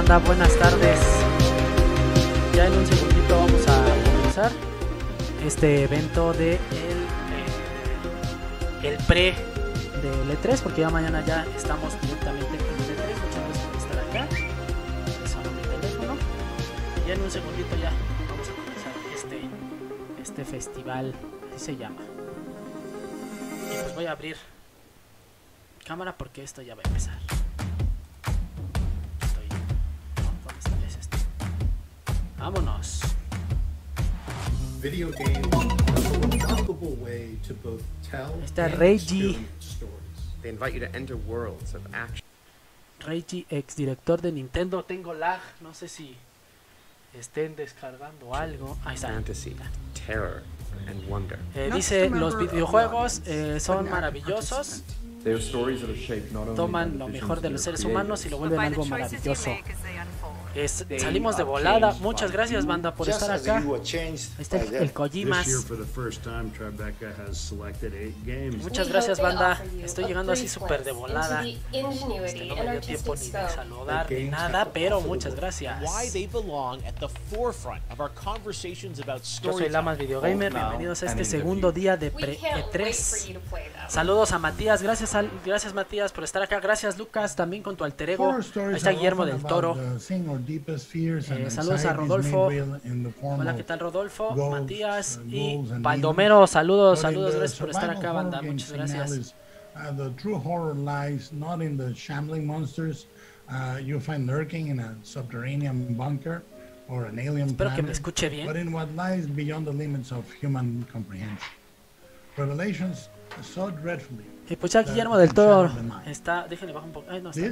banda? Buenas tardes. Ya en un segundito vamos a comenzar este evento de el pre del E3, porque ya mañana ya estamos directamente en el E3. Muchas gracias por estar acá. Sonó mi teléfono. Ya en un segundito ya vamos a comenzar este festival, así se llama. Y pues voy a abrir cámara porque esto ya va a empezar. Vámonos. Video games are a remarkable way to both tell Está and Reggie. experience stories. They invite you to enter worlds of action. Reggie, ex director de Nintendo. Tengo lag, no sé si estén descargando algo. Ahí está. Fantasy, terror, and wonder. Dice, los videojuegos son maravillosos. Toman lo mejor de los seres humanos y lo vuelven algo maravilloso. Salimos de volada. Muchas gracias, banda, por estar acá. Ahí está el Kojimas. Muchas gracias, banda. Estoy llegando así súper de volada. No me dio tiempo ni de saludar ni nada, pero muchas gracias. Yo soy Lamas Videogamer. Bienvenidos a este segundo día de pre-E3. Saludos a Matías. Gracias Matías por estar acá. Gracias Lucas también con tu alter ego. Ahí está Guillermo del Toro. Saludos a Rodolfo. Hola, ¿qué tal Rodolfo? Matías y Baldomero. Saludos, gracias por estar acá, banda. Muchas gracias. Espero que me escuche bien. Y pues ya Guillermo del Toro está. Déjenle bajar un poco. Ay, no, está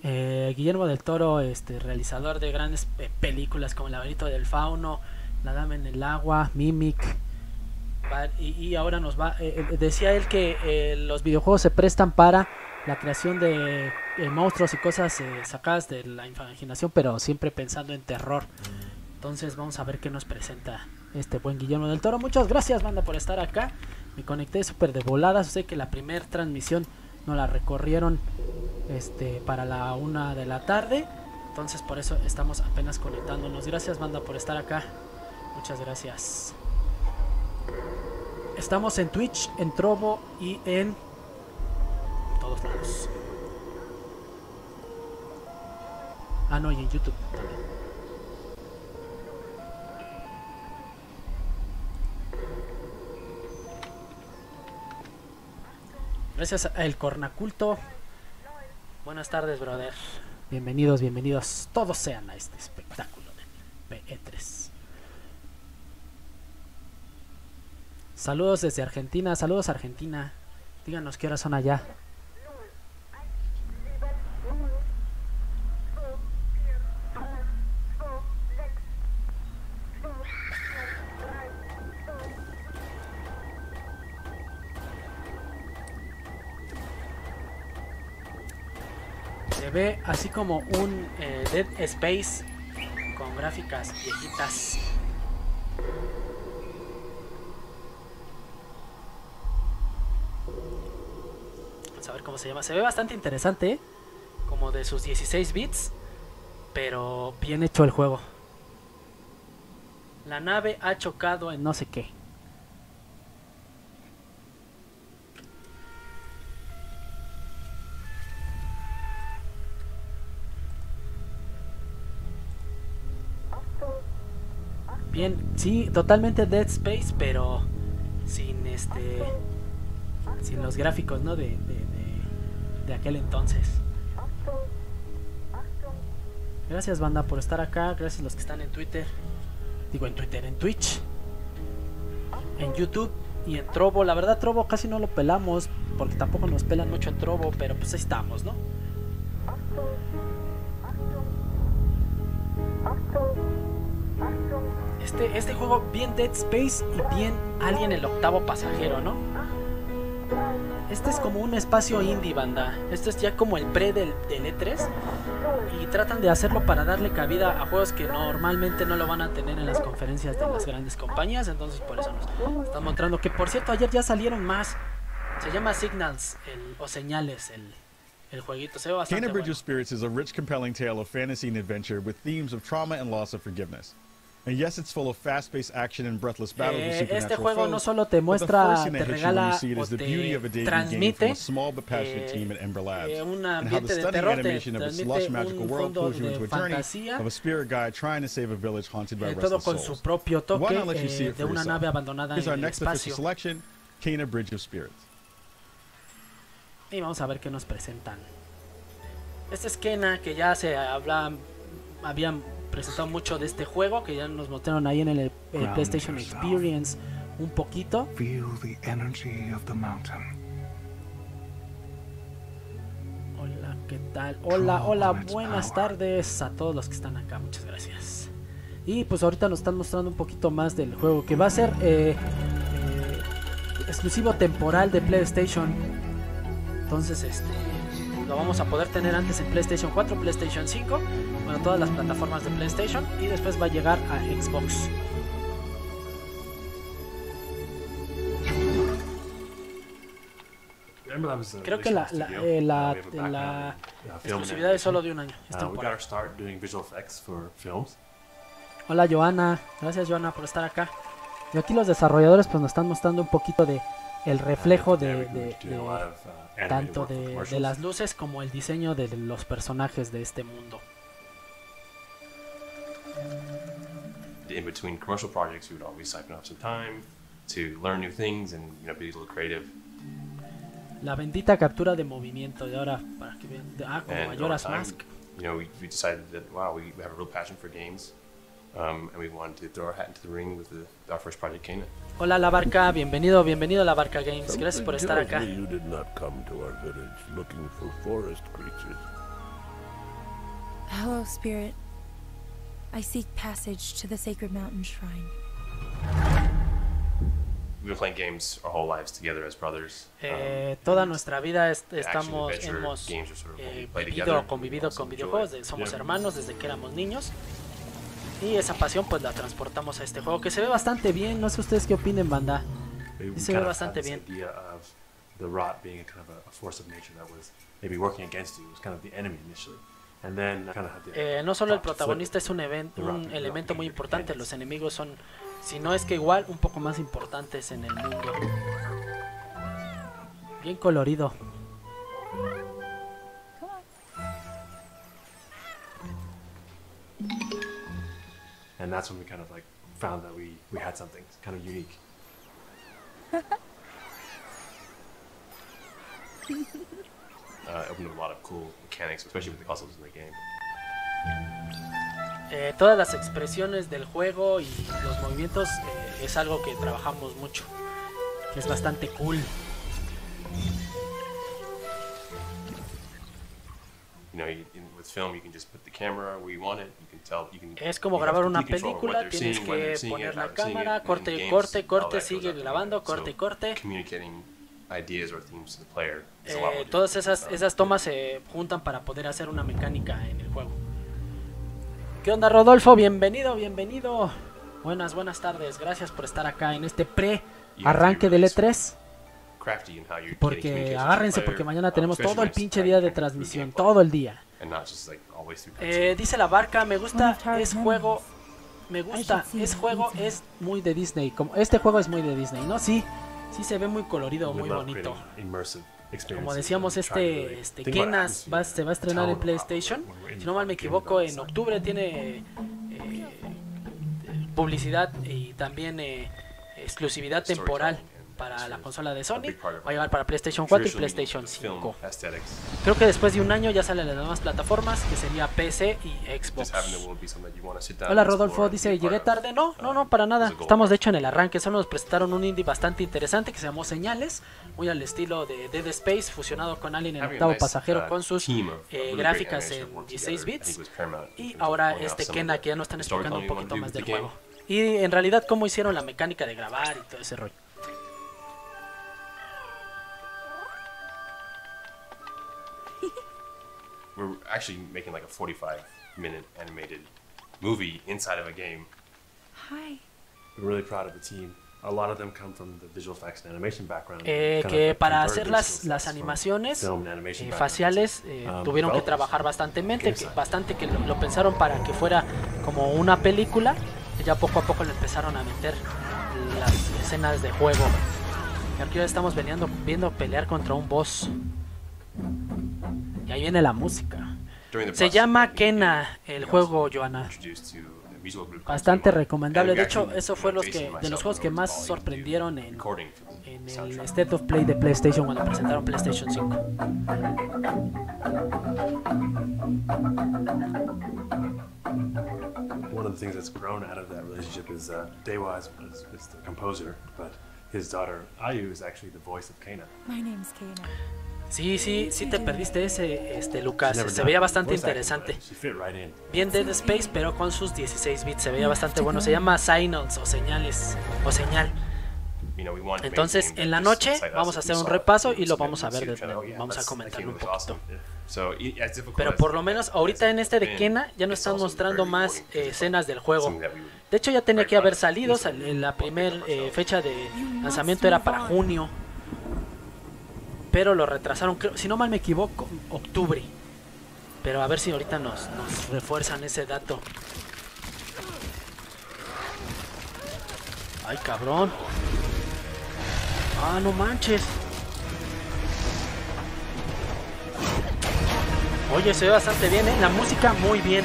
Guillermo del Toro, realizador de grandes películas como El laberinto del fauno, La dama en el agua, Mimic, y ahora nos va, decía él que los videojuegos se prestan para la creación de monstruos y cosas sacadas de la imaginación, pero siempre pensando en terror. Entonces vamos a ver qué nos presenta este buen Guillermo del Toro. Muchas gracias, banda, por estar acá. Me conecté súper de voladas. Sé que la primera transmisión nos la recorrieron para la 1 de la tarde, entonces por eso estamos apenas conectándonos. Gracias, banda, por estar acá. Muchas gracias. Estamos en Twitch, en Trovo y en todos lados. No, y en YouTube también. Gracias a El Cornaculto. Buenas tardes, brother. Bienvenidos. Todos sean a este espectáculo de E3. Saludos desde Argentina. Saludos a Argentina. Díganos qué horas son allá. Se ve así como un Dead Space con gráficas viejitas. Vamos a ver cómo se llama. Se ve bastante interesante, como de sus 16 bits, pero bien hecho el juego. La nave ha chocado en no sé qué. Bien, sí, totalmente Dead Space, pero sin sin los gráficos, ¿no? de aquel entonces. Gracias, banda, por estar acá. Gracias a los que están en Twitter. En Twitch, en YouTube y en Trovo. La verdad, Trovo casi no lo pelamos, porque tampoco nos pelan mucho en Trovo, pero pues ahí estamos, ¿no? Este juego bien Dead Space y bien Alien el octavo pasajero, ¿no? Este es como un espacio indie, banda. Esto es ya como el pre del E3. Y tratan de hacerlo para darle cabida a juegos que normalmente no lo van a tener en las conferencias de las grandes compañías. Entonces por eso nos están mostrando. Que por cierto, ayer ya salieron más. Se llama Signals o Señales el jueguito. Se ve bastante Kena Bridge bueno. of Spirits is a rich, compelling tale of fantasy and adventure with themes of trauma and loss of forgiveness. And yes, it's full of fast-paced action and breathless battles with supernatural Este juego no foes, solo te but the muestra, first thing te that hits you when you regala see it o is the beauty of a te debut game from transmite a small but passionate team at Ember Labs, un and how the ambiente de stunning terror, te animation of its lush, transmite magical un world fondo pulls you de into a journey fantasía, of a spirit guide trying to save a village haunted by todo restless con souls. su propio Why toque not let you see it de for una yourself? nave abandonada Here's en our el next official espacio. selection, Kena Bridge of Spirits. Y vamos a ver qué nos presentan. Este es Kena, que ya habían presentado mucho de este juego, que ya nos mostraron ahí en el PlayStation Experience un poquito. Feel the energy of the mountain. Hola, ¿qué tal? Hola, hola, buenas tardes a todos los que están acá, muchas gracias. Y pues ahorita nos están mostrando un poquito más del juego, que va a ser exclusivo temporal de PlayStation. Entonces lo vamos a poder tener antes en PlayStation 4, PlayStation 5, bueno, todas las plataformas de PlayStation, y después va a llegar a Xbox. Creo que la exclusividad es solo de un año, es temporal. Hola Joana, gracias Joana por estar acá. Y aquí los desarrolladores pues nos están mostrando un poquito de el reflejo tanto de las luces como el diseño de los personajes de este mundo. In between commercial projects, we would always siphon off some time to learn new things and be a little creative. La bendita captura de movimiento de ahora para que vean, como And Majora's over time, Mask. We decided that wow, we have a real passion for games, and we wanted to throw our hat into the ring with our first project, Kena. Hola La Barca, bienvenido a La Barca Games. Gracias por estar acá. You did not come to our village looking for forest creatures. Hello, Spirit. I seek passage to the sacred mountain shrine. We've been playing games our whole lives together as brothers. Toda nuestra vida action, adventure, hemos games are sort of what we play together. convivido We con also videojuegos, enjoy. somos Yeah. hermanos desde que éramos niños. Y esa pasión pues la transportamos a este juego, que se ve bastante bien. No sé ustedes qué opinen, banda. We Sí se ve kind of bastante had this bien. idea of the rot being a kind of a force of nature that was maybe working against you. It was kind of the enemy initially. And then kind of had the No solo el thought to flip protagonista it. es un The rot being elemento muy your importante, companions. los enemigos son, si no es que igual, un poco más importantes en el mundo. Bien colorido. And that's when we kind of like found that we had something kind of unique. Opened up a lot of cool mechanics, especially with the puzzles in the game. Todas las expresiones del juego y los movimientos es algo que trabajamos mucho, que es bastante cool. With film, you can just put the camera where you want it. You can tell. Es como grabar una película, tienes que poner la cámara, corte, corte, corte, sigue grabando, corte, corte. Communicating ideas or themes to the player. Todas esas tomas se juntan para poder hacer una mecánica en el juego. ¿Qué onda, Rodolfo? Bienvenido. Buenas tardes. Gracias por estar acá en este arranque del E3. Porque agárrense, porque mañana tenemos todo el pinche día de transmisión, todo el día. Dice La Barca, me gusta, es juego es muy de Disney. Este juego es muy de Disney, ¿no? Sí se ve muy colorido, muy bonito. Como decíamos, Kena se va a estrenar en PlayStation. Si no mal me equivoco, en octubre tiene publicidad y también exclusividad temporal para la consola de Sony. Va a llegar para PlayStation 4 y PlayStation 5. Creo que después de un año ya salen las nuevas plataformas, que sería PC y Xbox. Hola Rodolfo, dice, llegué tarde. No, para nada. Estamos de hecho en el arranque. Solo nos presentaron un indie bastante interesante que se llamó Señales, muy al estilo de Dead Space, fusionado con Alien el octavo pasajero, con sus gráficas en 16 bits. Y ahora Kena, que ya nos están explicando un poquito más del juego. Y en realidad cómo hicieron la mecánica de grabar y todo ese rollo. We're actually making like a 45-minute animated movie inside of a game. Hi. We're really proud of the team. A lot of them come from the visual effects and animation background. Que para hacer las animaciones faciales tuvieron que trabajar bastante, que lo pensaron para que fuera como una película, y ya poco a poco le empezaron a meter las escenas de juego. Y aquí estamos viendo pelear contra un boss. Y ahí viene la música. Se llama Kena el juego, Joana. Bastante recomendable. De hecho, eso fue de los juegos que más sorprendieron en el State of Play de PlayStation cuando presentaron PlayStation 5. One of the things that's grown out of that relationship is Dewa is the composer, but his daughter Ayu is actually the voice of Kena. My name's Kena. Sí, te perdiste ese, Lucas. Se veía bastante interesante. Bien Dead Space, pero con sus 16 bits. Se veía bastante bueno. Se llama Signals o señales o señal. Entonces, en la noche vamos a hacer un repaso y lo vamos a ver. Vamos a comentarlo un poquito. Pero por lo menos ahorita en este de Kena ya nos están mostrando más escenas del juego. De hecho, ya tenía que haber salido. La primera fecha de lanzamiento era para junio, pero lo retrasaron, creo, si no mal me equivoco, octubre. Pero a ver si ahorita nos refuerzan ese dato. Ay, cabrón. Ah, no manches. Oye, se ve bastante bien, la música muy bien.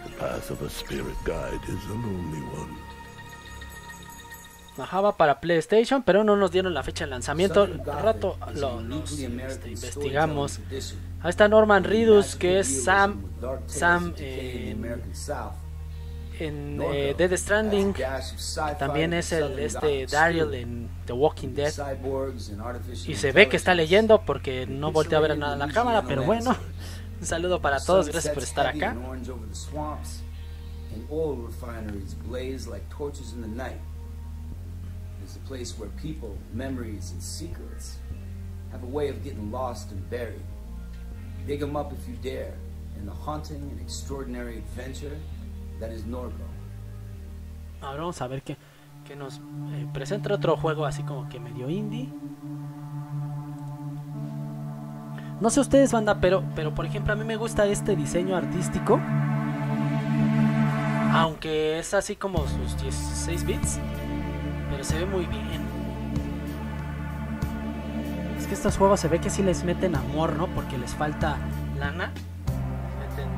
The path of a spirit guide is a lonely one. Bajaba para PlayStation, pero no nos dieron la fecha de lanzamiento. Al rato investigamos. Ahí está Norman Reedus, que es Sam en Dead Stranding. También es Daryl en The Walking Dead. Y se ve que está leyendo porque no volteé a ver nada en la cámara, pero bueno. Un saludo para todos, gracias por estar acá. It's a place where people, memories, and secrets have a way of getting lost and buried. Dig them up if you dare in the haunting and extraordinary adventure that is Norco. Ahora vamos a ver qué nos presenta otro juego así como que medio indie. No sé ustedes, banda, pero por ejemplo a mí me gusta este diseño artístico. Aunque es así como sus 16 bits. Pero se ve muy bien. Es que estos juegos se ve que sí les meten amor, ¿no? Porque les falta lana. Meten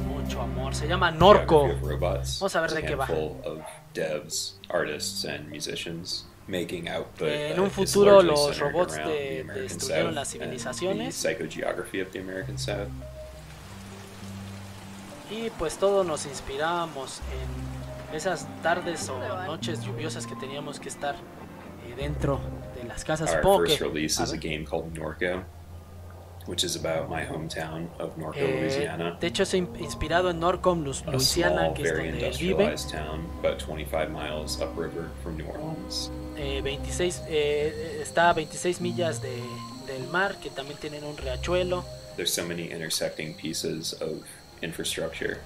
mucho amor. Se llama Norco. Vamos a ver de qué va. En un futuro los robots destruyeron las civilizaciones. Y pues todos nos inspiramos en esas tardes o noches lluviosas que teníamos que estar dentro de las casas. Supongo que de hecho es inspirado en Norco, Louisiana, que es donde él vive. 26 está a 26 millas del mar, que también tienen un riachuelo. There's so many intersecting pieces of infrastructure.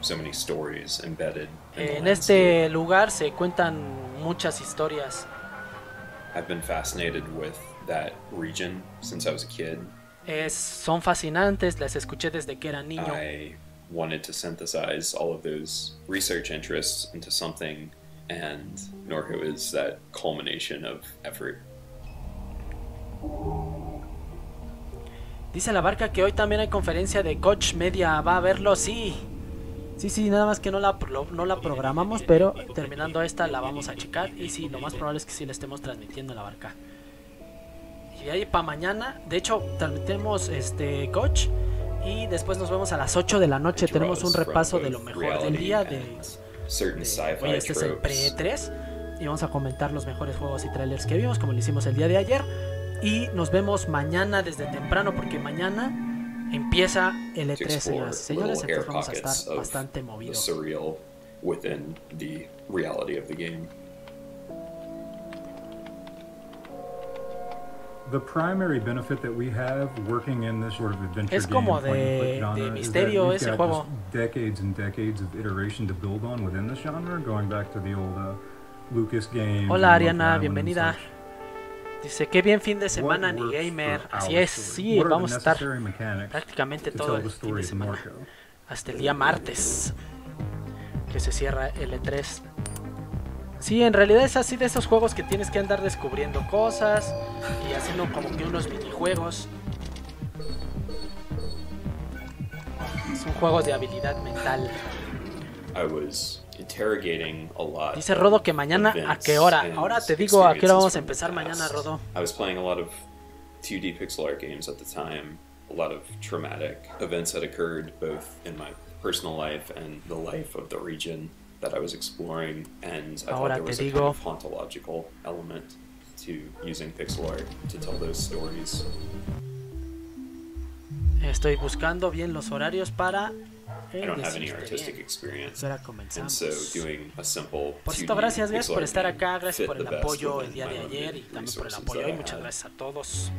So many stories embedded en este lugar se cuentan muchas historias. I've been fascinated with that region since I was a kid. Son fascinantes, las escuché desde que era niño. I wanted to synthesize all of those research interests into something, and Norco is that culmination of effort. Dice la barca que hoy también hay conferencia de KOCH Media. ¿Va a verlo? Sí, nada más que no la programamos, pero terminando esta la vamos a checar. Y sí, lo más probable es que sí la estemos transmitiendo en la barca. Y ahí para mañana, de hecho, transmitimos KOCH. Y después nos vemos a las 8 de la noche. Tenemos un repaso de lo mejor del día. Oye, este es el pre-E3. Y vamos a comentar los mejores juegos y trailers que vimos, como lo hicimos el día de ayer. Y nos vemos mañana desde temprano, porque mañana empieza el E3, señoras y señores. Entonces vamos a estar bastante movidos. The primary benefit that we have working in this sort of adventure Es como de misterio ese juego. Decades and decades of iteration to build on within this genre, going back to the old Lucas games. Hola Ariana, bienvenida. Dice, qué bien fin de semana, Anigamer. Así es, sí, vamos a estar prácticamente todo el fin de semana. Hasta el día martes, que se cierra el E3. Sí, en realidad es así de esos juegos que tienes que andar descubriendo cosas y haciendo como que unos minijuegos. Son juegos de habilidad mental. Dice Rodo que mañana a qué hora. Ahora te digo a qué hora vamos a empezar mañana, Rodo. I was playing a lot of 2D pixel art games at the time. A lot of traumatic events that occurred both in my personal life and the life of the region that I was exploring, and I thought there was a kind of hauntological element to using pixel art to tell those stories. Estoy buscando bien los horarios para I don't have any artistic experience, and so doing a simple por cierto, gracias guys por estar acá, gracias por el apoyo el día de ayer y también por el apoyo hoy, muchas gracias a todos.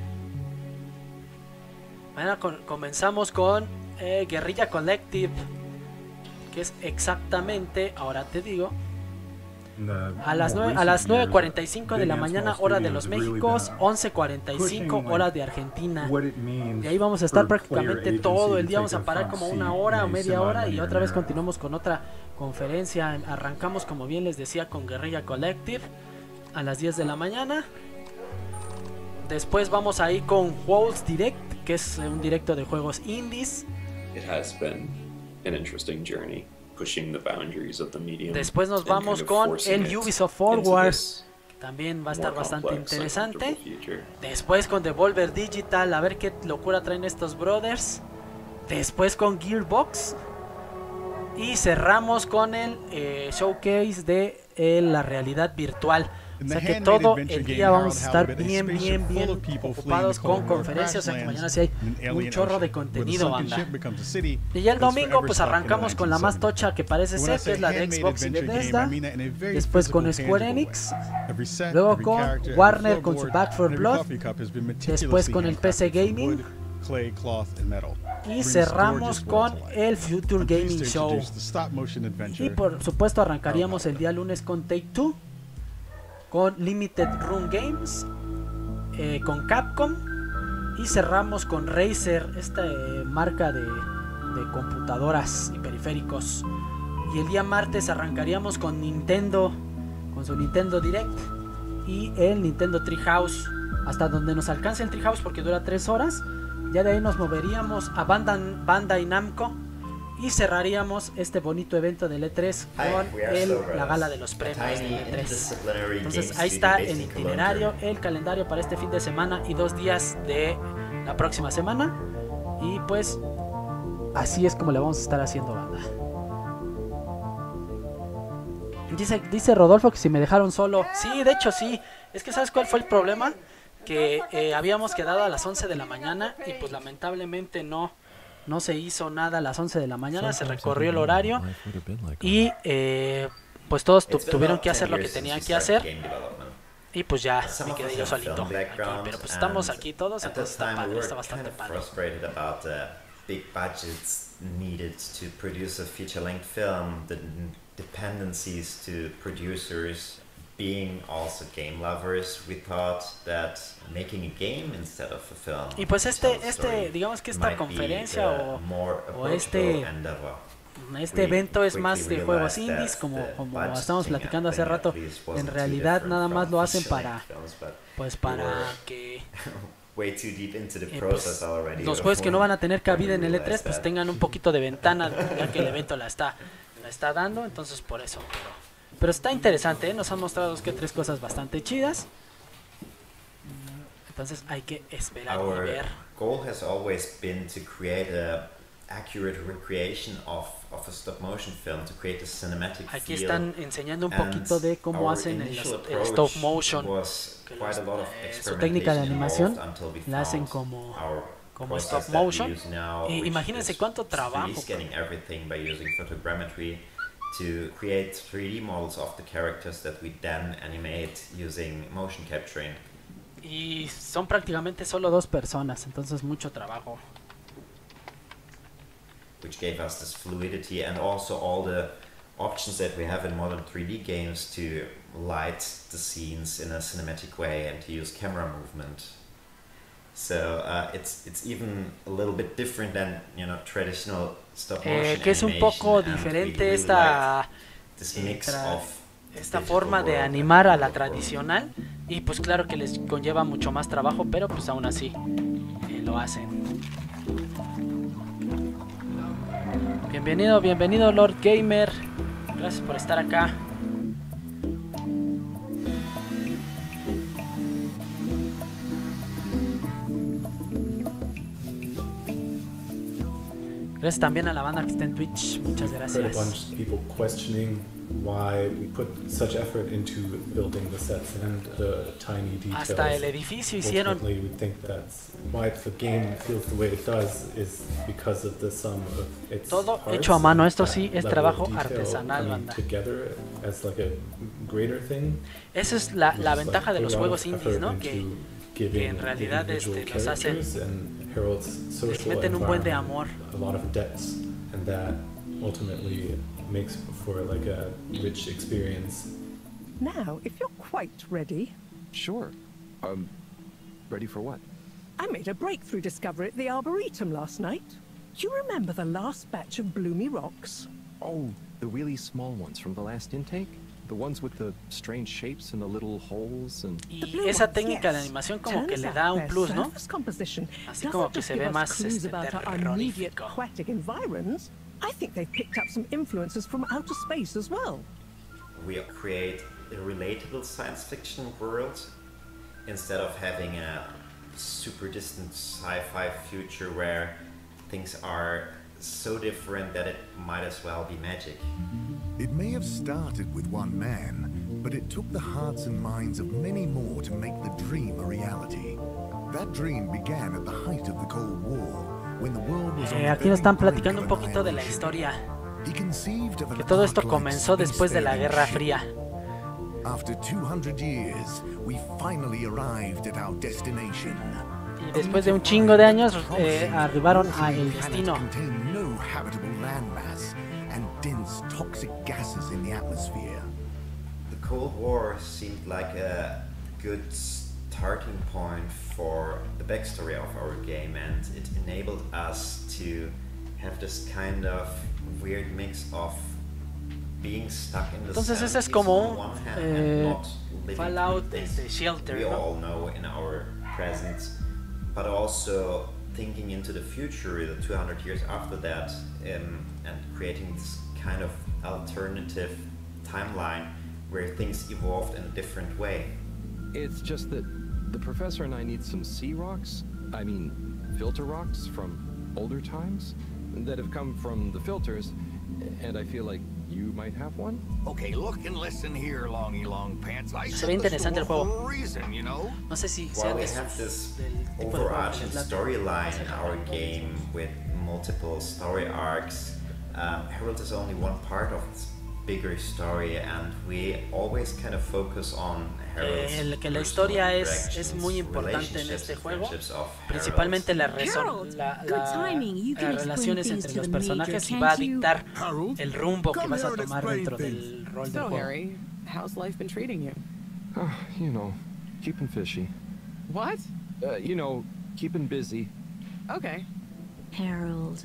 Mañana comenzamos con Guerrilla Collective, que es exactamente, ahora te digo, a las 9:45 de la mañana, hora de los Méxicos, 11:45 hora de Argentina. Y ahí vamos a estar prácticamente todo el día, vamos a parar como una hora o media hora y otra vez continuamos con otra conferencia. Arrancamos, como bien les decía, con Guerrilla Collective a las 10 de la mañana. Después vamos ahí con Worlds Direct, que es un directo de juegos indies. An interesting journey, pushing the boundaries of the medium. Después nos vamos con el Ubisoft Forward, que también va a estar bastante interesante. Después con Devolver Digital, a ver qué locura traen estos brothers. Después con Gearbox. Y cerramos con el showcase de la realidad virtual. O sea que todo el día vamos a estar bien ocupados con conferencias. O sea que mañana sí hay un chorro de contenido, banda. Y ya el domingo pues arrancamos con la más tocha que parece ser, que es la de Xbox y Bethesda. Después con Square Enix. Luego con Warner con su Back 4 Blood. Después con el PC Gaming. Y cerramos con el Future Gaming Show. Y por supuesto arrancaríamos el día lunes con Take-Two, con Limited Run Games, con Capcom, y cerramos con Razer, esta marca de computadoras y periféricos. Y el día martes arrancaríamos con Nintendo, con su Nintendo Direct y el Nintendo Treehouse, hasta donde nos alcance el Treehouse porque dura 3 horas. Ya de ahí nos moveríamos a Bandai Namco y cerraríamos este bonito evento del E3 con la gala de los premios del E3. Entonces ahí está el itinerario, el calendario para este fin de semana y 2 días de la próxima semana. Y pues así es como le vamos a estar haciendo, banda. Dice Rodolfo que si me dejaron solo. Sí, de hecho sí. Es que ¿sabes cuál fue el problema? Que habíamos quedado a las 11 de la mañana y pues lamentablemente no se hizo nada a las 11 de la mañana, se recorrió el horario y pues todos tuvieron que hacer lo que tenían que hacer y pues ya me quedé yo solito aquí, pero pues estamos aquí todos, entonces está padre, está bastante padre. Being also game lovers, we thought that making a game instead of a film. Y pues digamos que esta conferencia o este evento es más de juegos indies, como estamos platicando hace rato. En realidad nada más lo hacen para que way too deep into the process already. Los juegos que no van a tener cabida en el E3 pues tengan un poquito de ventana, ya que el evento la está dando, entonces por eso. Pero está interesante, ¿eh? Nos han mostrado 2 que 3 cosas bastante chidas. Entonces hay que esperar y ver. Goal has always been to create a accurate recreation of a stop motion film, to create a cinematic Aquí están enseñando un poquito de cómo hacen el stop motion, su técnica de animación la hacen como stop motion. Imagínense cuánto trabajo. To create 3D models of the characters that we then animate using motion capturing. Y son prácticamente solo 2 personas, entonces mucho trabajo. Which gave us this fluidity and also all the options that we have in modern 3D games to light the scenes in a cinematic way and to use camera movement. So it's even a little bit different than, you know, traditional stop motion que es un poco diferente esta forma de animar a la tradicional, y pues claro que les conlleva mucho más trabajo, pero pues aún así lo hacen. Bienvenido Lord Gamer, gracias por estar acá. Gracias también a la banda que está en Twitch, muchas gracias. Hasta el edificio hicieron. Todo hecho a mano, esto sí es trabajo artesanal, banda. Esa es la ventaja de los juegos indies, ¿no? Que en realidad los hacen, les meten un buen de amor. Makes for like a rich experience. Now, if you're quite ready. Sure. Ready for what? I made a breakthrough discovery at the Arboretum last night. Do you remember the last batch of bloomy rocks? Oh, the really small ones from the last intake? The ones with the strange shapes and the little holes and... Y esa técnica de animación como que le da un plus, ¿no? Así como que se ve más terrorífico. I think they've picked up some influences from outer space as well. We create a relatable science fiction world instead of having a super distant sci-fi future where things are so different that it might as well be magic. It may have started with one man, but it took the hearts and minds of many more to make the dream a reality. That dream began at the height of the Cold War. Aquí nos están platicando un poquito de la historia, que todo esto comenzó después de la Guerra Fría. Y después de un chingo de años arribaron a el destino. The Cold War seemed like a good starting point for the backstory of our game, and it enabled us to have this kind of weird mix of being stuck in the Entonces ese es como un Fallout Shelter, we ¿no? all know in our present, but also thinking into the future, the 200 years after that, and creating this kind of alternative timeline where things evolved in a different way. It's just that the professor and I need some sea rocks, filter rocks from older times that have come from the filters, and I feel like you might have one. Okay, look and listen here, longy long pants. Se ve interesante el juego. No sé si sea we have this overarching storyline in our game with multiple story arcs. Herald is only one part of its bigger story, and we always kind of focus on que la historia es muy importante en este juego, principalmente las relaciones entre los personajes, y va a dictar el rumbo que vas a tomar dentro del rol del juego. How's life been treating you? You know, keeping fishy. What? You know, keeping busy. Okay. Harold.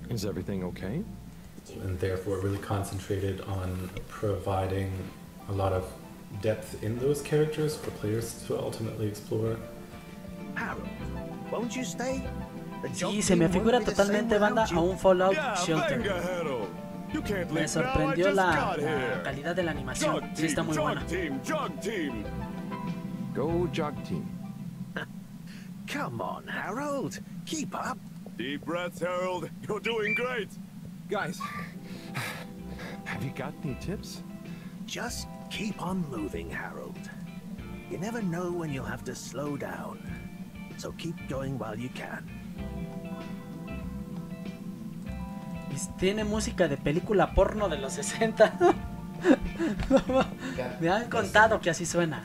Is everything okay? And therefore really concentrated on providing a lot of depth in those characters for players to ultimately explore. Harold, won't you stay? Sí, se me figura totalmente, banda, a un Fallout Shelter. Me sorprendió la calidad de la animación, sí está muy buena. Go Jog Team. Come on, Harold, keep up. Deep breaths, Harold. You're doing great. Guys, have you got any tips? Just keep on moving, Harold. You never know when you'll have to slow down. So keep going while you can. Tiene música de película porno de los 60. Me han contado que así suena.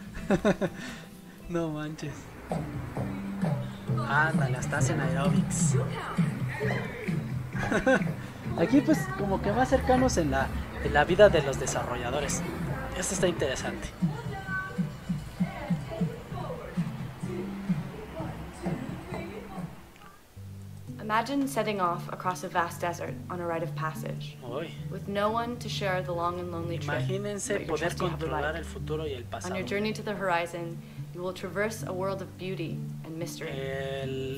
No manches. Ándale, estás en aerobics. Aquí pues como que más cercanos en la vida de los desarrolladores. Esto está interesante. Imagine setting off across a vast desert on a rite of passage, with no one to share the long and lonely trip. Imagínense but your poder trusty controlar hoverbike. el futuro y el On pasado. your journey to the horizon, you will traverse a world of beauty and mystery,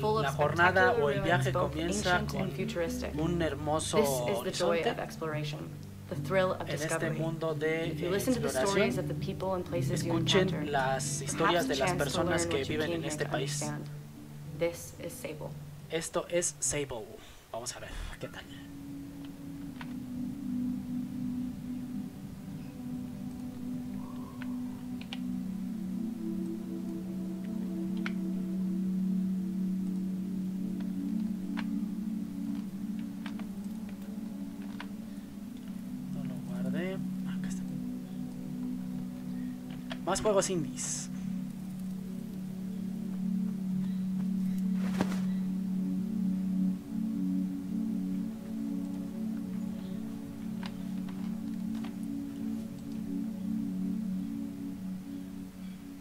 full of La jornada spectacular o el viaje ruins, both comienza ancient con and futuristic. un hermoso This is the joy horizonte of exploration, the thrill of en este discovery. mundo de If you listen to the stories exploración. of the people and places you encounter, Escuchen las historias de las personas que viven en este país. This is Sable. Esto es Sable. Vamos a ver qué tal. No lo guardé. Acá está. Más juegos indies.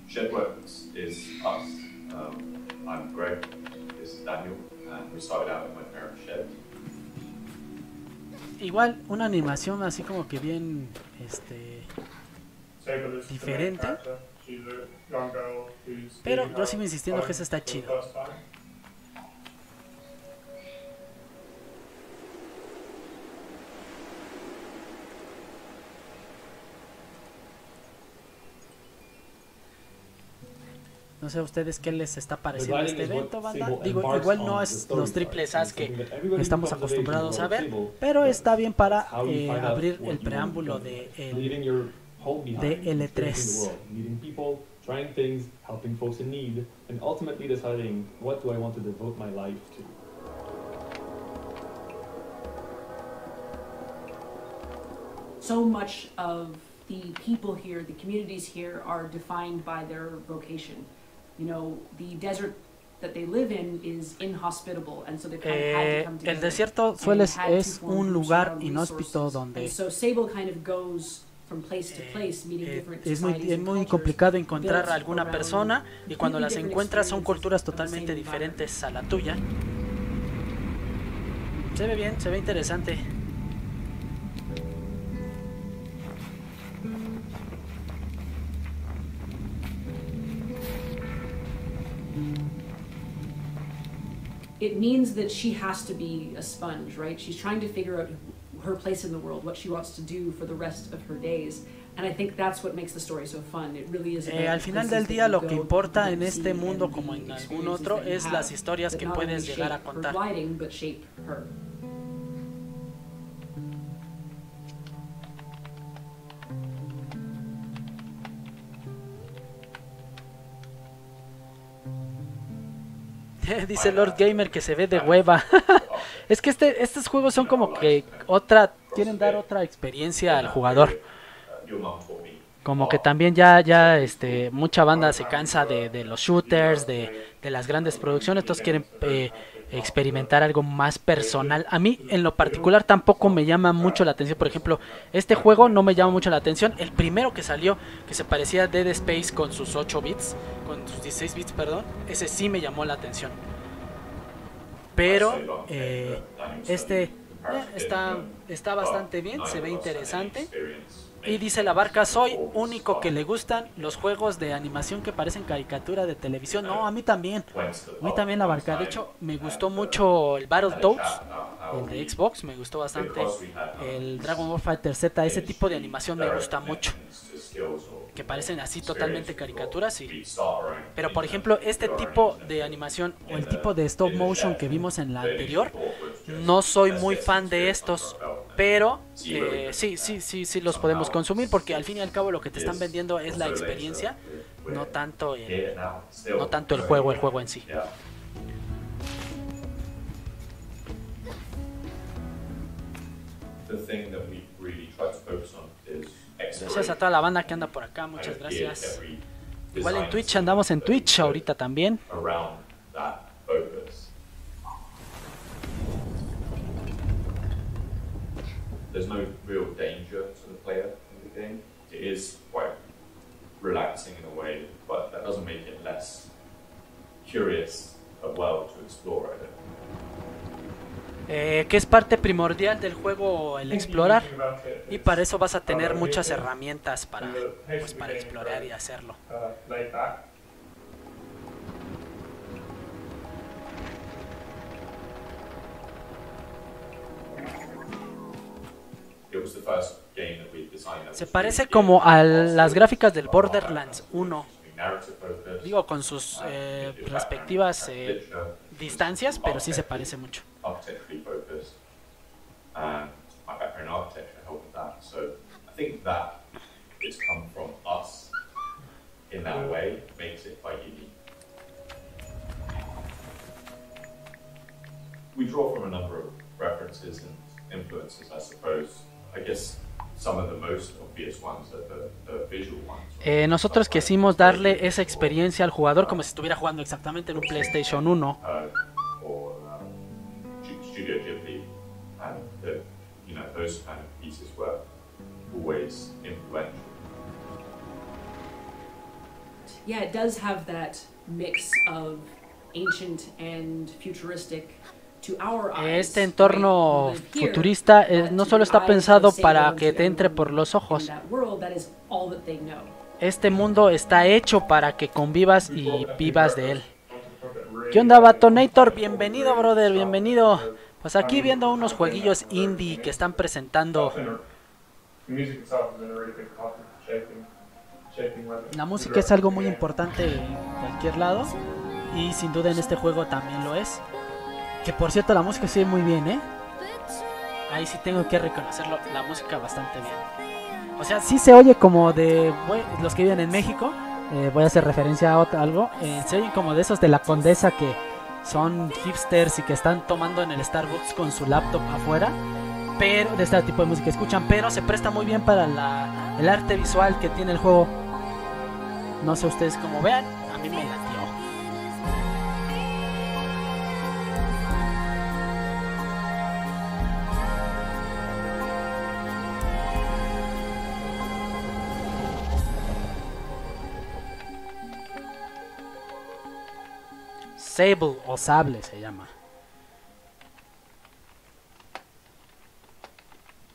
Shed Weapons is us. I'm Greg, this is Daniel, and we started out in my parents' shed. Igual una animación así como que bien diferente, pero yo sigo insistiendo que eso está chido. No sé a ustedes qué les está pareciendo este evento, banda. Digo, igual no es los triples A's que estamos acostumbrados a ver, pero está bien para abrir el preámbulo de L3. Trying things, helping folks in need, and ultimately deciding what do I want to devote my life to. So much of the people here, the communities here, are defined by their vocation. You know, the desert that they live in is inhospitable, and so they kind of had to come together. El desierto es un lugar inhóspito donde so Sable kind of goes from place to place, meeting different es muy complicado encontrar a alguna persona, y cuando las encuentras son culturas totalmente diferentes a la tuya. Se ve bien, se ve interesante. It means that she has to be a sponge, right? She's trying to figure out her place in the world, what she wants to do for the rest of her days. And I think that's what makes the story so fun. It really is al final del día lo que importa en este mundo como en algún otro es las historias que puedes llegar a contar. Dice Lord Gamer que se ve de hueva. Es que estos juegos son como que quieren dar otra experiencia al jugador. Como que también ya mucha banda se cansa de los shooters, de las grandes producciones, todos quieren experimentar algo más personal. A mí en lo particular tampoco me llama mucho la atención. Por ejemplo, este juego no me llama mucho la atención. El primero que salió, que se parecía a Dead Space con sus 8 bits, con sus 16 bits, perdón, ese sí me llamó la atención. Pero está bastante bien, se ve interesante. Y dice la barca, soy único que le gustan los juegos de animación que parecen caricatura de televisión. No, a mí también la barca. De hecho, me gustó mucho el Battletoads, el de Xbox, me gustó bastante. El Dragon Ball Fighter Z, ese tipo de animación me gusta mucho. Que parecen así totalmente caricaturas, sí. Pero por ejemplo, este tipo de animación o el tipo de stop motion que vimos en la anterior, no soy muy fan de estos. Pero sí los podemos consumir, porque al fin y al cabo lo que te están vendiendo es la experiencia, no tanto el juego en sí. Gracias a toda la banda que anda por acá, muchas gracias. Igual en Twitch, andamos en Twitch ahorita también. Around that focus. There's no real danger to the player in the game. It is quite relaxing in a way, but that doesn't make it less curious a world to explore, I think. Que es parte primordial del juego el explorar, y para eso vas a tener muchas herramientas para, pues, para explorar y hacerlo. Se parece como a las gráficas del Borderlands 1, digo, con sus respectivas distancias, pero sí se parece mucho. Architecturally focused, and my background in architecture helped with that. So I think that it's come from us in that way makes it quite unique. We draw from a number of references and influences, I suppose. I guess some of the most obvious ones are the visual ones. Nosotros quisimos darle esa experiencia al jugador como si estuviera jugando exactamente en un PlayStation 1. Studio Ghibli, and those kind of pieces were always influential. Yeah, it does have that mix of ancient and futuristic to our eyes. Este entorno futurista no solo está pensado para que te entre por los ojos. Este mundo está hecho para que convivas y vivas de él. ¿Qué onda, Batonator? Bienvenido, brother, bienvenido. Pues aquí viendo unos jueguillos indie que están presentando. La música es algo muy importante en cualquier lado, y sin duda en este juego también lo es. Que por cierto, la música se oye muy bien, ¿eh? Ahí sí tengo que reconocerlo, la música bastante bien. O sea, sí se oye como de los que viven en México. Voy a hacer referencia a algo. Se oyen como de esos de la Condesa que son hipsters y que están tomando en el Starbucks con su laptop afuera, pero de este tipo de música escuchan, pero se presta muy bien para el arte visual que tiene el juego. No sé ustedes cómo vean, a mí me latió. Sable o Sable se llama.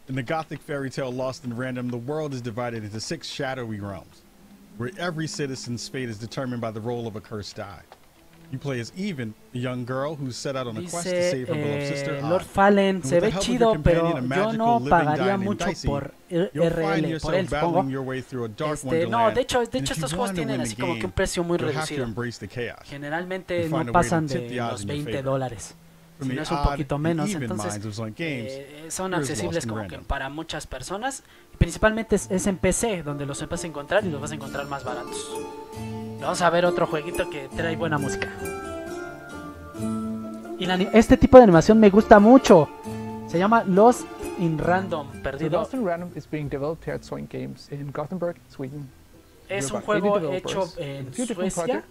In the Gothic fairy tale Lost in Random, the world is divided into 6 shadowy realms, where every citizen's fate is determined by the roll of a cursed die. You play as Even, a young girl who's set out on a quest to save her beloved sister. Lord Fallen se ve chido, pero yo no pagaría mucho por RL, por él, supongo. No, de hecho estos juegos tienen así como que un precio muy reducido. Generalmente no pasan de los $20. Si no es un poquito menos, entonces son accesibles como que para muchas personas. Principalmente es en PC, donde los vas a encontrar y los vas a encontrar más baratos. Vamos a ver otro jueguito que trae buena música. Y este tipo de animación me gusta mucho. Se llama Lost in Random, perdido. Lost in Random is being developed here at Soin Games in Gothenburg, Sweden. Es un juego hecho en Suecia.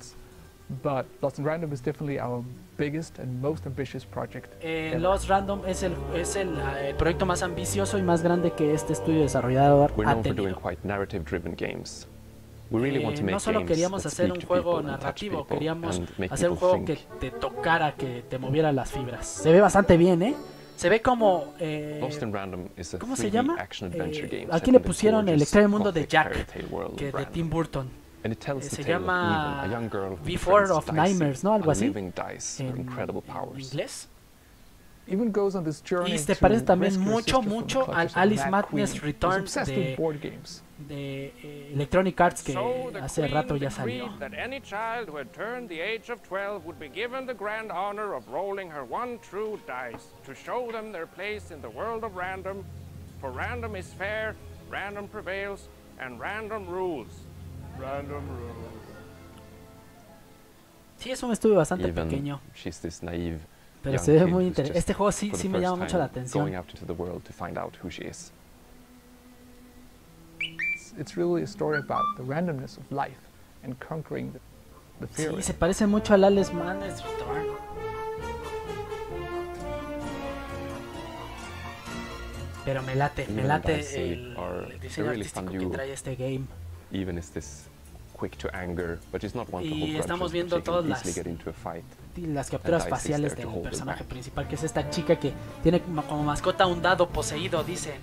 But Lost in Random is definitely our biggest and most ambitious project. Lost Random es el proyecto más ambicioso y más grande que este estudio desarrollador ha tenido. No solo queríamos hacer un juego narrativo, queríamos hacer un juego que te tocara, que te moviera las fibras. Se ve bastante bien, ¿eh? Se ve como... ¿cómo se llama? Aquí le pusieron el extraño mundo de Jack, que de Tim Burton. Se llama Before of Nightmares, ¿no? Algo así. En inglés. Y se parece también mucho al Alice Madness Returns de Electronic Arts, que hace rato ya salió. Any child who had turned the age of 12 would be given the grand honor of rolling her one true dice to show them their place in the world of random. For random is fair, random prevails, and random rules. Random rules. Sí, es un estudio bastante pequeño. Pero se ve muy interesante. Este juego sí me llama mucho la atención. It's really a story about the randomness of life. and conquering the fear. Sí, se parece mucho al Alice Man's Return. Pero me late el diseño artístico que trae este game. Y estamos viendo todas las capturas faciales del personaje principal, que es esta chica que tiene como mascota un dado poseído, dice.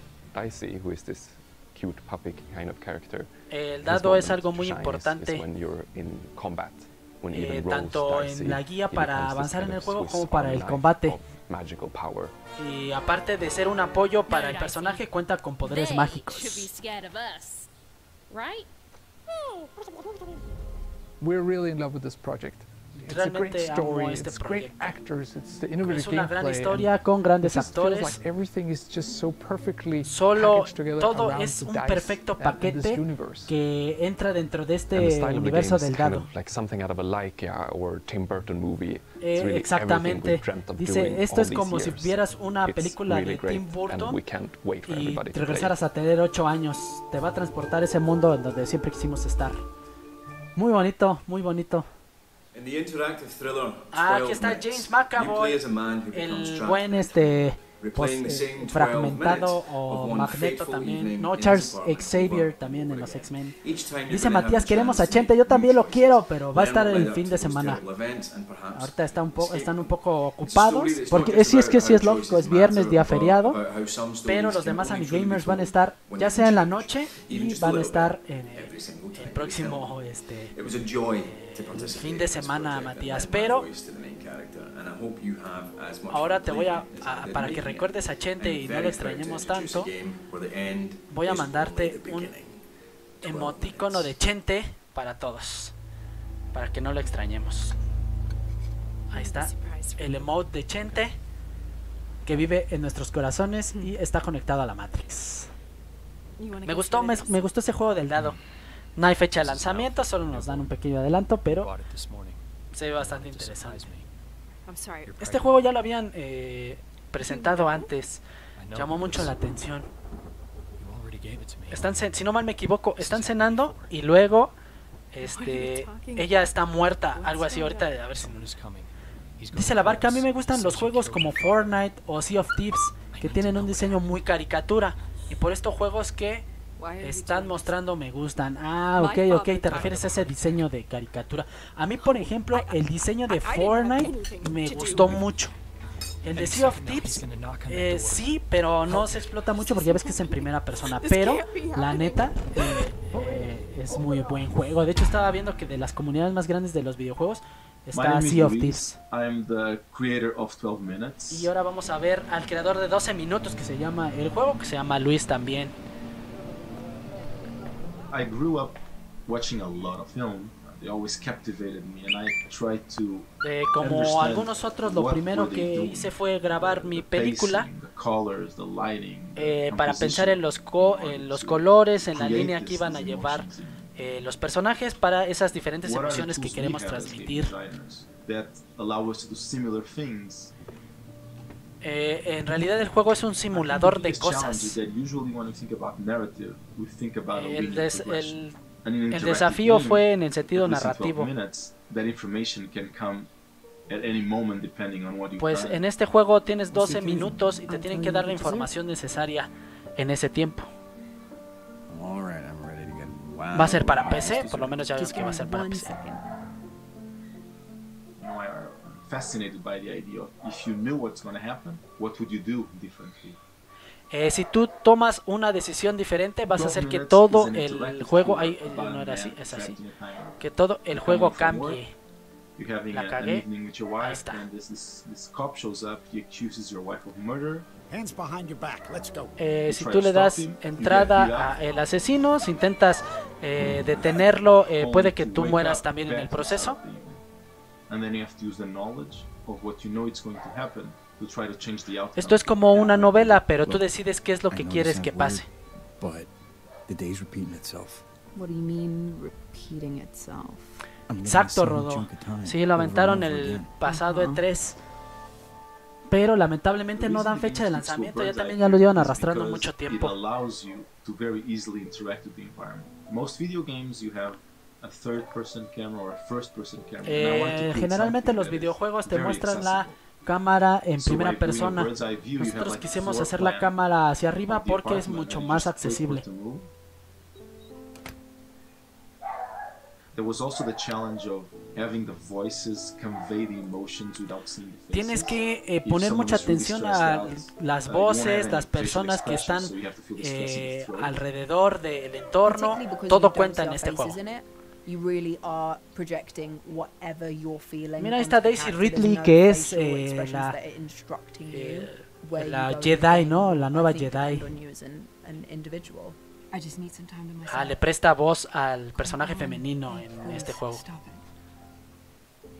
El dado es algo muy importante, tanto en la guía para avanzar en el juego como para el combate. Y aparte de ser un apoyo para el personaje, cuenta con poderes mágicos. We're really in love with this project. It's a great story, it's great actors, it's the innovative gameplay. Es una gran historia con grandes actores. Like everything is just so perfectly Solo packaged together todo around es the un dice perfecto paquete que entra dentro de este universo del dado. Exactamente. Dice, esto es como si vieras una película de Tim Burton y te regresaras a tener 8 años. Te va a transportar ese mundo en donde siempre quisimos estar. Muy bonito, muy bonito. Aquí está James McAvoy, el buen fragmentado o Magneto también. No, Charles Xavier también en los X-Men. Dice Matías, queremos a Chente, yo también lo quiero, pero va a estar el fin de semana. Ahorita están un poco ocupados, porque sí es lógico, es viernes, día feriado, pero los demás Anigamers van a estar ya sea en la noche y van a estar en el próximo fin de semana, Matías. Pero ahora te voy para que recuerdes a Chente y no lo extrañemos tanto, voy a mandarte un emoticono de Chente para todos, para que no lo extrañemos. Ahí está, el emote de Chente que vive en nuestros corazones y está conectado a la Matrix. Me gustó ese juego del dado. No hay fecha de lanzamiento, solo nos dan un pequeño adelanto, pero se ve bastante interesante. Este juego ya lo habían presentado antes, llamó mucho la atención. Si no mal me equivoco, están cenando y luego ella está muerta, algo así. Ahorita a ver si dice la barca. A mí me gustan los juegos como Fortnite o Sea of Thieves, que tienen un diseño muy caricatura, y por estos juegos que están mostrando me gustan. Ok, te refieres a ese diseño de caricatura. A mí, por ejemplo, el diseño de Fortnite me gustó mucho. El de Sea of Thieves, sí, pero no se explota mucho porque ya ves que es en primera persona. Pero, la neta, es muy buen juego. De hecho, estaba viendo que de las comunidades más grandes de los videojuegos está Sea of Thieves. Y ahora vamos a ver al creador de 12 minutos, que se llama el juego, que se llama Luis también. I grew up watching a lot of film. They always captivated me, and I tried to como algunos otros, lo primero que hice fue grabar mi película para pensar en los colores, en la línea que iban a llevar los personajes para esas diferentes emociones que queremos transmitir. En realidad el juego es un simulador de cosas. El desafío fue en el sentido narrativo. Pues en este juego tienes 12 minutos y te tienen que dar la información necesaria en ese tiempo. Va a ser para PC, por lo menos ya ves que va a ser para PC. Si tú tomas una decisión diferente, vas a hacer que todo el juego, no era así, es así, que todo el juego cambie. La cagué, ahí está. Si tú le das entrada al asesino, si intentas detenerlo, puede que tú mueras también en el proceso. Esto es como una novela, pero tú decides qué es lo que quieres que pase. Exacto, Rodó. Sí, lo aventaron el pasado E3, pero lamentablemente no dan fecha de lanzamiento. Ya lo llevan arrastrando mucho tiempo. a third-person camera or a first-person camera. And I wanted to create Generalmente something los that is videojuegos te very muestran la accessible. cámara en So primera by doing a persona. bird's eye view, you have Nosotros like a quisimos floor hacer la plan cámara hacia arriba of the porque es apartment, mucho and you más just wait for accesible. it to move. There was also the challenge of having the voices convey the emotions without seeing the faces. Tienes que If poner someone mucha is really atención stressed a out, las you won't have voces, any las facial personas que están expressions, so you have to feel the stress in the throat. alrededor del entorno. Particularly because Todo you don't cuenta see en our este faces juego. in it, you really are projecting whatever you're feeling. Mira, ahí onto está the Daisy character. Ridley, There's no que es facial expressions la, that are instructing you where la you go Jedi, in. ¿no? La nueva I think Jedi. depend on you as an individual. I just need some time to myself. Le presta voz al personaje femenino en este juego.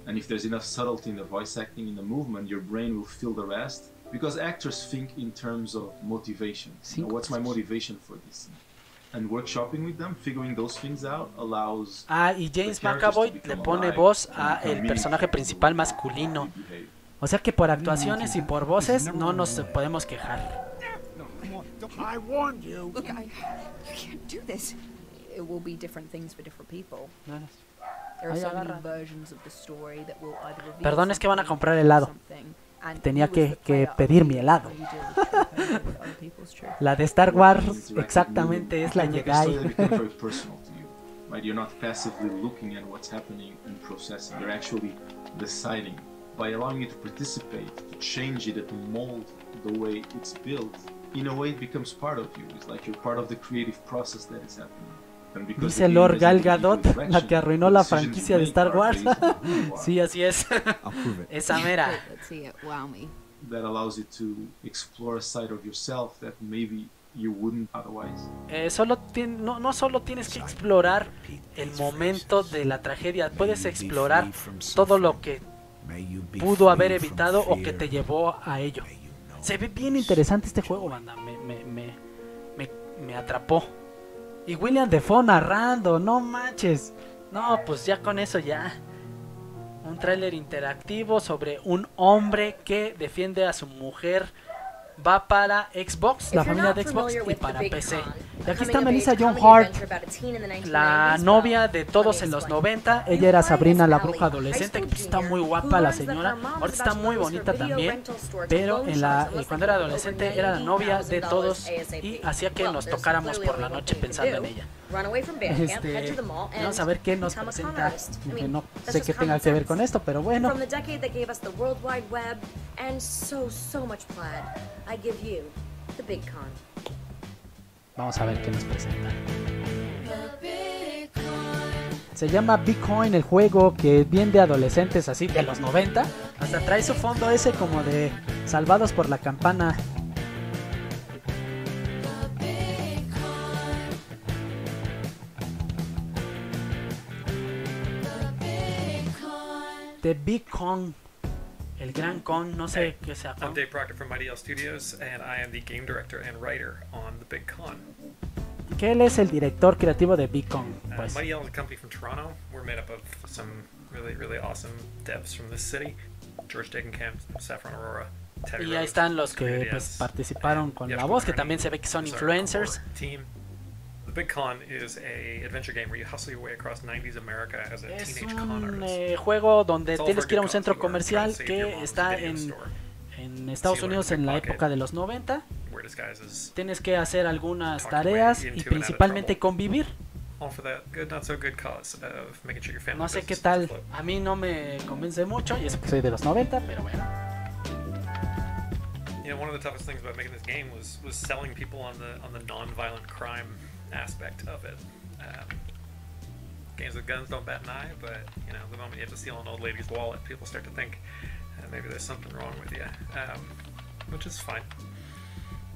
And if there's enough subtlety in the voice acting, in the movement, your brain will feel the rest. Because actors think in terms of motivation. You know, what's my motivation for this? And workshopping with them, figuring those things out, allows y James McAvoy le pone voz a el personaje principal masculino. O sea que por actuaciones y por voces no nos podemos quejar. I warned you. Look, you can't do this. It will be different things for different people. There are so many versions of the story that will either reveal Perdón, es que van a something comprar helado. and Tenía you as the que player pedir are mi helado. really deal with other people's truth. La de Star Wars exactamente es la You can make a story that Jedi. becomes very personal to you, right? You're not passively looking at what's happening and processing. You're actually deciding. By allowing you to participate, to change it, to mold the way it's built, in a way it becomes part of you. It's like you're part of the creative process that is happening. And because Dice the game Lord has Gal given you Gadot, direction, la que arruinó la the decisions franquicia you de Star make are Wars. based on who you are. Sí, así es. Esa mera. Let's see it. Wow me. That allows you to explore a side of yourself that maybe you wouldn't otherwise. No solo tienes que explorar el momento de la tragedia, puedes explorar todo lo que pudo haber evitado o que te llevó a ello. Se ve bien interesante este juego, banda. Me atrapó. Y William Dafoe narrando, no manches. No, pues ya con eso ya. Un tráiler interactivo sobre un hombre que defiende a su mujer. Va para Xbox, la familia de Xbox, y para PC. Y aquí está Melissa Joan Hart, la novia de todos en los 90. Ella era Sabrina la bruja adolescente, que pues está muy guapa la señora. Ahorita está muy bonita también. Pero cuando era adolescente era la novia de todos y hacía que nos tocáramos por la noche pensando en ella. Vamos a ver qué nos presenta, que no sé qué tenga que ver con esto, pero bueno. Vamos a ver qué nos presenta. Se llama Bitcoin el juego, que es bien de adolescentes así, de los 90. Hasta trae su fondo ese como de Salvados por la Campana. The Big Con, el gran con, no sé qué sea. I'm Dave Proctor from IDL Studios, and I am the game director and writer on the Big Con. Que él es el director creativo de Big Con. Pues. Mighty Yell is a company from Toronto. We're made up of some really awesome devs from this city. George Degenkamp, Saffron Aurora, Teddy Y Rose, ahí están los que pues, participaron con la voz, que también se ve que son influencers. The Big Con is a adventure game where you hustle your way across 90s America as a Es teenage con un artist. juego donde It's all tienes for que ir a un good centro cause. You are comercial trying to save your que mom's está video en store. Estados So you Unidos learn en la pickpocket, época de los 90. where disguises Tienes que hacer algunas talk your way tareas into y and out of principalmente trouble. convivir. All for that good, not so good cause of making sure your family No sé qué business tal, is afloat. a mí no me convence mucho, y eso que soy de los 90, pero bueno. You know, one of the toughest things about making this game was selling people on the non-violent crime aspect of it. Games with guns don't bat an eye, but you know, the moment you have to steal an old lady's wallet, people start to think maybe there's something wrong with you, which is fine.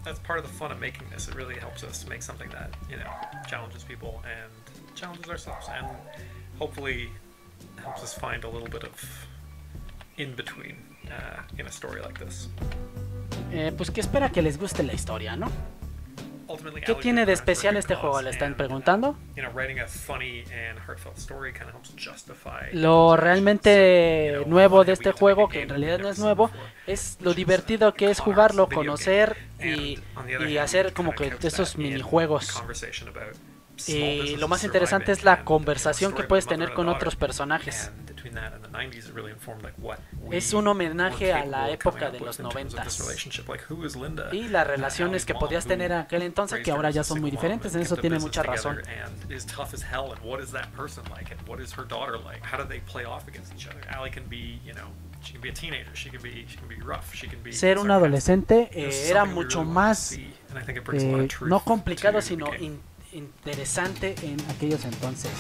That's part of the fun of making this. It really helps us make something that, you know, challenges people and challenges ourselves, and hopefully helps us find a little bit of in between in a story like this. Pues que espera que les guste la historia, ¿no? ¿Qué tiene de especial este juego? ¿Le están preguntando? Lo realmente nuevo de este juego, que en realidad no es nuevo, es lo divertido que es jugarlo, conocer y hacer como que estos minijuegos. Y lo más interesante es la conversación que puedes tener con otros personajes. Es un homenaje a la época de los 90s y las relaciones que podías tener en aquel entonces, que ahora ya son muy diferentes. En eso tiene mucha razón. Ser un adolescente era mucho más no complicado, sino interesante en aquellos entonces.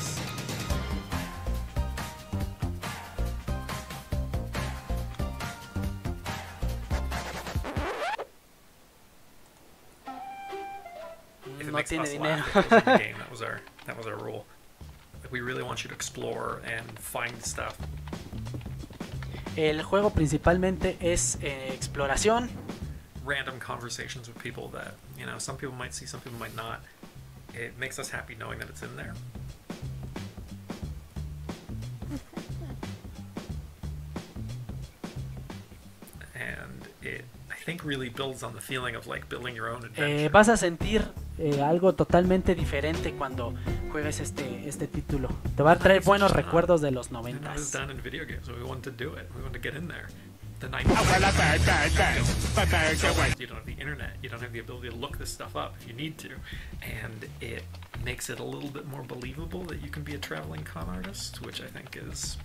No tiene dinero. That was our rule. We really want you to explore and find stuff. El juego principalmente es exploración. Random conversations with people that, you know, some people might see, some people might not. It makes us happy knowing that it's in there. And it, I think, really builds on the feeling of like building your own adventure. Vas a sentir algo totalmente diferente cuando juegues este título. Te va a traer buenos recuerdos de los 90s. The 90s. You don't have the internet, you don't have the ability to look this stuff up if you need to, and it makes it a little bit more believable that you can be a traveling con artist, which I think is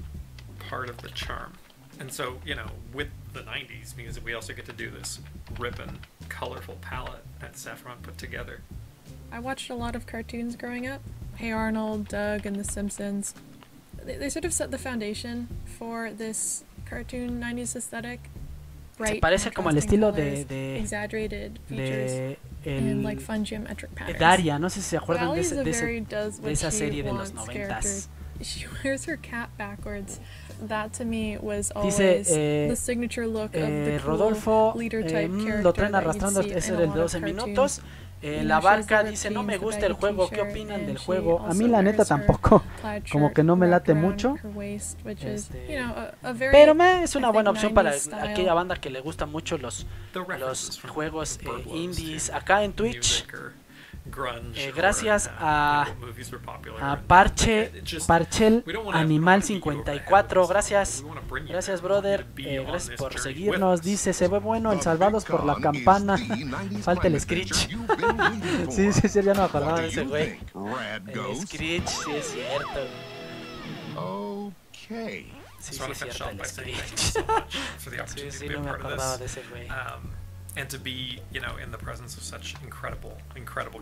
part of the charm. And so, you know, with the 90s means that we also get to do this ripping, colorful palette that Saffron put together. I watched a lot of cartoons growing up. Hey Arnold, Doug, and The Simpsons. They sort of set the foundation for this cartoon 90s aesthetic. Se parece como el estilo de like fun geometric patterns. Daria, no sé si se acuerdan de esa serie de los 90s. She wears her cap backwards. That to me was always the signature look of the cool Rodolfo, leader type character. Lo traen arrastrando, ese era el de 12 minutos. La Barca dice, no me gusta el juego, ¿qué opinan del juego? A mí la neta tampoco, como que no me late mucho, pero es una buena opción para aquella banda que le gustan mucho los juegos indies. Acá en Twitch, gracias a Parchel Animal 54, gracias brother, gracias por seguirnos. Dice, se ve bueno el Salvados por la Campana, falta el Screech. Sí, ya no me acordaba de ese güey. El Screech, sí es cierto. Sí, es cierto, el Screech. Sí, no me acordaba de ese güey. And to be, you know, in the presence of such incredible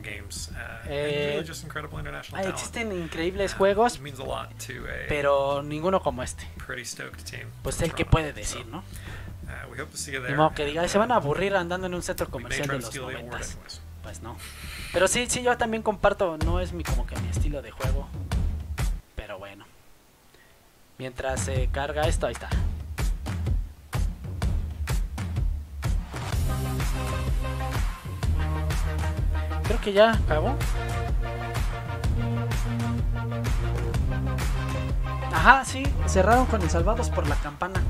games, and really just incredible international talent. Existen increíbles juegos, means a lot to pero ninguno como este. Pretty stoked team. Pues el que puede decir, ¿no? We hope to see you there. Como que diga, se van a aburrir andando en un centro comercial de los 90s. Pues no. Pero sí, yo también comparto, no es como que mi estilo de juego, pero bueno. Mientras se carga esto, ahí está. Creo que ya acabó. Ajá, sí, cerraron con el Salvados por la Campana.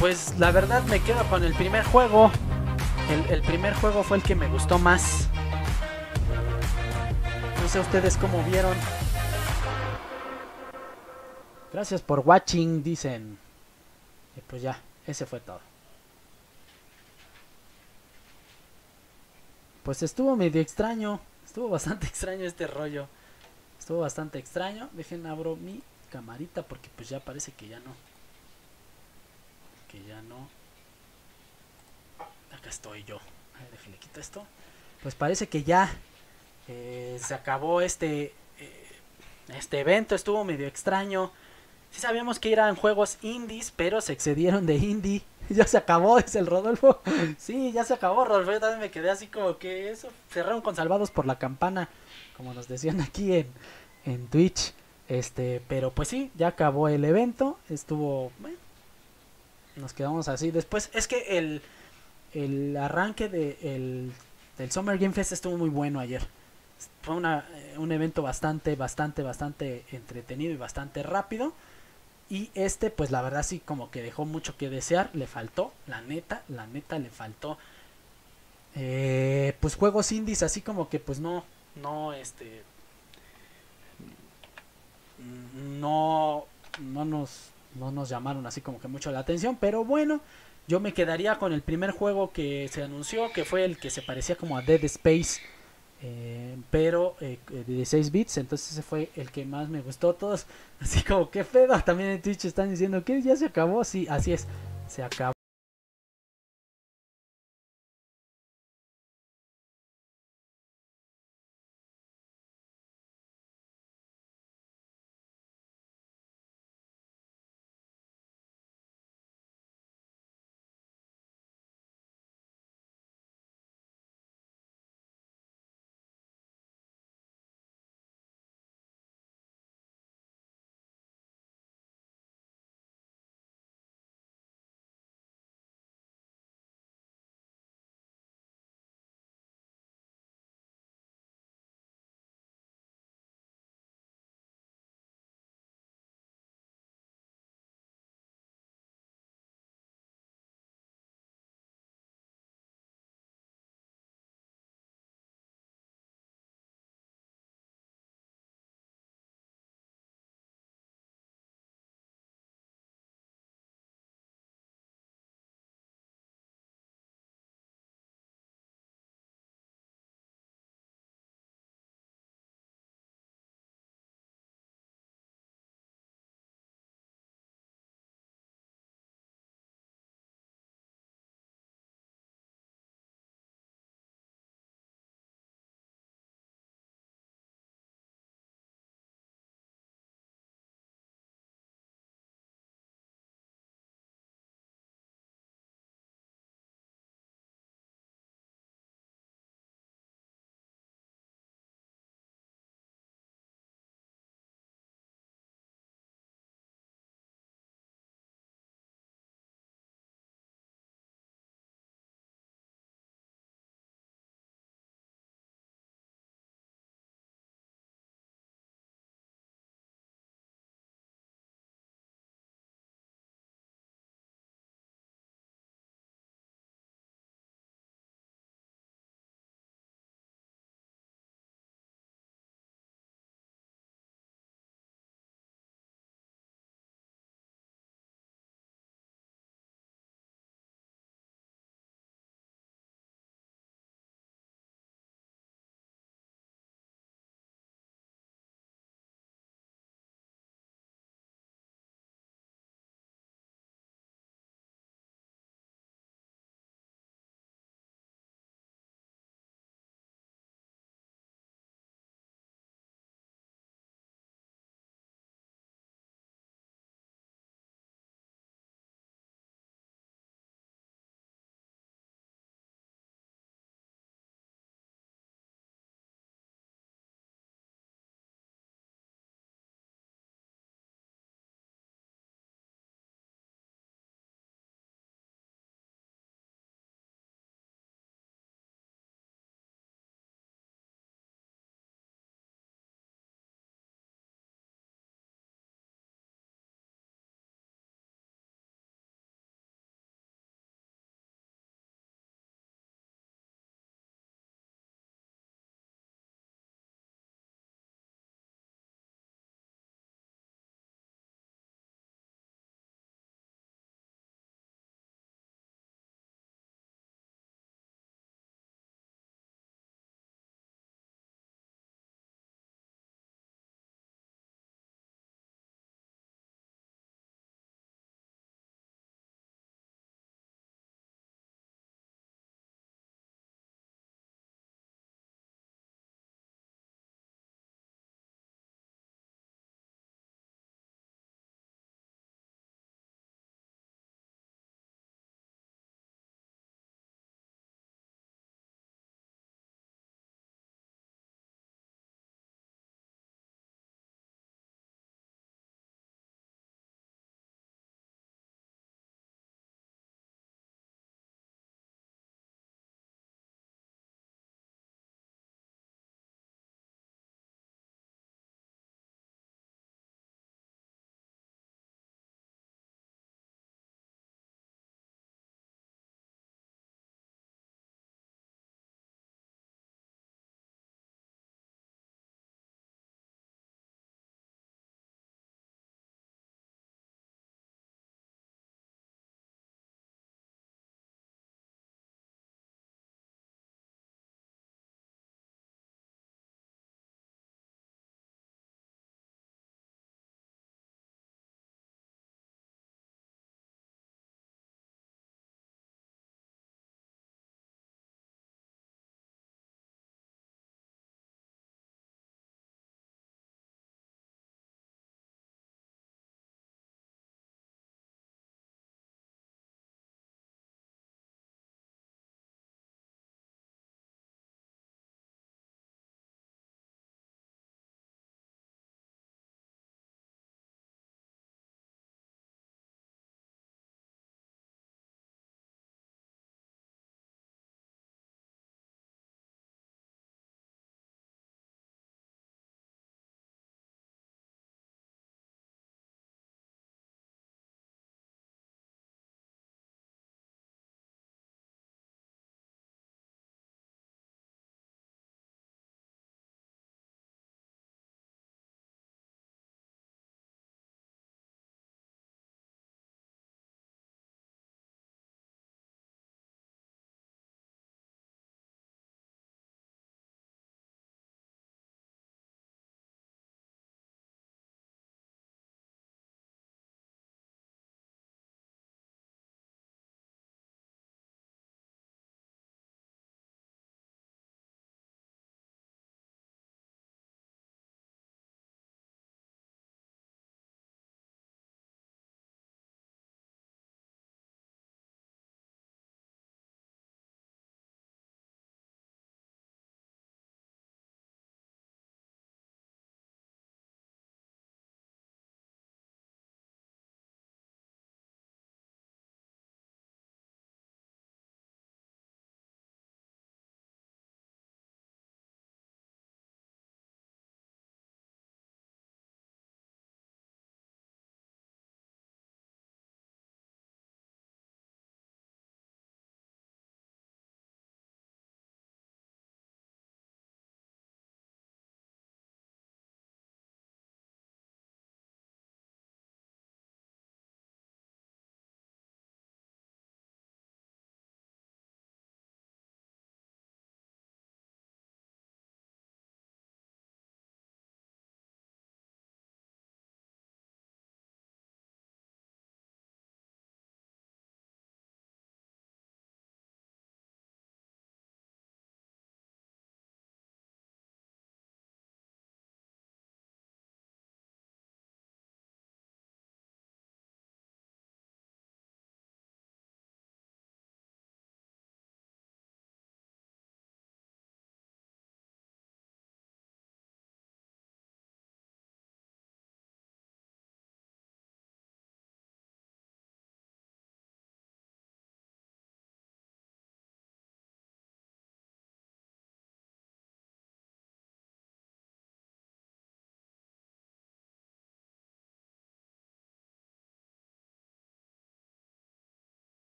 Pues la verdad me quedo con el primer juego. El primer juego fue el que me gustó más. No sé ustedes cómo vieron. Gracias por watching, dicen. Y pues ya, ese fue todo. Pues estuvo medio extraño. Estuvo bastante extraño este rollo. Estuvo bastante extraño. Dejen abro mi camarita porque pues ya parece que ya no. Acá estoy yo. A ver, déjenle quito esto. Pues parece que ya se acabó este evento. Estuvo medio extraño. Sí sabíamos que eran juegos indies, pero se excedieron de indie. Ya se acabó, dice el Rodolfo. Sí, ya se acabó, Rodolfo. Yo también me quedé así como que eso. Cerraron con Salvados por la Campana, como nos decían aquí en Twitch. Pero pues sí, ya acabó el evento. Estuvo... Bueno, nos quedamos así. Después, es que el arranque del Summer Game Fest estuvo muy bueno ayer. Fue un evento bastante entretenido y bastante rápido. Y pues la verdad sí como que dejó mucho que desear. Le faltó, la neta le faltó pues juegos indies así como que pues no nos llamaron así como que mucho la atención, pero bueno, yo me quedaría con el primer juego que se anunció, que fue el que se parecía como a Dead Space, pero de 6 bits, entonces ese fue el que más me gustó. Todos así como que pedo, también en Twitch están diciendo que ya se acabó. Sí, así es, se acabó.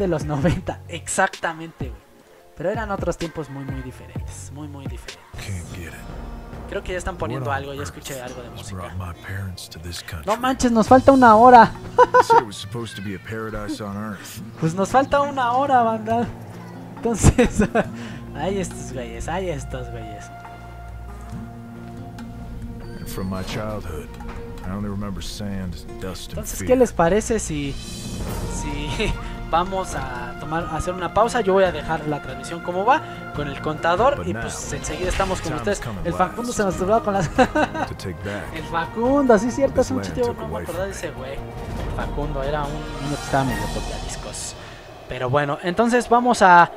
de los 90, exactamente, güey. Pero eran otros tiempos muy diferentes, muy diferentes. Creo que ya están poniendo algo, ya escuché algo de música. No manches, nos falta 1 hora. Pues nos falta 1 hora, banda. Entonces, hay estos güeyes. Entonces, ¿qué les parece si vamos a hacer una pausa? Yo voy a dejar la transmisión como va, con el contador, y pues enseguida estamos con ustedes. El Facundo se nos estuvo con las... El Facundo, sí es cierto, es un chiste, no me acordaba de ese güey. El Facundo era un niño que estaba medio tocadiscos. Pero bueno, entonces vamos a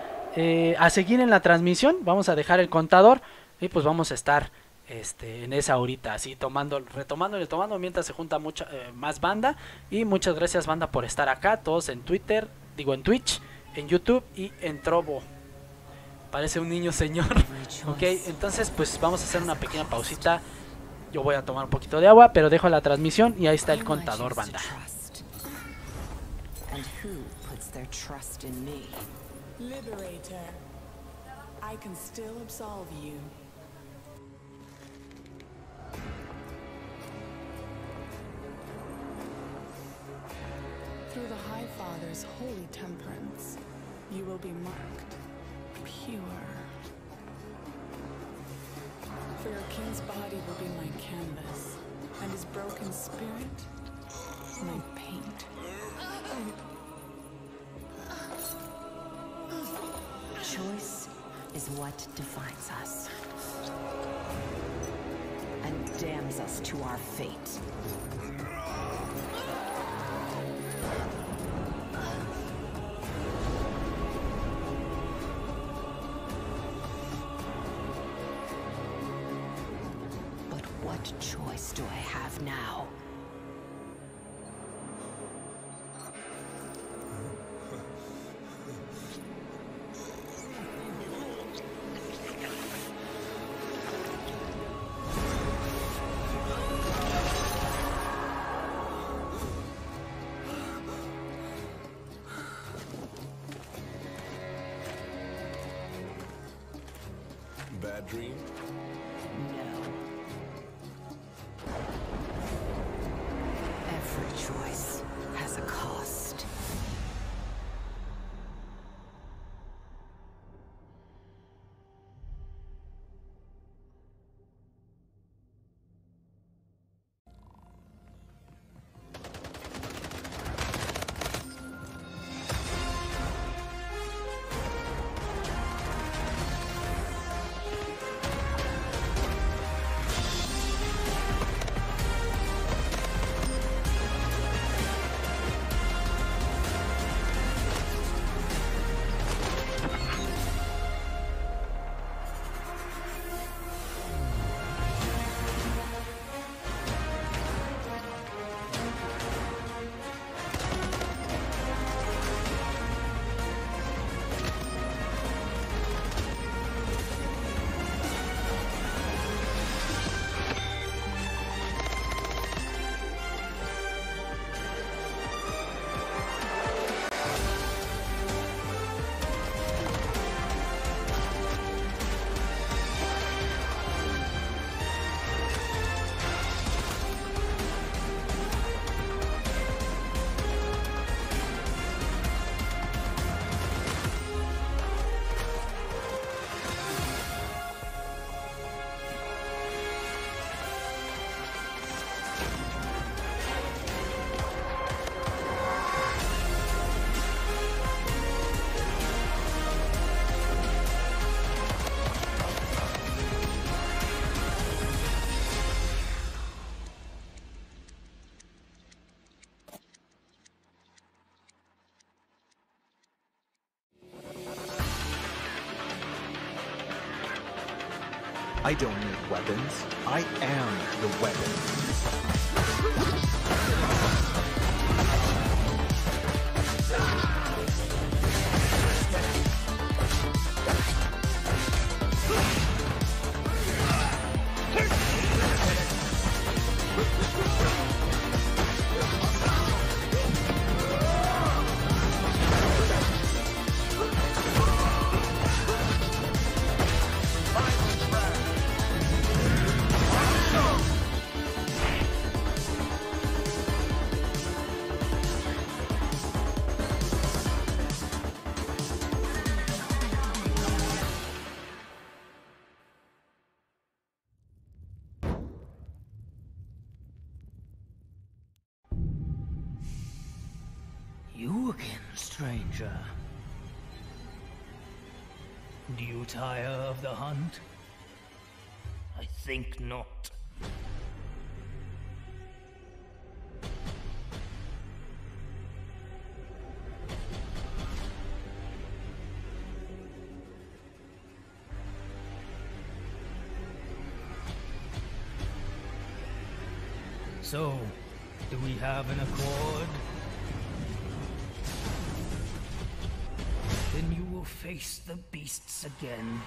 seguir en la transmisión, vamos a dejar el contador y pues vamos a estar en esa horita, así retomando mientras se junta mucha más banda. Y muchas gracias, banda, por estar acá, todos en Twitter, en Twitch, en YouTube y en Trovo. Parece un niño señor. Ok, entonces pues vamos a hacer una pequeña pausita. Yo voy a tomar un poquito de agua, pero dejo la transmisión y ahí está el contador, banda. Liberator, I can still absolve you. Through the High Father's holy temperance, you will be marked pure. For your king's body will be my canvas, and his broken spirit, my paint. Choice is what defines us and damns us to our fate. But what choice do I have now? Bad dream? No. Every choice has a cost. I don't need weapons. I am the weapon. You again, stranger. Do you tire of the hunt? I think not. So, do we have an accord? Then you will face the beasts again.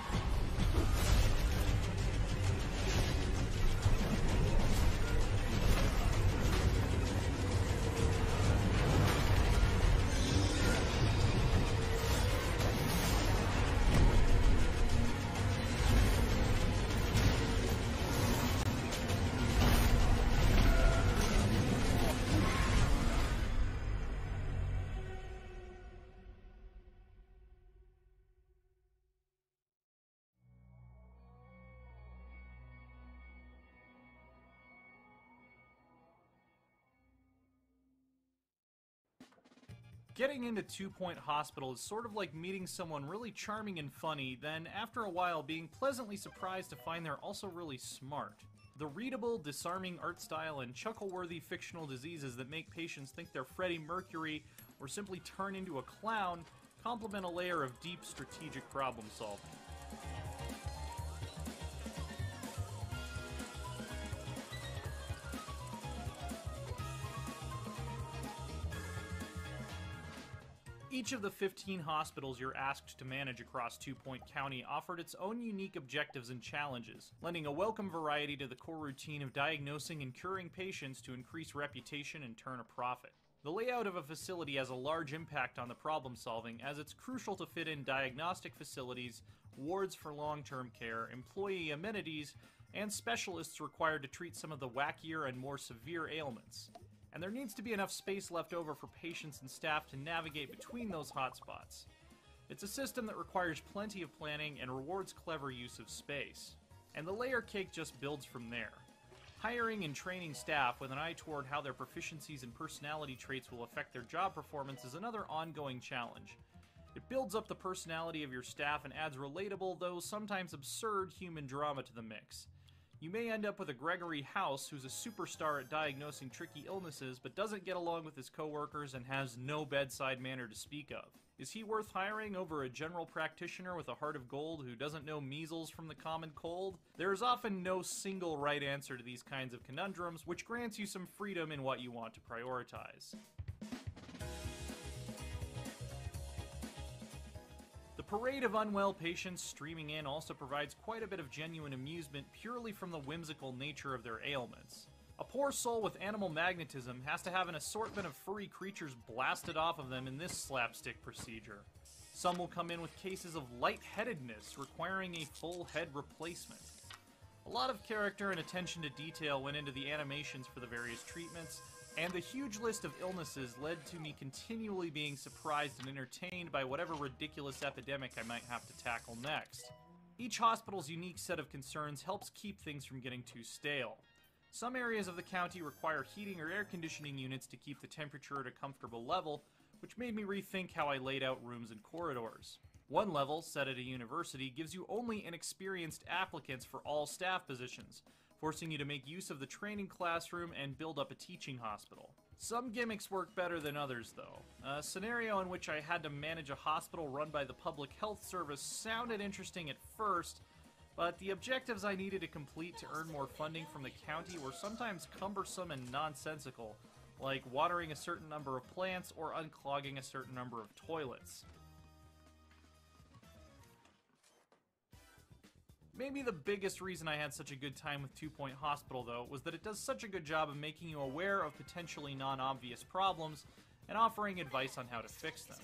Getting into 2 Point Hospital is sort of like meeting someone really charming and funny, then after a while being pleasantly surprised to find they're also really smart. The readable, disarming art style and chuckle-worthy fictional diseases that make patients think they're Freddie Mercury or simply turn into a clown complement a layer of deep strategic problem solving. Each of the 15 hospitals you're asked to manage across 2 Point County offered its own unique objectives and challenges, lending a welcome variety to the core routine of diagnosing and curing patients to increase reputation and turn a profit. The layout of a facility has a large impact on the problem solving, as it's crucial to fit in diagnostic facilities, wards for long-term care, employee amenities, and specialists required to treat some of the wackier and more severe ailments. And there needs to be enough space left over for patients and staff to navigate between those hotspots. It's a system that requires plenty of planning and rewards clever use of space. And the layer cake just builds from there. Hiring and training staff with an eye toward how their proficiencies and personality traits will affect their job performance is another ongoing challenge. It builds up the personality of your staff and adds relatable, though sometimes absurd, human drama to the mix. You may end up with a Gregory House who's a superstar at diagnosing tricky illnesses but doesn't get along with his coworkers and has no bedside manner to speak of. Is he worth hiring over a general practitioner with a heart of gold who doesn't know measles from the common cold? There is often no single right answer to these kinds of conundrums, which grants you some freedom in what you want to prioritize. The parade of unwell patients streaming in also provides quite a bit of genuine amusement purely from the whimsical nature of their ailments. A poor soul with animal magnetism has to have an assortment of furry creatures blasted off of them in this slapstick procedure. Some will come in with cases of lightheadedness requiring a full head replacement. A lot of character and attention to detail went into the animations for the various treatments, and the huge list of illnesses led to me continually being surprised and entertained by whatever ridiculous epidemic I might have to tackle next. Each hospital's unique set of concerns helps keep things from getting too stale. Some areas of the county require heating or air conditioning units to keep the temperature at a comfortable level, which made me rethink how I laid out rooms and corridors. One level, set at a university, gives you only inexperienced applicants for all staff positions, forcing you to make use of the training classroom and build up a teaching hospital. Some gimmicks work better than others, though. A scenario in which I had to manage a hospital run by the Public Health Service sounded interesting at first, but the objectives I needed to complete to earn more funding from the county were sometimes cumbersome and nonsensical, like watering a certain number of plants or unclogging a certain number of toilets. Maybe the biggest reason I had such a good time with 2 Point Hospital, though, was that it does such a good job of making you aware of potentially non-obvious problems and offering advice on how to fix them.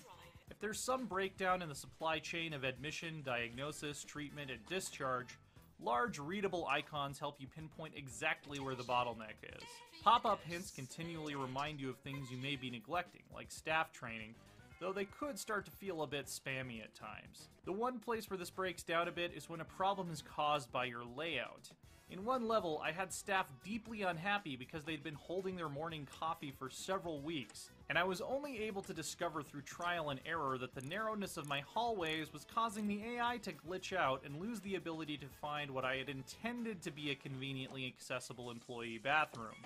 If there's some breakdown in the supply chain of admission, diagnosis, treatment, and discharge, large readable icons help you pinpoint exactly where the bottleneck is. Pop-up hints continually remind you of things you may be neglecting, like staff training, though they could start to feel a bit spammy at times. The one place where this breaks down a bit is when a problem is caused by your layout. In one level, I had staff deeply unhappy because they'd been holding their morning coffee for several weeks, and I was only able to discover through trial and error that the narrowness of my hallways was causing the AI to glitch out and lose the ability to find what I had intended to be a conveniently accessible employee bathroom.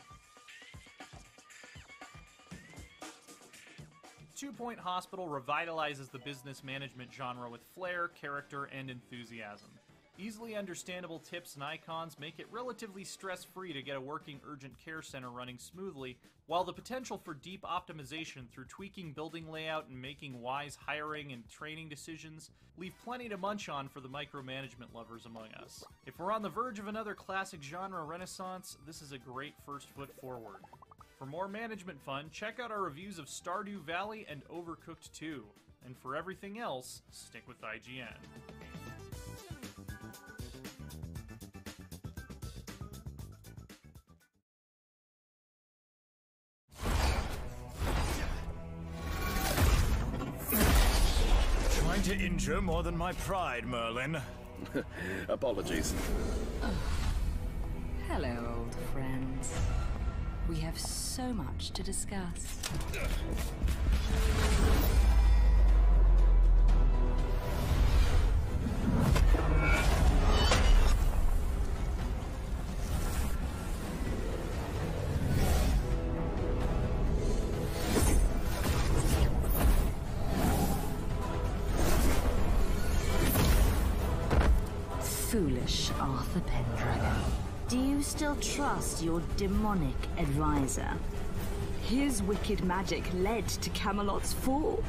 2 Point Hospital revitalizes the business management genre with flair, character, and enthusiasm. Easily understandable tips and icons make it relatively stress-free to get a working urgent care center running smoothly, while the potential for deep optimization through tweaking building layout and making wise hiring and training decisions leave plenty to munch on for the micromanagement lovers among us. If we're on the verge of another classic genre renaissance, this is a great first foot forward. For more management fun, check out our reviews of Stardew Valley and Overcooked 2. And for everything else, stick with IGN. Trying to injure more than my pride, Merlin. Apologies. Hello, old friends. We have so much to discuss. Foolish Arthur Pendragon. Do you still trust your demonic advisor? His wicked magic led to Camelot's fall.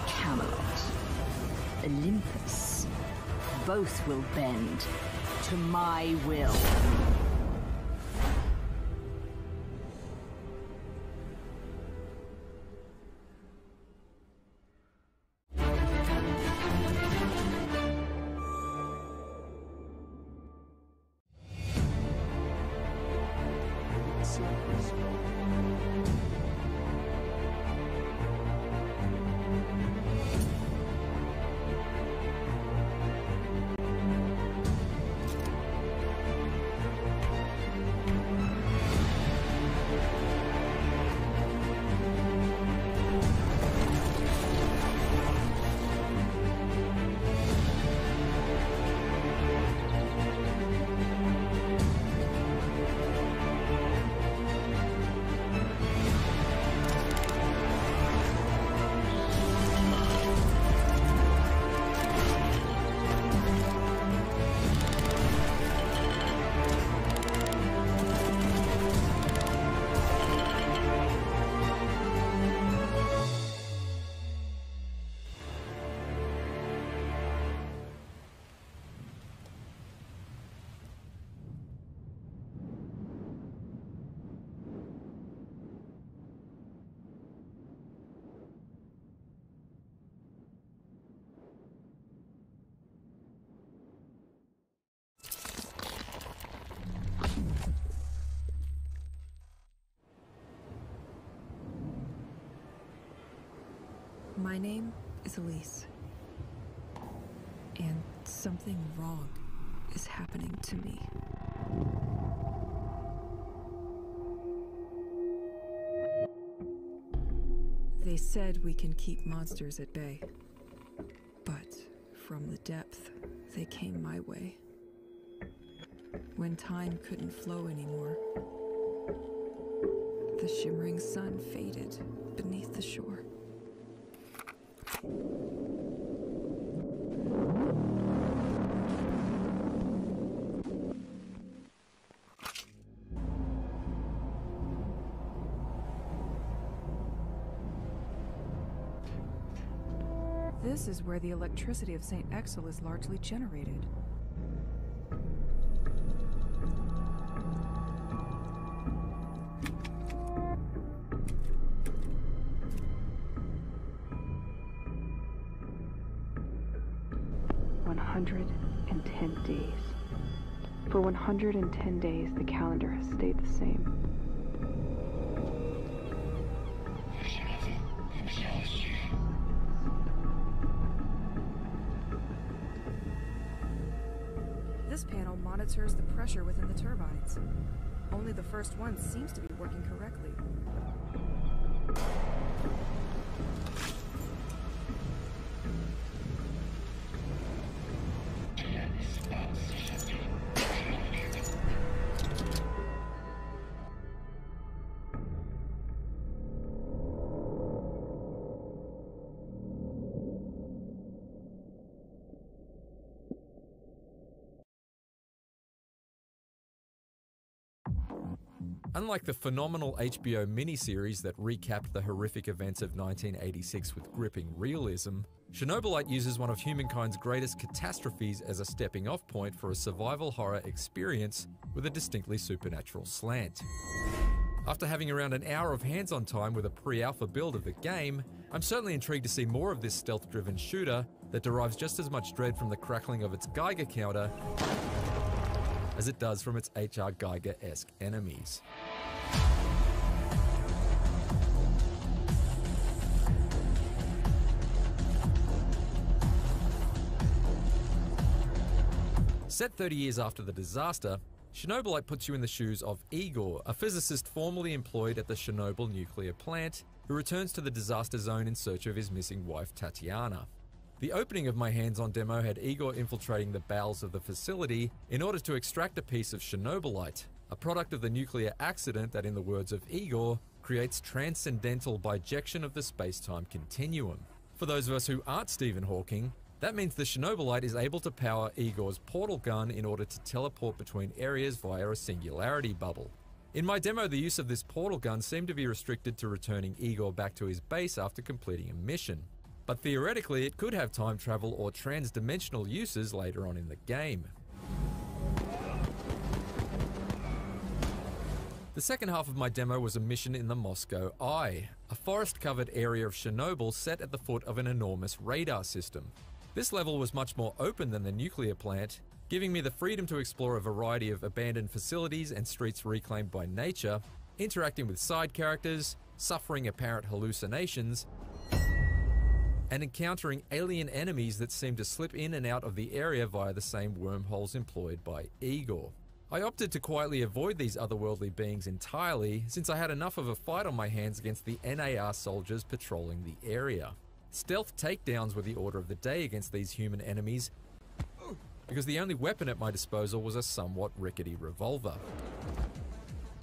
Camelot, Olympus, both will bend to my will. My name is Elise, and something wrong is happening to me. They said we can keep monsters at bay, but from the depth, they came my way. When time couldn't flow anymore, the shimmering sun faded beneath the shore. This is where the electricity of St. Exel is largely generated. For 110 days, the calendar has stayed the same. monitors the pressure within the turbines. Only the first one seems to be working correctly. Unlike the phenomenal HBO miniseries that recapped the horrific events of 1986 with gripping realism, Chernobylite uses one of humankind's greatest catastrophes as a stepping-off point for a survival horror experience with a distinctly supernatural slant. After having around an hour of hands-on time with a pre-alpha build of the game, I'm certainly intrigued to see more of this stealth-driven shooter that derives just as much dread from the crackling of its Geiger counter as it does from its H.R. Geiger-esque enemies. Set 30 years after the disaster, Chernobylite puts you in the shoes of Igor, a physicist formerly employed at the Chernobyl nuclear plant, who returns to the disaster zone in search of his missing wife Tatiana. The opening of my hands-on demo had Igor infiltrating the bowels of the facility in order to extract a piece of Chernobylite, a product of the nuclear accident that, in the words of Igor, creates transcendental bijection of the space-time continuum. For those of us who aren't Stephen Hawking, that means the Chernobylite is able to power Igor's portal gun in order to teleport between areas via a singularity bubble. In my demo, the use of this portal gun seemed to be restricted to returning Igor back to his base after completing a mission. But theoretically, it could have time travel or trans-dimensional uses later on in the game. The second half of my demo was a mission in the Moscow Eye, a forest-covered area of Chernobyl set at the foot of an enormous radar system. This level was much more open than the nuclear plant, giving me the freedom to explore a variety of abandoned facilities and streets reclaimed by nature, interacting with side characters, suffering apparent hallucinations, and encountering alien enemies that seem to slip in and out of the area via the same wormholes employed by Igor. I opted to quietly avoid these otherworldly beings entirely, since I had enough of a fight on my hands against the NAR soldiers patrolling the area. Stealth takedowns were the order of the day against these human enemies, because the only weapon at my disposal was a somewhat rickety revolver.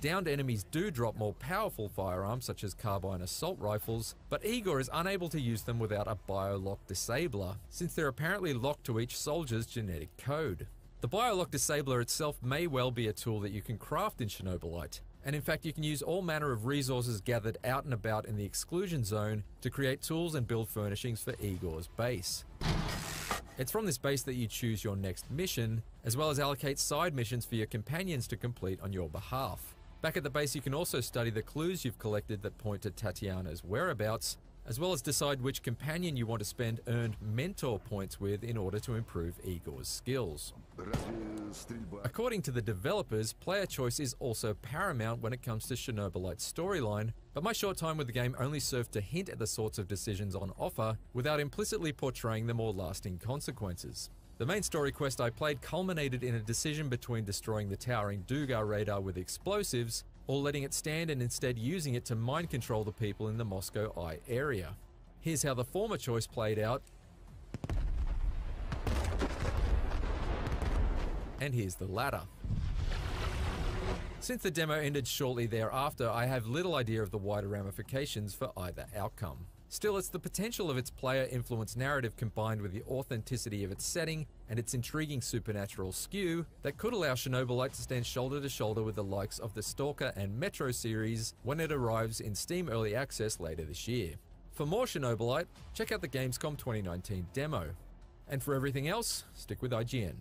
Downed enemies do drop more powerful firearms such as carbine assault rifles, but Igor is unable to use them without a biolock disabler, since they're apparently locked to each soldier's genetic code. The biolock disabler itself may well be a tool that you can craft in Chernobylite, and in fact you can use all manner of resources gathered out and about in the exclusion zone to create tools and build furnishings for Igor's base. It's from this base that you choose your next mission, as well as allocate side missions for your companions to complete on your behalf. Back at the base you can also study the clues you've collected that point to Tatiana's whereabouts, as well as decide which companion you want to spend earned mentor points with in order to improve Igor's skills. According to the developers, player choice is also paramount when it comes to Chernobylite's storyline, but my short time with the game only served to hint at the sorts of decisions on offer without implicitly portraying the more lasting consequences. The main story quest I played culminated in a decision between destroying the towering Dugar radar with explosives or letting it stand and instead using it to mind control the people in the Moscow Eye area. Here's how the former choice played out, and here's the latter. Since the demo ended shortly thereafter, I have little idea of the wider ramifications for either outcome. Still, it's the potential of its player-influenced narrative combined with the authenticity of its setting and its intriguing supernatural skew that could allow Chernobylite to stand shoulder to shoulder with the likes of the Stalker and Metro series when it arrives in Steam Early Access later this year. For more Chernobylite, check out the Gamescom 2019 demo. And for everything else, stick with IGN.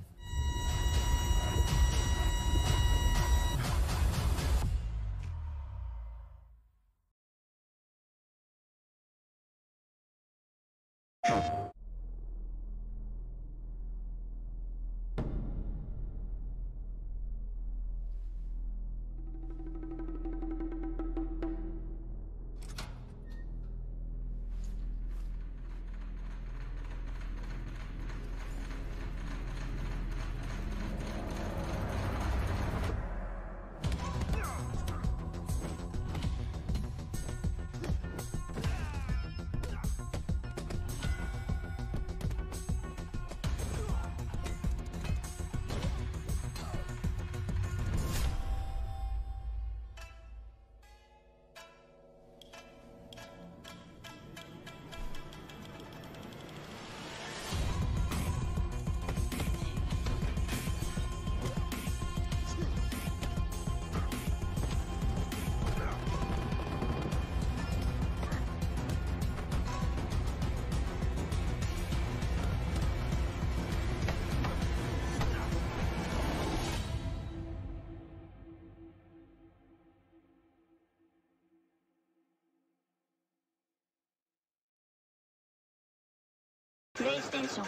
PlayStation.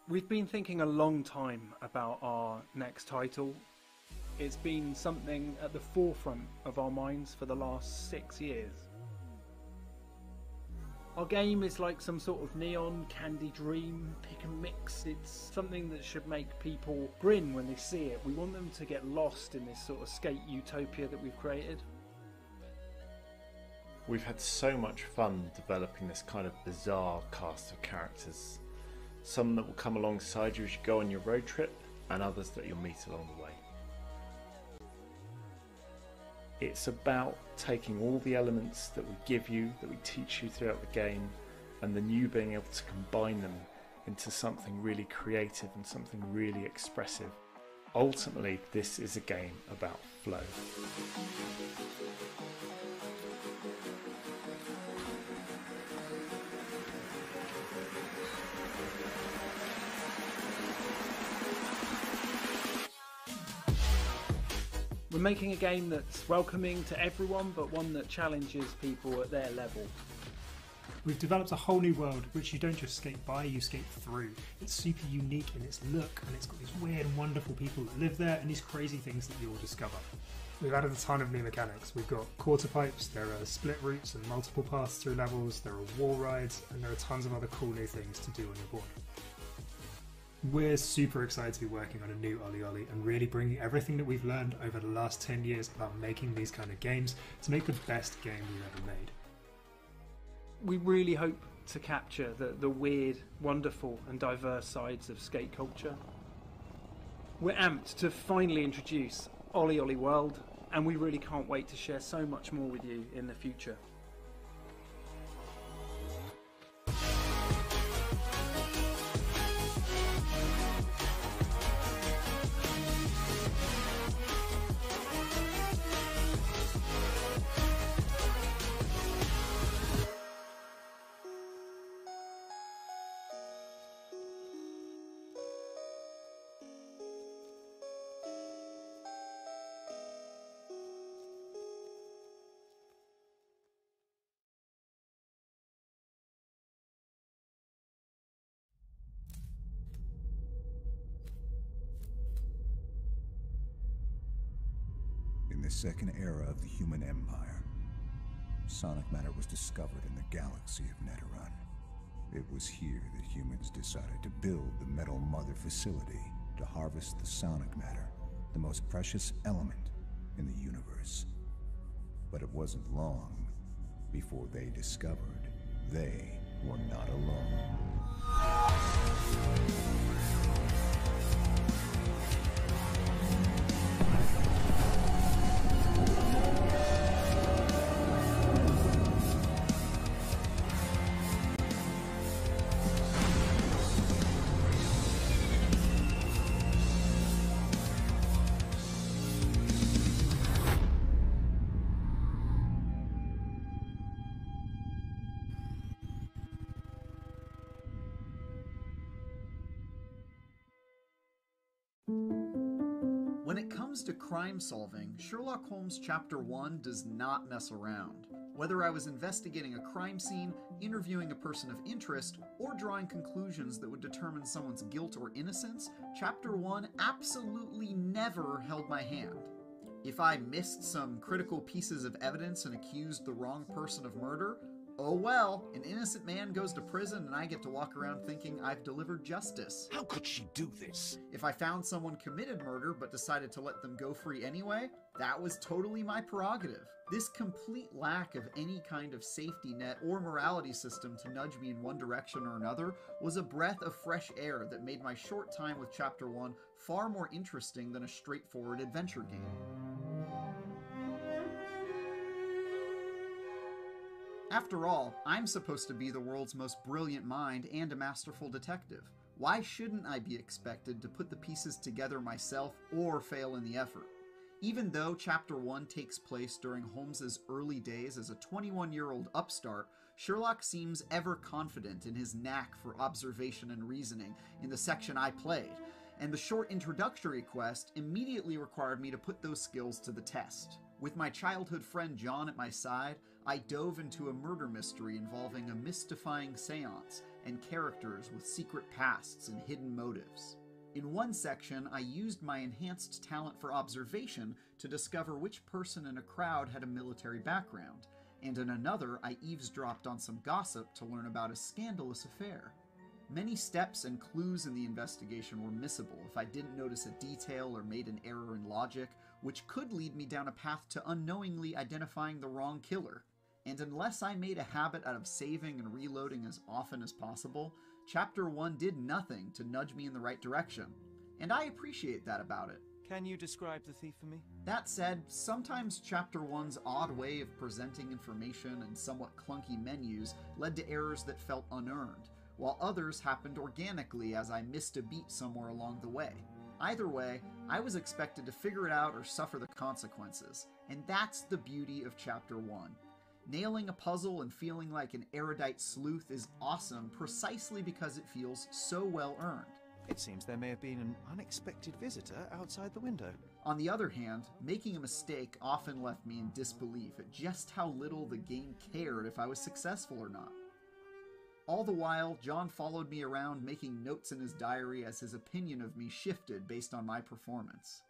We've been thinking a long time about our next title. It's been something at the forefront of our minds for the last 6 years. Our game is like some sort of neon candy dream, pick and mix. It's something that should make people grin when they see it. We want them to get lost in this sort of skate utopia that we've created. We've had so much fun developing this kind of bizarre cast of characters. Some that will come alongside you as you go on your road trip, and others that you'll meet along the way. It's about taking all the elements that we give you, that we teach you throughout the game, and then you being able to combine them into something really creative and something really expressive. Ultimately, this is a game about flow. We're making a game that's welcoming to everyone, but one that challenges people at their level. We've developed a whole new world which you don't just skate by, you skate through. It's super unique in its look, and it's got these weird and wonderful people that live there and these crazy things that you'll discover. We've added a ton of new mechanics. We've got quarter pipes, there are split routes and multiple paths through levels, there are wall rides, and there are tons of other cool new things to do on your board. We're super excited to be working on a new Ollie Ollie and really bringing everything that we've learned over the last 10 years about making these kind of games to make the best game we've ever made. We really hope to capture the weird, wonderful and diverse sides of skate culture. We're amped to finally introduce Ollie Ollie World, and we really can't wait to share so much more with you in the future. In the second era of the human empire, sonic matter was discovered in the galaxy of Neteron. It was here that humans decided to build the Metal Mother facility to harvest the sonic matter, the most precious element in the universe. But it wasn't long before they discovered they were not alone. When it comes to crime solving, Sherlock Holmes Chapter 1 does not mess around. Whether I was investigating a crime scene, interviewing a person of interest, or drawing conclusions that would determine someone's guilt or innocence, Chapter 1 absolutely never held my hand. If I missed some critical pieces of evidence and accused the wrong person of murder, oh well, an innocent man goes to prison and I get to walk around thinking I've delivered justice. How could she do this? If I found someone committed murder but decided to let them go free anyway, that was totally my prerogative. This complete lack of any kind of safety net or morality system to nudge me in one direction or another was a breath of fresh air that made my short time with Chapter 1 far more interesting than a straightforward adventure game. After all, I'm supposed to be the world's most brilliant mind and a masterful detective. Why shouldn't I be expected to put the pieces together myself or fail in the effort? Even though Chapter 1 takes place during Holmes's early days as a 21-year-old upstart, Sherlock seems ever confident in his knack for observation and reasoning in the section I played, and the short introductory quest immediately required me to put those skills to the test. With my childhood friend John at my side, I dove into a murder mystery involving a mystifying seance and characters with secret pasts and hidden motives. In one section, I used my enhanced talent for observation to discover which person in a crowd had a military background, and in another, I eavesdropped on some gossip to learn about a scandalous affair. Many steps and clues in the investigation were missable if I didn't notice a detail or made an error in logic, which could lead me down a path to unknowingly identifying the wrong killer. And unless I made a habit out of saving and reloading as often as possible, Chapter 1 did nothing to nudge me in the right direction. And I appreciate that about it. Can you describe the thief for me? That said, sometimes Chapter 1's odd way of presenting information and somewhat clunky menus led to errors that felt unearned, while others happened organically as I missed a beat somewhere along the way. Either way, I was expected to figure it out or suffer the consequences, and that's the beauty of Chapter 1. Nailing a puzzle and feeling like an erudite sleuth is awesome precisely because it feels so well earned. It seems there may have been an unexpected visitor outside the window. On the other hand, making a mistake often left me in disbelief at just how little the game cared if I was successful or not. All the while, John followed me around making notes in his diary as his opinion of me shifted based on my performance.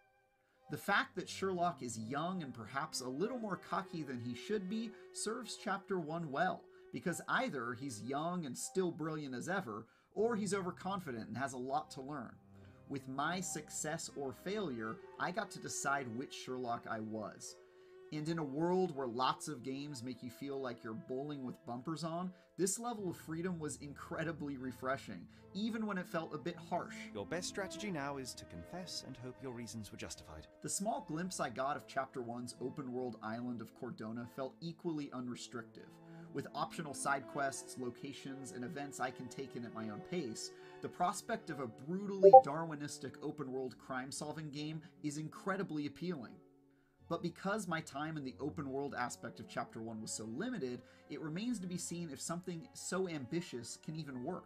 The fact that Sherlock is young and perhaps a little more cocky than he should be serves Chapter 1 well, because either he's young and still brilliant as ever, or he's overconfident and has a lot to learn. With my success or failure, I got to decide which Sherlock I was. And in a world where lots of games make you feel like you're bowling with bumpers on, this level of freedom was incredibly refreshing, even when it felt a bit harsh. Your best strategy now is to confess and hope your reasons were justified. The small glimpse I got of Chapter 1's open-world island of Cordona felt equally unrestrictive. With optional side quests, locations, and events I can take in at my own pace, the prospect of a brutally Darwinistic open-world crime-solving game is incredibly appealing. But because my time in the open-world aspect of Chapter 1 was so limited, it remains to be seen if something so ambitious can even work.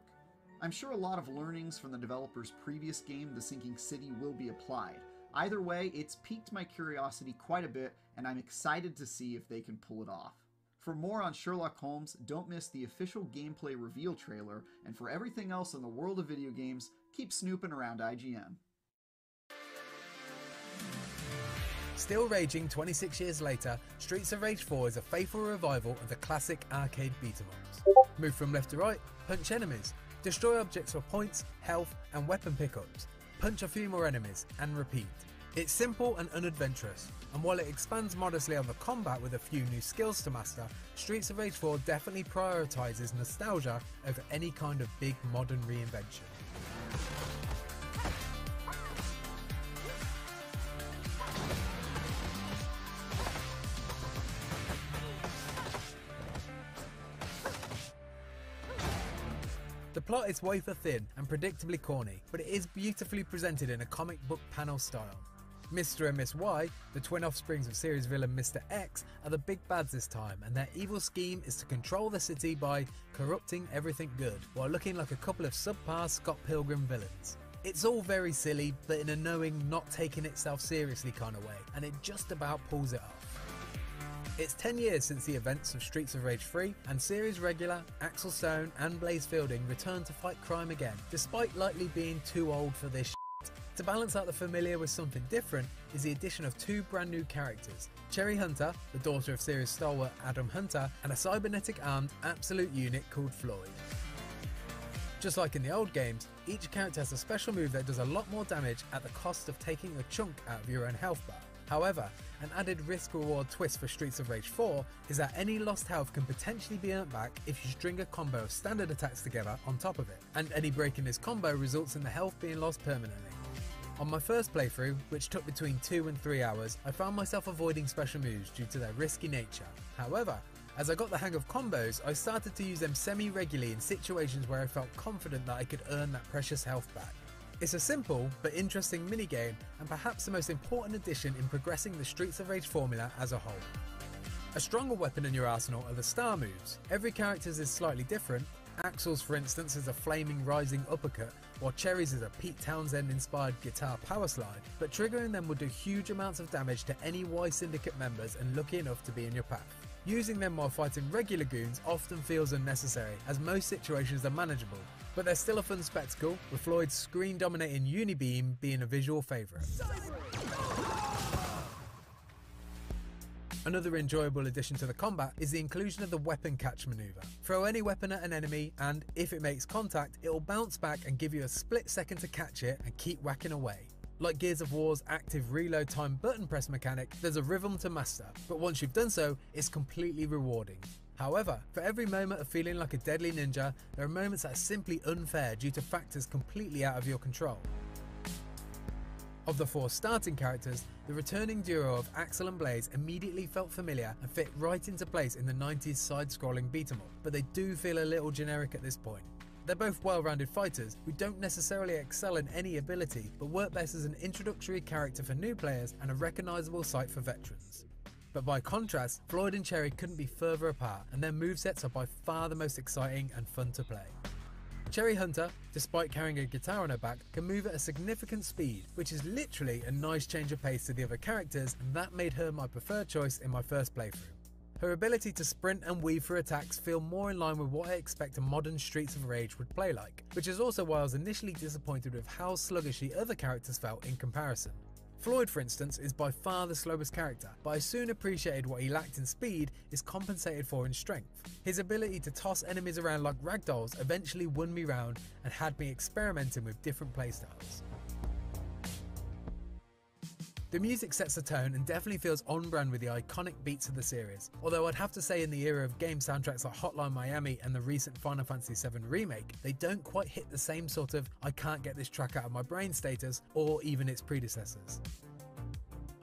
I'm sure a lot of learnings from the developer's previous game, The Sinking City, will be applied. Either way, it's piqued my curiosity quite a bit, and I'm excited to see if they can pull it off. For more on Sherlock Holmes, don't miss the official gameplay reveal trailer, and for everything else in the world of video games, keep snooping around IGN. Still raging 26 years later, Streets of Rage 4 is a faithful revival of the classic arcade beat-em-ups. Move from left to right, punch enemies, destroy objects for points, health and weapon pickups, punch a few more enemies, and repeat. It's simple and unadventurous, and while it expands modestly on the combat with a few new skills to master, Streets of Rage 4 definitely prioritises nostalgia over any kind of big modern reinvention. The plot is wafer thin and predictably corny, but it is beautifully presented in a comic book panel style. Mr. and Miss Y, the twin offsprings of series villain Mr. X, are the big bads this time, and their evil scheme is to control the city by corrupting everything good, while looking like a couple of subpar Scott Pilgrim villains. It's all very silly, but in a knowing, not taking itself seriously kind of way, and it just about pulls it off. It's 10 years since the events of Streets of Rage 3, and series regular Axel Stone and Blaze Fielding return to fight crime again, despite likely being too old for this shit. To balance out the familiar with something different is the addition of two brand new characters, Cherry Hunter, the daughter of series stalwart Adam Hunter, and a cybernetic armed absolute unit called Floyd. Just like in the old games, each character has a special move that does a lot more damage at the cost of taking a chunk out of your own health bar. However, an added risk-reward twist for Streets of Rage 4 is that any lost health can potentially be earned back if you string a combo of standard attacks together on top of it, and any break in this combo results in the health being lost permanently. On my first playthrough, which took between 2 and 3 hours, I found myself avoiding special moves due to their risky nature. However, as I got the hang of combos, I started to use them semi-regularly in situations where I felt confident that I could earn that precious health back. It's a simple but interesting minigame, and perhaps the most important addition in progressing the Streets of Rage formula as a whole. A stronger weapon in your arsenal are the star moves. Every character's is slightly different. Axel's, for instance, is a flaming rising uppercut, while Cherry's is a Pete Townsend inspired guitar power slide, but triggering them will do huge amounts of damage to any Y Syndicate members and lucky enough to be in your path. Using them while fighting regular goons often feels unnecessary, as most situations are manageable. But they're still a fun spectacle, with Floyd's screen-dominating Unibeam being a visual favourite. Another enjoyable addition to the combat is the inclusion of the weapon catch maneuver. Throw any weapon at an enemy and, if it makes contact, it will bounce back and give you a split second to catch it and keep whacking away. Like Gears of War's active reload time button press mechanic, there's a rhythm to master, but once you've done so, it's completely rewarding. However, for every moment of feeling like a deadly ninja, there are moments that are simply unfair due to factors completely out of your control. Of the 4 starting characters, the returning duo of Axel and Blaze immediately felt familiar and fit right into place in the 90s side-scrolling beat-em-up, but they do feel a little generic at this point. They're both well-rounded fighters who don't necessarily excel in any ability, but work best as an introductory character for new players and a recognisable sight for veterans. But by contrast, Floyd and Cherry couldn't be further apart, and their movesets are by far the most exciting and fun to play. Cherry Hunter, despite carrying a guitar on her back, can move at a significant speed, which is literally a nice change of pace to the other characters, and that made her my preferred choice in my first playthrough. Her ability to sprint and weave through attacks feel more in line with what I expect a modern Streets of Rage would play like, which is also why I was initially disappointed with how sluggish the other characters felt in comparison. Floyd, for instance, is by far the slowest character, but I soon appreciated what he lacked in speed is compensated for in strength. His ability to toss enemies around like ragdolls eventually won me round and had me experimenting with different playstyles. The music sets the tone and definitely feels on brand with the iconic beats of the series, although I'd have to say in the era of game soundtracks like Hotline Miami and the recent Final Fantasy VII Remake, they don't quite hit the same sort of I can't get this track out of my brain status, or even its predecessors.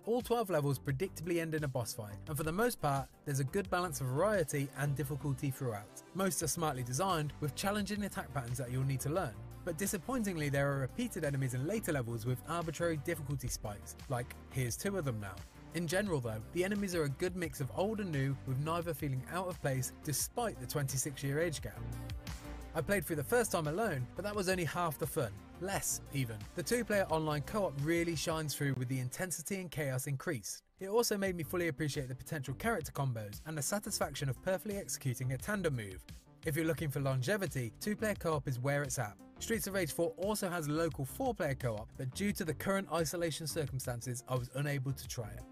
All 12 levels predictably end in a boss fight, and for the most part, there's a good balance of variety and difficulty throughout. Most are smartly designed, with challenging attack patterns that you'll need to learn. But disappointingly, there are repeated enemies in later levels with arbitrary difficulty spikes, like here's 2 of them now. In general though, the enemies are a good mix of old and new, with neither feeling out of place despite the 26-year age gap. I played through the first time alone, but that was only half the fun, less even. The 2-player online co-op really shines through with the intensity and chaos increased. It also made me fully appreciate the potential character combos and the satisfaction of perfectly executing a tandem move. If you're looking for longevity, 2-player co-op is where it's at. Streets of Rage 4 also has local 4-player co-op, but due to the current isolation circumstances, I was unable to try it.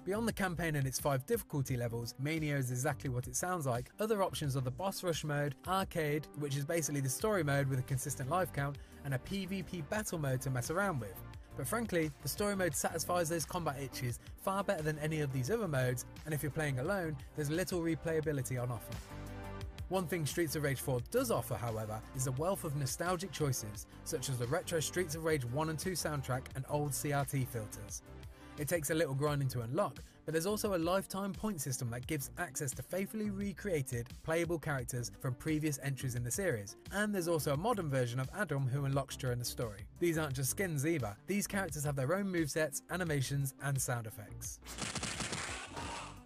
Beyond the campaign and its 5 difficulty levels, Mania is exactly what it sounds like. Other options are the boss rush mode, arcade, which is basically the story mode with a consistent life count, and a PvP battle mode to mess around with. But frankly, the story mode satisfies those combat itches far better than any of these other modes, and if you're playing alone, there's little replayability on offer. One thing Streets of Rage 4 does offer, however, is a wealth of nostalgic choices, such as the retro Streets of Rage 1 and 2 soundtrack and old CRT filters. It takes a little grinding to unlock, but there's also a lifetime point system that gives access to faithfully recreated, playable characters from previous entries in the series, and there's also a modern version of Adam who unlocks during the story. These aren't just skins either, these characters have their own movesets, animations, and sound effects.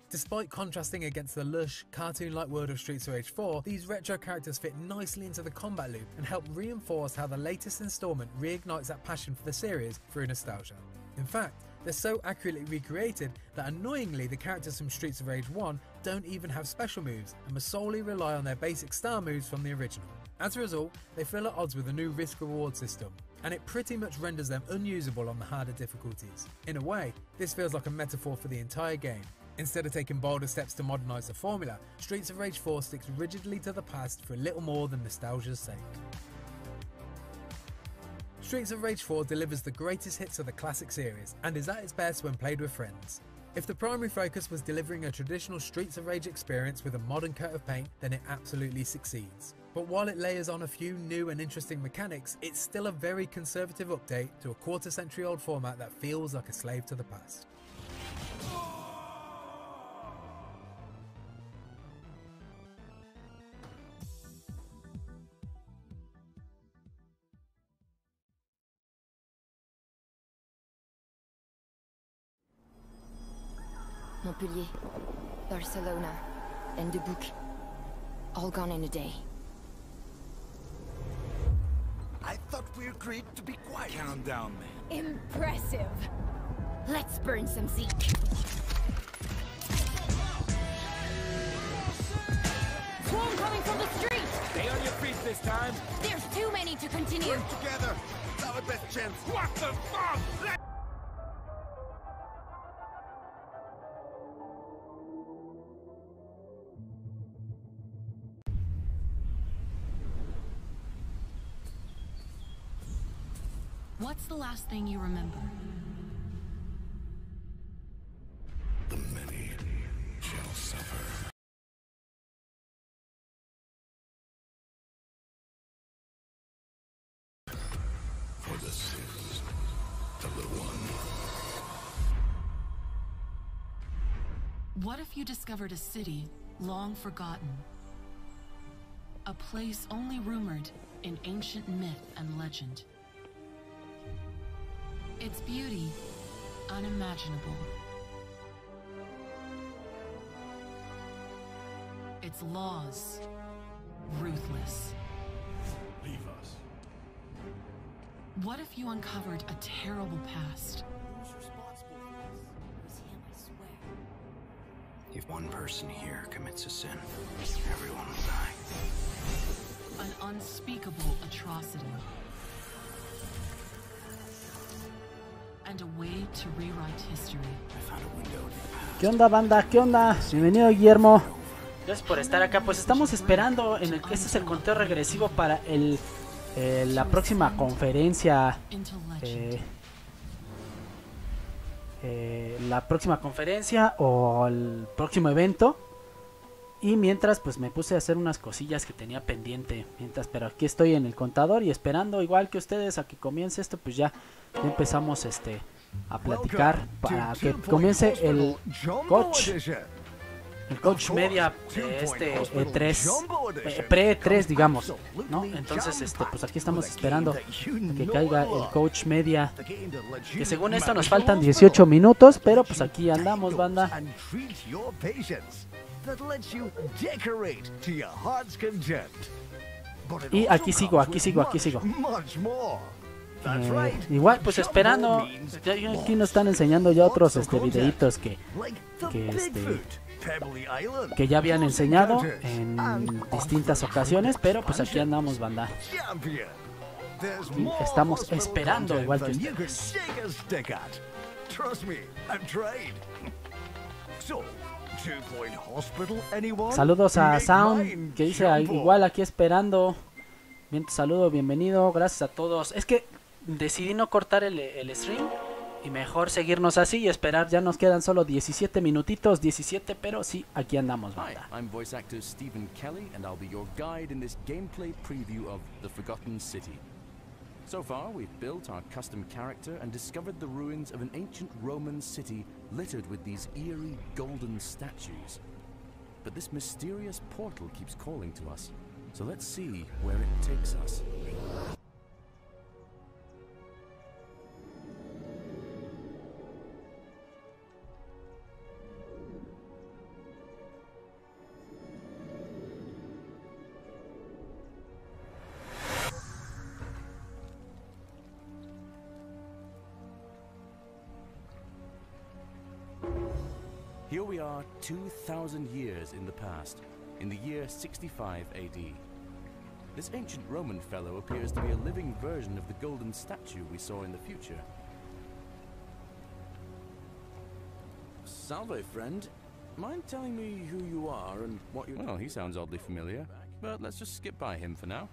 Despite contrasting against the lush, cartoon-like world of Streets of Rage 4, these retro characters fit nicely into the combat loop and help reinforce how the latest installment reignites that passion for the series through nostalgia. In fact, they're so accurately recreated that annoyingly the characters from Streets of Rage 1 don't even have special moves and must solely rely on their basic star moves from the original. As a result, they feel at odds with the new risk-reward system, and it pretty much renders them unusable on the harder difficulties. In a way, this feels like a metaphor for the entire game. Instead of taking bolder steps to modernise the formula, Streets of Rage 4 sticks rigidly to the past for little more than nostalgia's sake. Streets of Rage 4 delivers the greatest hits of the classic series, and is at its best when played with friends. If the primary focus was delivering a traditional Streets of Rage experience with a modern coat of paint, then it absolutely succeeds. But while it layers on a few new and interesting mechanics, it's still a very conservative update to a quarter-century-old format that feels like a slave to the past. Montpellier, Barcelona, and Dubuque. All gone in a day. I thought we agreed to be quiet. Calm down, man. Impressive. Let's burn some Zeke. cancel the street! Stay on your feet this time! There's too many to continue! Work together! It's our best chance! What the fuck? What's the last thing you remember? The many shall suffer. For the sins of the one. What if you discovered a city long forgotten? A place only rumored in ancient myth and legend. Its beauty unimaginable. Its laws ruthless. Leave us. What if you uncovered a terrible past? Who's responsible for this? It was him, I swear. If one person here commits a sin, everyone will die. An unspeakable atrocity. And a way to rewrite history. ¿Qué onda, banda? ¿Qué onda? Bienvenido, Guillermo. Gracias por estar acá. Pues estamos esperando en este es el conteo regresivo para la próxima conferencia. La próxima conferencia o el próximo evento. Y mientras pues me puse a hacer unas cosillas que tenía pendiente. Pero aquí estoy en el contador y esperando igual que ustedes a que comience esto. Pues ya empezamos a platicar para que comience el KOCH. El KOCH Media E3, pre-E3 digamos, ¿no? Entonces pues aquí estamos esperando a que caiga el KOCH Media, que según esto nos faltan 18 minutos, pero pues aquí andamos, banda. Y aquí sigo. Igual pues esperando. Aquí nos están enseñando ya otros videitos que ya habían enseñado en distintas ocasiones, pero pues aquí andamos, banda. Y estamos esperando igual que ustedes. Saludos a Sound, que dice igual aquí esperando. Bien, te saludo, bienvenido, gracias a todos. Es que decidí no cortar el stream y mejor seguirnos así y esperar. Ya nos quedan solo 17 minutitos, 17, pero sí, aquí andamos, banda. I'm voice actor Stephen Kelly and I'll be your guide in this gameplay preview of The Forgotten City. So far, we've built our custom character and discovered the ruins of an ancient Roman city littered with these eerie golden statues. But this mysterious portal keeps calling to us, so let's see where it takes us. Here we are 2,000 years in the past, in the year 65 AD. This ancient Roman fellow appears to be a living version of the golden statue we saw in the future. Salve, friend. Mind telling me who you are and what you... Well, he sounds oddly familiar, but let's just skip by him for now.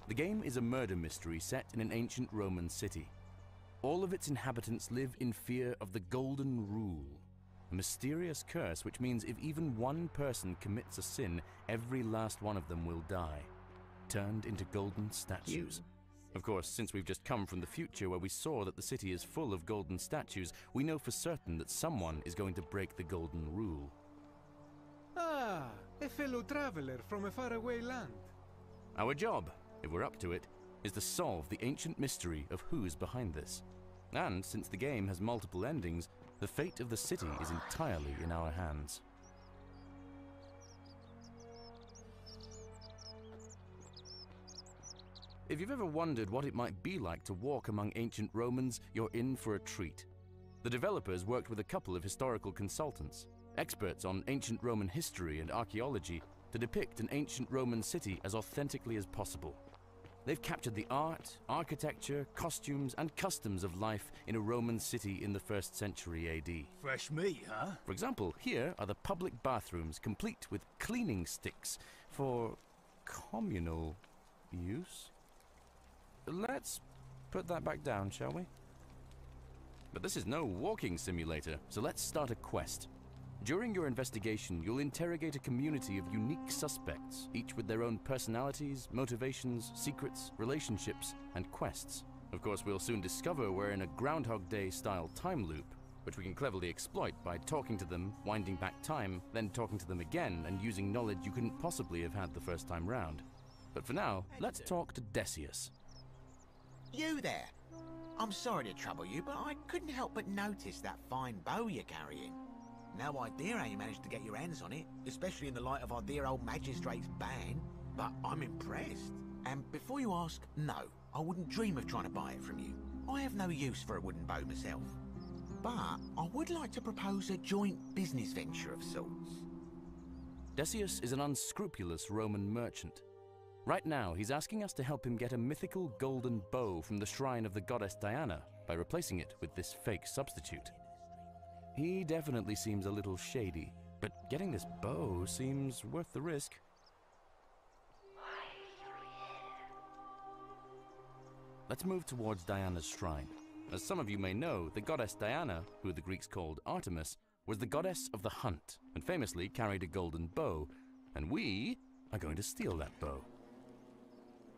The game is a murder mystery set in an ancient Roman city. All of its inhabitants live in fear of the Golden Rule, a mysterious curse which means if even one person commits a sin, every last one of them will die, turned into golden statues. Of course, since we've just come from the future where we saw that the city is full of golden statues, we know for certain that someone is going to break the Golden Rule. Ah, a fellow traveler from a faraway land. Our job, if we're up to it, is to solve the ancient mystery of who's behind this. And since the game has multiple endings, the fate of the city is entirely in our hands. If you've ever wondered what it might be like to walk among ancient Romans, you're in for a treat. The developers worked with a couple of historical consultants, experts on ancient Roman history and archaeology, to depict an ancient Roman city as authentically as possible. They've captured the art, architecture, costumes, and customs of life in a Roman city in the 1st century AD. Fresh meat, huh? For example, here are the public bathrooms complete with cleaning sticks for communal use. Let's put that back down, shall we? But this is no walking simulator, so let's start a quest. During your investigation, you'll interrogate a community of unique suspects, each with their own personalities, motivations, secrets, relationships, and quests. Of course, we'll soon discover we're in a Groundhog Day-style time loop, which we can cleverly exploit by talking to them, winding back time, then talking to them again, and using knowledge you couldn't possibly have had the first time round. But for now, let's talk to Decius. You there! I'm sorry to trouble you, but I couldn't help but notice that fine bow you're carrying. No idea how you managed to get your hands on it, especially in the light of our dear old magistrate's ban, but I'm impressed. And before you ask, no, I wouldn't dream of trying to buy it from you. I have no use for a wooden bow myself. But I would like to propose a joint business venture of sorts. Decius is an unscrupulous Roman merchant. Right now, he's asking us to help him get a mythical golden bow from the shrine of the goddess Diana by replacing it with this fake substitute. He definitely seems a little shady, but getting this bow seems worth the risk. Let's move towards Diana's shrine. As some of you may know, the goddess Diana, who the Greeks called Artemis, was the goddess of the hunt and famously carried a golden bow, and we are going to steal that bow.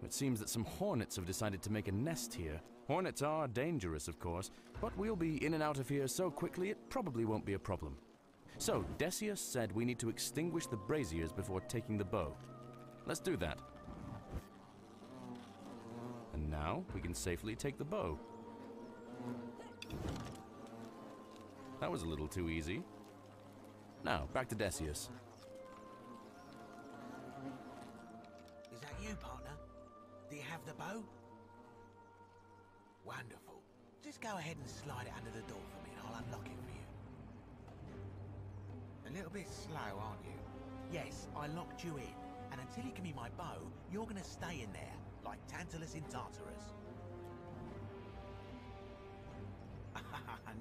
It seems that some hornets have decided to make a nest here. Hornets are dangerous, of course, but we'll be in and out of here so quickly it probably won't be a problem. So, Decius said we need to extinguish the braziers before taking the bow. Let's do that. And now we can safely take the bow. That was a little too easy. Now, back to Decius. Is that you, partner? Do you have the bow? Wonderful. Just go ahead and slide it under the door for me and I'll unlock it for you. A little bit slow, aren't you? Yes, I locked you in. And until you give me my bow, you're going to stay in there, like Tantalus in Tartarus.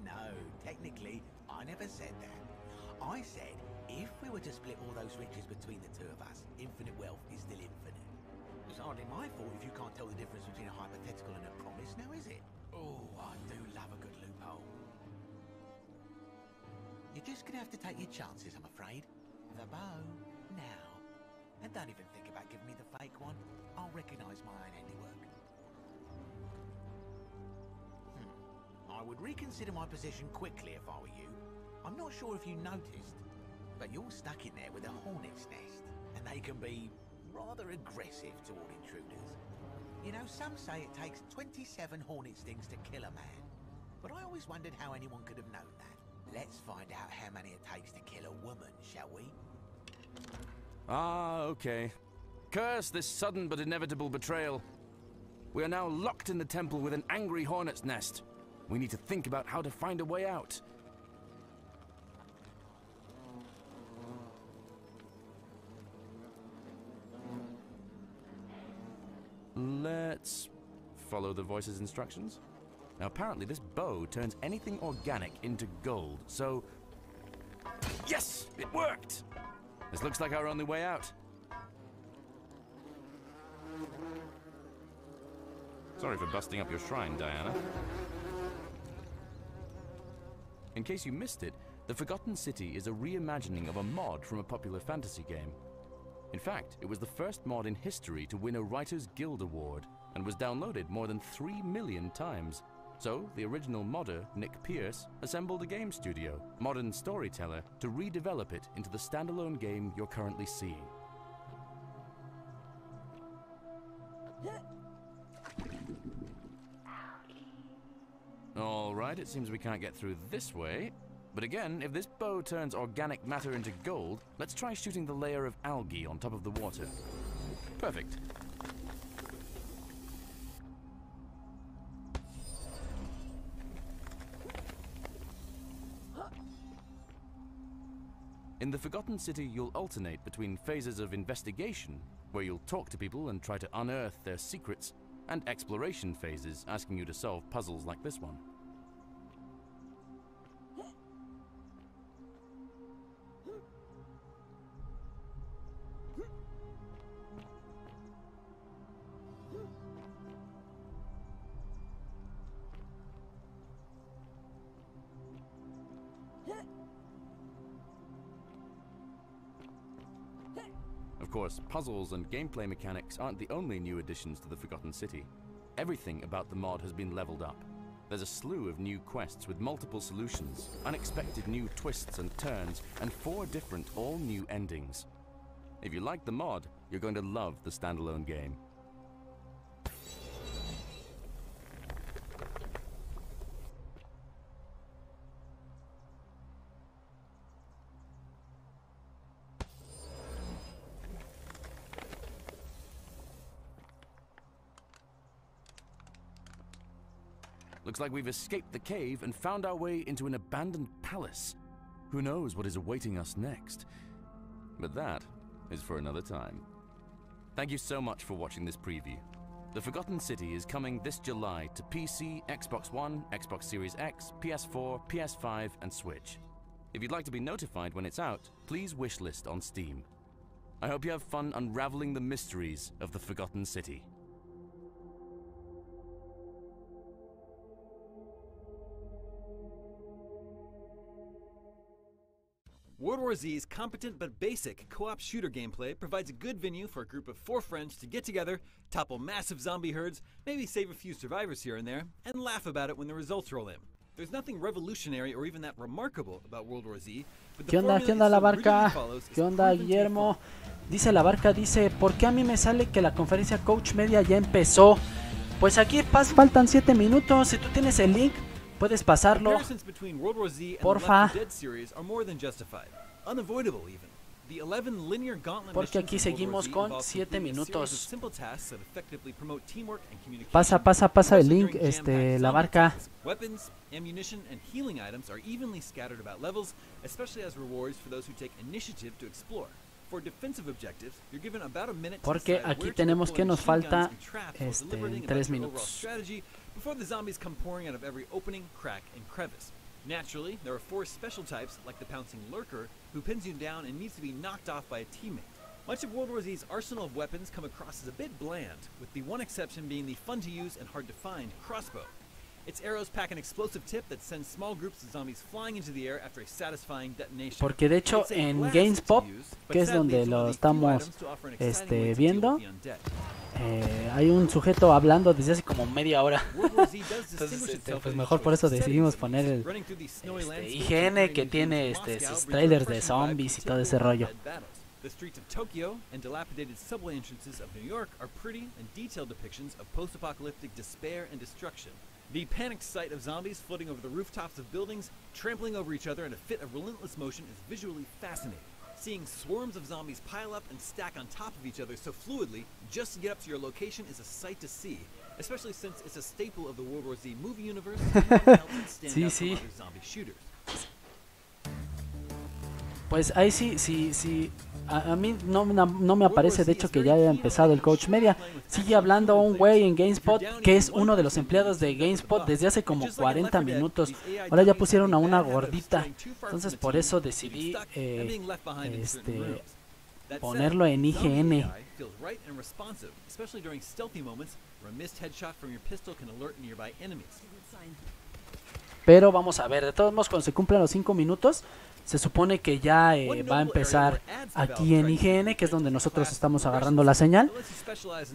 No, technically, I never said that. I said, if we were to split all those riches between the two of us, infinite wealth is still infinite. It's hardly my fault if you can't tell the difference between a hypothetical and a promise, now is it? Oh, I do love a good loophole. You're just gonna have to take your chances, I'm afraid. The bow, now. And don't even think about giving me the fake one. I'll recognise my own handiwork. I would reconsider my position quickly if I were you. I'm not sure if you noticed, but you're stuck in there with a hornet's nest, and they can be rather aggressive toward intruders. You know, some say it takes 27 hornet stings to kill a man, but I always wondered how anyone could have known that. Let's find out how many it takes to kill a woman, shall we? Ah, okay. Curse this sudden but inevitable betrayal. We are now locked in the temple with an angry hornet's nest. We need to think about how to find a way out. Let's follow the voice's instructions. Now apparently this bow turns anything organic into gold, so... Yes! It worked! This looks like our only way out. Sorry for busting up your shrine, Diana. In case you missed it, the Forgotten City is a reimagining of a mod from a popular fantasy game. In fact, it was the first mod in history to win a Writers Guild Award and was downloaded more than 3 million times. So, the original modder, Nick Pierce, assembled a game studio, Modern Storyteller, to redevelop it into the standalone game you're currently seeing. Alright, it seems we can't get through this way. But again, if this bow turns organic matter into gold, let's try shooting the layer of algae on top of the water. Perfect. In the Forgotten City, you'll alternate between phases of investigation, where you'll talk to people and try to unearth their secrets, and exploration phases asking you to solve puzzles like this one. Of course, puzzles and gameplay mechanics aren't the only new additions to the Forgotten City. Everything about the mod has been leveled up. There's a slew of new quests with multiple solutions, unexpected new twists and turns, and 4 different all-new endings. If you like the mod, you're going to love the standalone game. Looks like we've escaped the cave and found our way into an abandoned palace. Who knows what is awaiting us next? But that is for another time. Thank you so much for watching this preview. The Forgotten City is coming this July to PC, Xbox One, Xbox Series X, PS4, PS5, and Switch. If you'd like to be notified when it's out, please wishlist on Steam. I hope you have fun unraveling the mysteries of the Forgotten City. World War Z's competent but basic co-op shooter gameplay provides a good venue for a group of 4 friends to get together, topple massive zombie herds, maybe save a few survivors here and there, and laugh about it when the results roll in. There's nothing revolutionary or even that remarkable about World War Z, but the ¿Qué onda la barca? ¿Qué onda, Guillermo? Dice la barca, dice, ¿por qué a mí me sale que la conferencia Coach Media ya empezó? Pues aquí faltan 7 minutos, si tú tienes el link, puedes pasarlo, porfa, porque aquí seguimos con 7 minutos. Pasa el link, la barca. Weapons, ammunition, and healing items are evenly scattered about levels, especially as rewards for those who take initiative to explore. For defensive objectives, you're given about a minute porque aquí tenemos que nos falta 3 minutos. Before the zombies come pouring out of every opening, crack, and crevice. Naturally, there are 4 special types, like the pouncing lurker, who pins you down and needs to be knocked off by a teammate. Much of World War Z's arsenal of weapons come across as a bit bland, with the one exception being the fun-to-use and hard-to-find crossbow. Its arrows pack an explosive tip that sends small groups of zombies flying into the air after a satisfying detonation. Porque de hecho en GameSpot, que es donde lo estamos viendo, hay un sujeto hablando desde hace como media hora. Entonces, pues mejor por eso decidimos poner el IGN, que tiene sus trailers de zombies y todo ese rollo. The streets of Tokyo and dilapidated subway entrances of New York are pretty and detailed depictions of post-apocalyptic despair and destruction. The panicked sight of zombies floating over the rooftops of buildings, trampling over each other in a fit of relentless motion is visually fascinating. Seeing swarms of zombies pile up and stack on top of each other so fluidly just to get up to your location is a sight to see, especially since it's a staple of the World War Z movie universe and nothing else can stand out from other zombie shooters. Pues ahí sí, a mí no me aparece de hecho que ya haya empezado el Coach Media. Sigue hablando un güey en GameSpot que es uno de los empleados de GameSpot desde hace como 40 minutos. Ahora ya pusieron a una gordita, entonces por eso decidí ponerlo en IGN. Pero vamos a ver, de todos modos cuando se cumplan los 5 minutos se supone que ya va a empezar aquí en IGN, que es donde nosotros estamos agarrando la señal.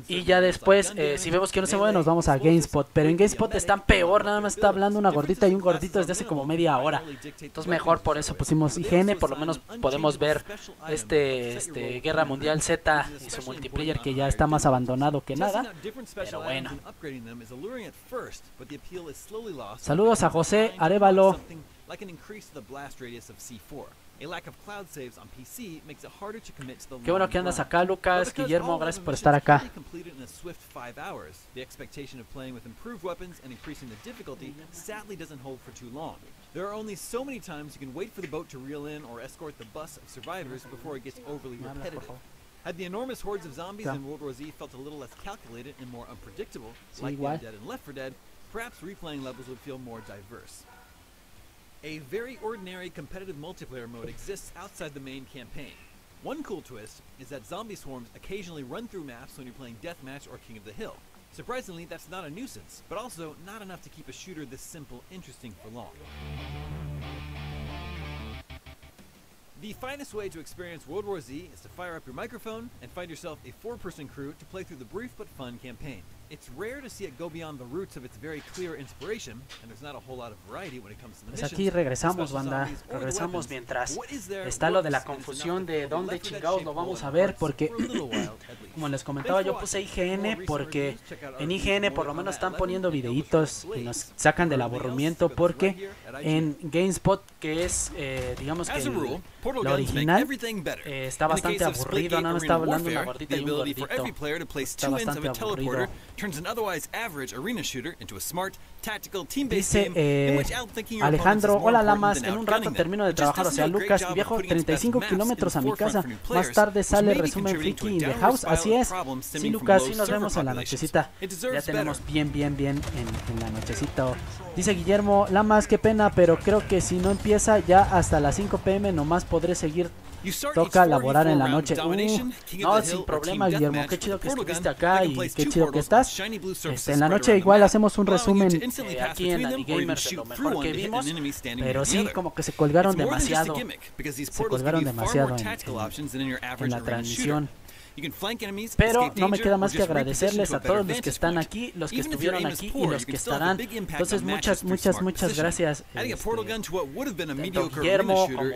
Y ya después, si vemos que no se mueve, nos vamos a GameSpot. Pero en GameSpot están peor, nada más está hablando una gordita y un gordito desde hace como media hora. Entonces mejor por eso pusimos IGN, por lo menos podemos ver Guerra Mundial Z y su multiplayer, que ya está más abandonado que nada. Pero bueno. Saludos Saludos a José Arevalo. Like an increase the blast radius of C4. A lack of cloud saves on PC makes it harder to commit to the Qué bueno que andas acá, Lucas. Guillermo, gracias por estar acá. Completed in a swift 5 hours. The expectation of playing with improved weapons and increasing the difficulty sadly doesn't hold for too long. There are only so many times you can wait for the boat to reel in or escort the bus of survivors before it gets overly repetitive. Had the enormous hordes of zombies in World War Z felt a little less calculated and more unpredictable, like Dead and Left 4 Dead, perhaps replaying levels would feel more diverse. A very ordinary competitive multiplayer mode exists outside the main campaign. One cool twist is that zombie swarms occasionally run through maps when you're playing Deathmatch or King of the Hill. Surprisingly, that's not a nuisance, but also not enough to keep a shooter this simple interesting for long. The finest way to experience World War Z is to fire up your microphone and find yourself a 4-person crew to play through the brief but fun campaign. It's rare to see it go beyond the roots of its very clear inspiration, and there's not a whole lot of variety when it comes to the missions. Pues aquí regresamos, banda. Regresamos mientras está lo de la confusión de dónde chingados lo vamos a ver, porque como les comentaba, yo puse IGN porque en IGN por lo menos están poniendo videitos y nos sacan del aburrimiento, porque en GameSpot, que es digamos que la original, está bastante aburrido, no está hablando una gordita y un gordito, está bastante aburrido. Dice Alejandro, hola Lamas, en un rato termino de trabajar, o sea Lucas, y viajo 35 kilómetros a mi casa, más tarde sale resumen Freaky in the House, así es. Sí Lucas, sí nos vemos en la nochecita, ya tenemos bien en la nochecita. Dice Guillermo, Lamas, qué pena, pero creo que si no empieza ya hasta las 5 p.m. nomás podré seguir. Toca laborar en la noche. No, sin problema, Guillermo. Qué chido que estuviste acá y qué chido que estás. En la noche igual hacemos un resumen aquí en Anigamers de lo mejor que vimos. Pero sí, como que se colgaron demasiado. Se colgaron demasiado en la transmisión. Pero no me queda más que agradecerles a todos los que están aquí, los que estuvieron aquí y los que estarán. Entonces muchas gracias, tanto Guillermo como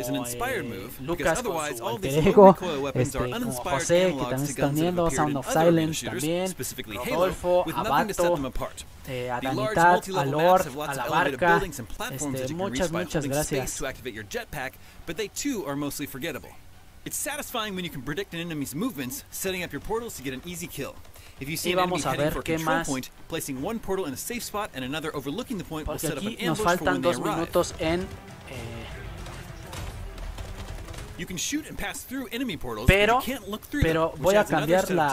Lucas con su alter ego, como José, que también está uniendo, Sound of Silence también, Rodolfo, Abato, a Danitad, a Lord, a la Barca, muchas gracias. It's satisfying when you can predict an enemy's movements, setting up your portals to get an easy kill. If you see an enemy heading for a control point, placing one portal in a safe spot and another overlooking the point will set up an ambush nos faltan for when 2 minutos en you can shoot and pass through enemy portals, pero but you can't look through them, voy a cambiar la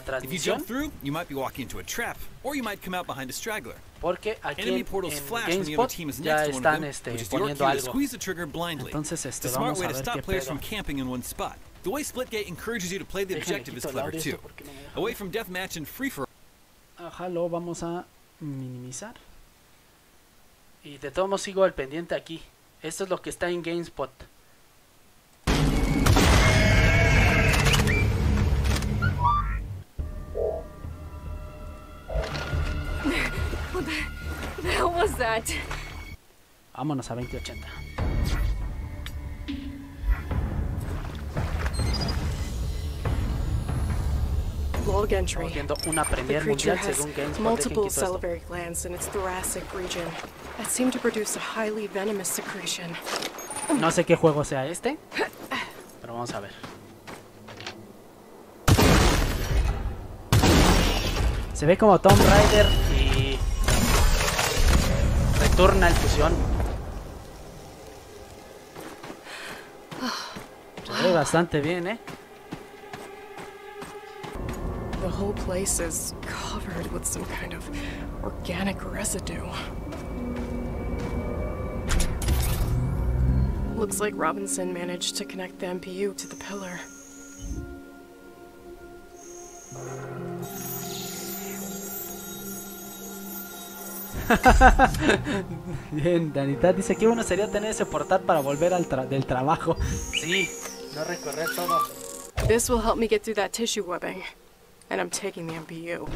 transmisión. If you jump through, you might be walking into a trap, or you might come out behind a straggler. Porque aquí enemy portals flash when the other team is ya next to one están of them, which is your cue to squeeze the trigger blindly. Entonces it's a smart way to stop players from camping in one spot. The way Splitgate encourages you to play the objective is clever too. Away from deathmatch and free for. Ajá, lo vamos a minimizar. Y de todos modos sigo al pendiente aquí. Esto es lo que está en GameSpot. What the hell was that? Vámonos a 2080. Log entry. Una premier mundial según GameSpot. Multiple salivary glands in its thoracic region that seem to produce a highly venomous secretion. No sé qué juego sea este, pero vamos a ver. Se ve como Tomb Raider y Returnal fusión. Se ve bastante bien, The whole place is covered with some kind of organic residue. Looks like Robinson managed to connect the MPU to the pillar. Bien, Danita dice que bueno sería tener ese portal para volver del trabajo. Sí, no recorrer todo. This will help me get through that tissue webbing. And I'm taking the MPU.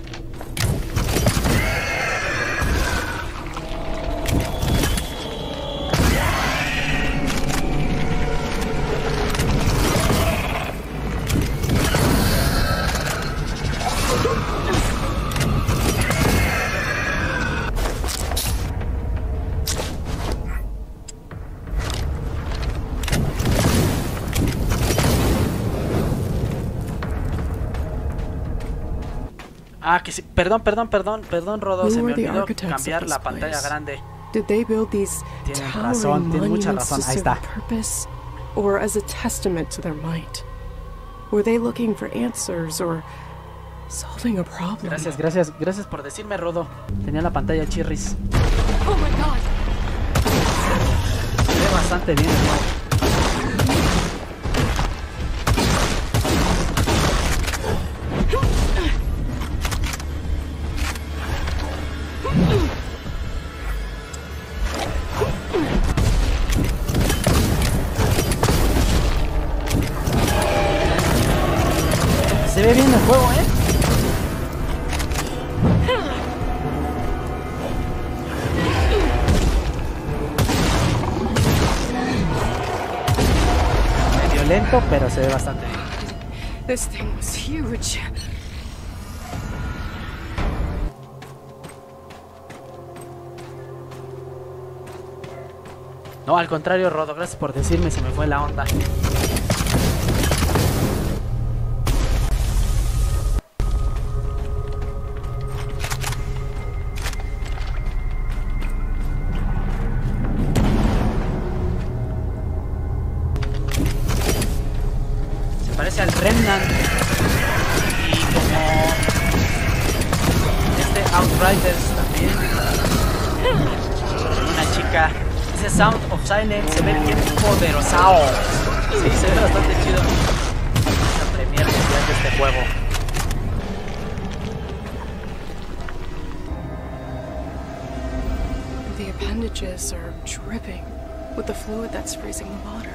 Ah, que sí. Perdón, Rodo. Se me olvidó cambiar la pantalla grande. Did they build these towering monuments to serve a purpose, or as a testament to their might? Were they looking for answers or solving a problem? Gracias por decirme, Rodo. Tenía la pantalla chirris. Oh my god. Se ve bastante bien, ¿no? Se ve bien el juego, medio lento, pero se ve bastante bien. This thing was huge. No, al contrario, Rodo, gracias por decirme, se me fue la onda. Parece al Remnant y como Outriders también. Una chica. Ese Sound of Silence se ve bien poderoso. Sí, se ve bastante chido. La premier mundial de este juego. The appendages are dripping with the fluid that's freezing the water.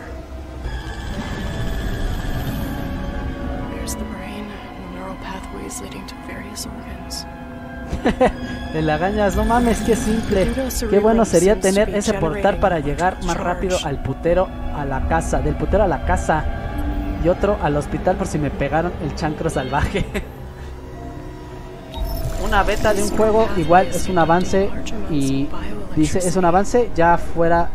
There's the brain, the neural pathways leading to various organs. De lagañas, no mames, qué simple. Qué bueno sería tener ese portal para llegar más rápido al putero a la casa, del putero a la casa y otro al hospital por si me pegaron el chancro salvaje. Una beta de un juego igual es un avance y dice es un avance ya fuera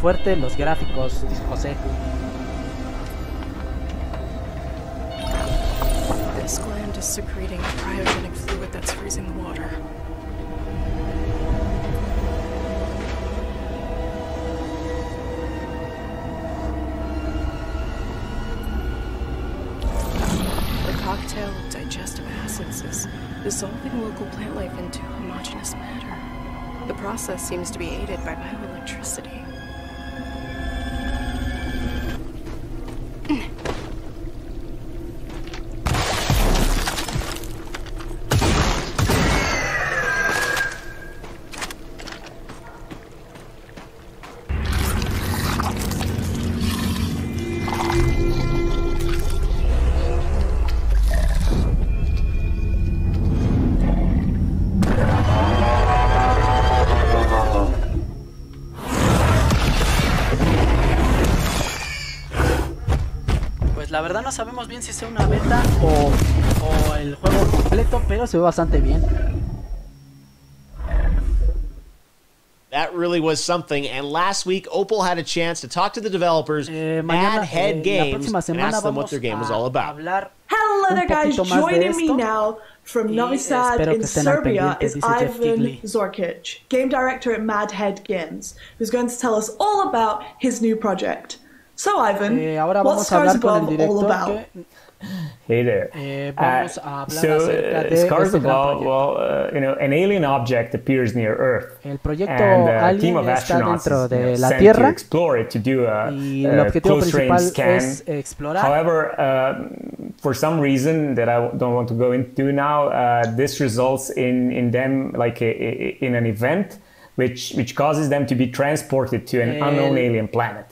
fuerte los gráficos, dice José. This gland is secreting cryogenic fluid that's freezing the water. The cocktail of digestive acids is dissolving local plant life into homogeneous matter. The process seems to be aided by bioelectricity. La verdad no sabemos bien si sea una beta o el juego completo, pero se ve bastante bien. That really was something, and last week Opal had a chance to talk to the developers, Mad Head Games, and ask them what their game was all about. Hello there guys, joining me now from Novi Sad in Serbia is Ivan Zorkic, game director at Mad Head Games, who's going to tell us all about his new project. So Ivan, what's Scars Above all about? Hey there. Scars Above, well, an alien object appears near Earth, and a team of astronauts is sent to explore it to do a close-range scan. However, for some reason that I don't want to go into now, this results in them like in an event which causes them to be transported to an unknown alien planet.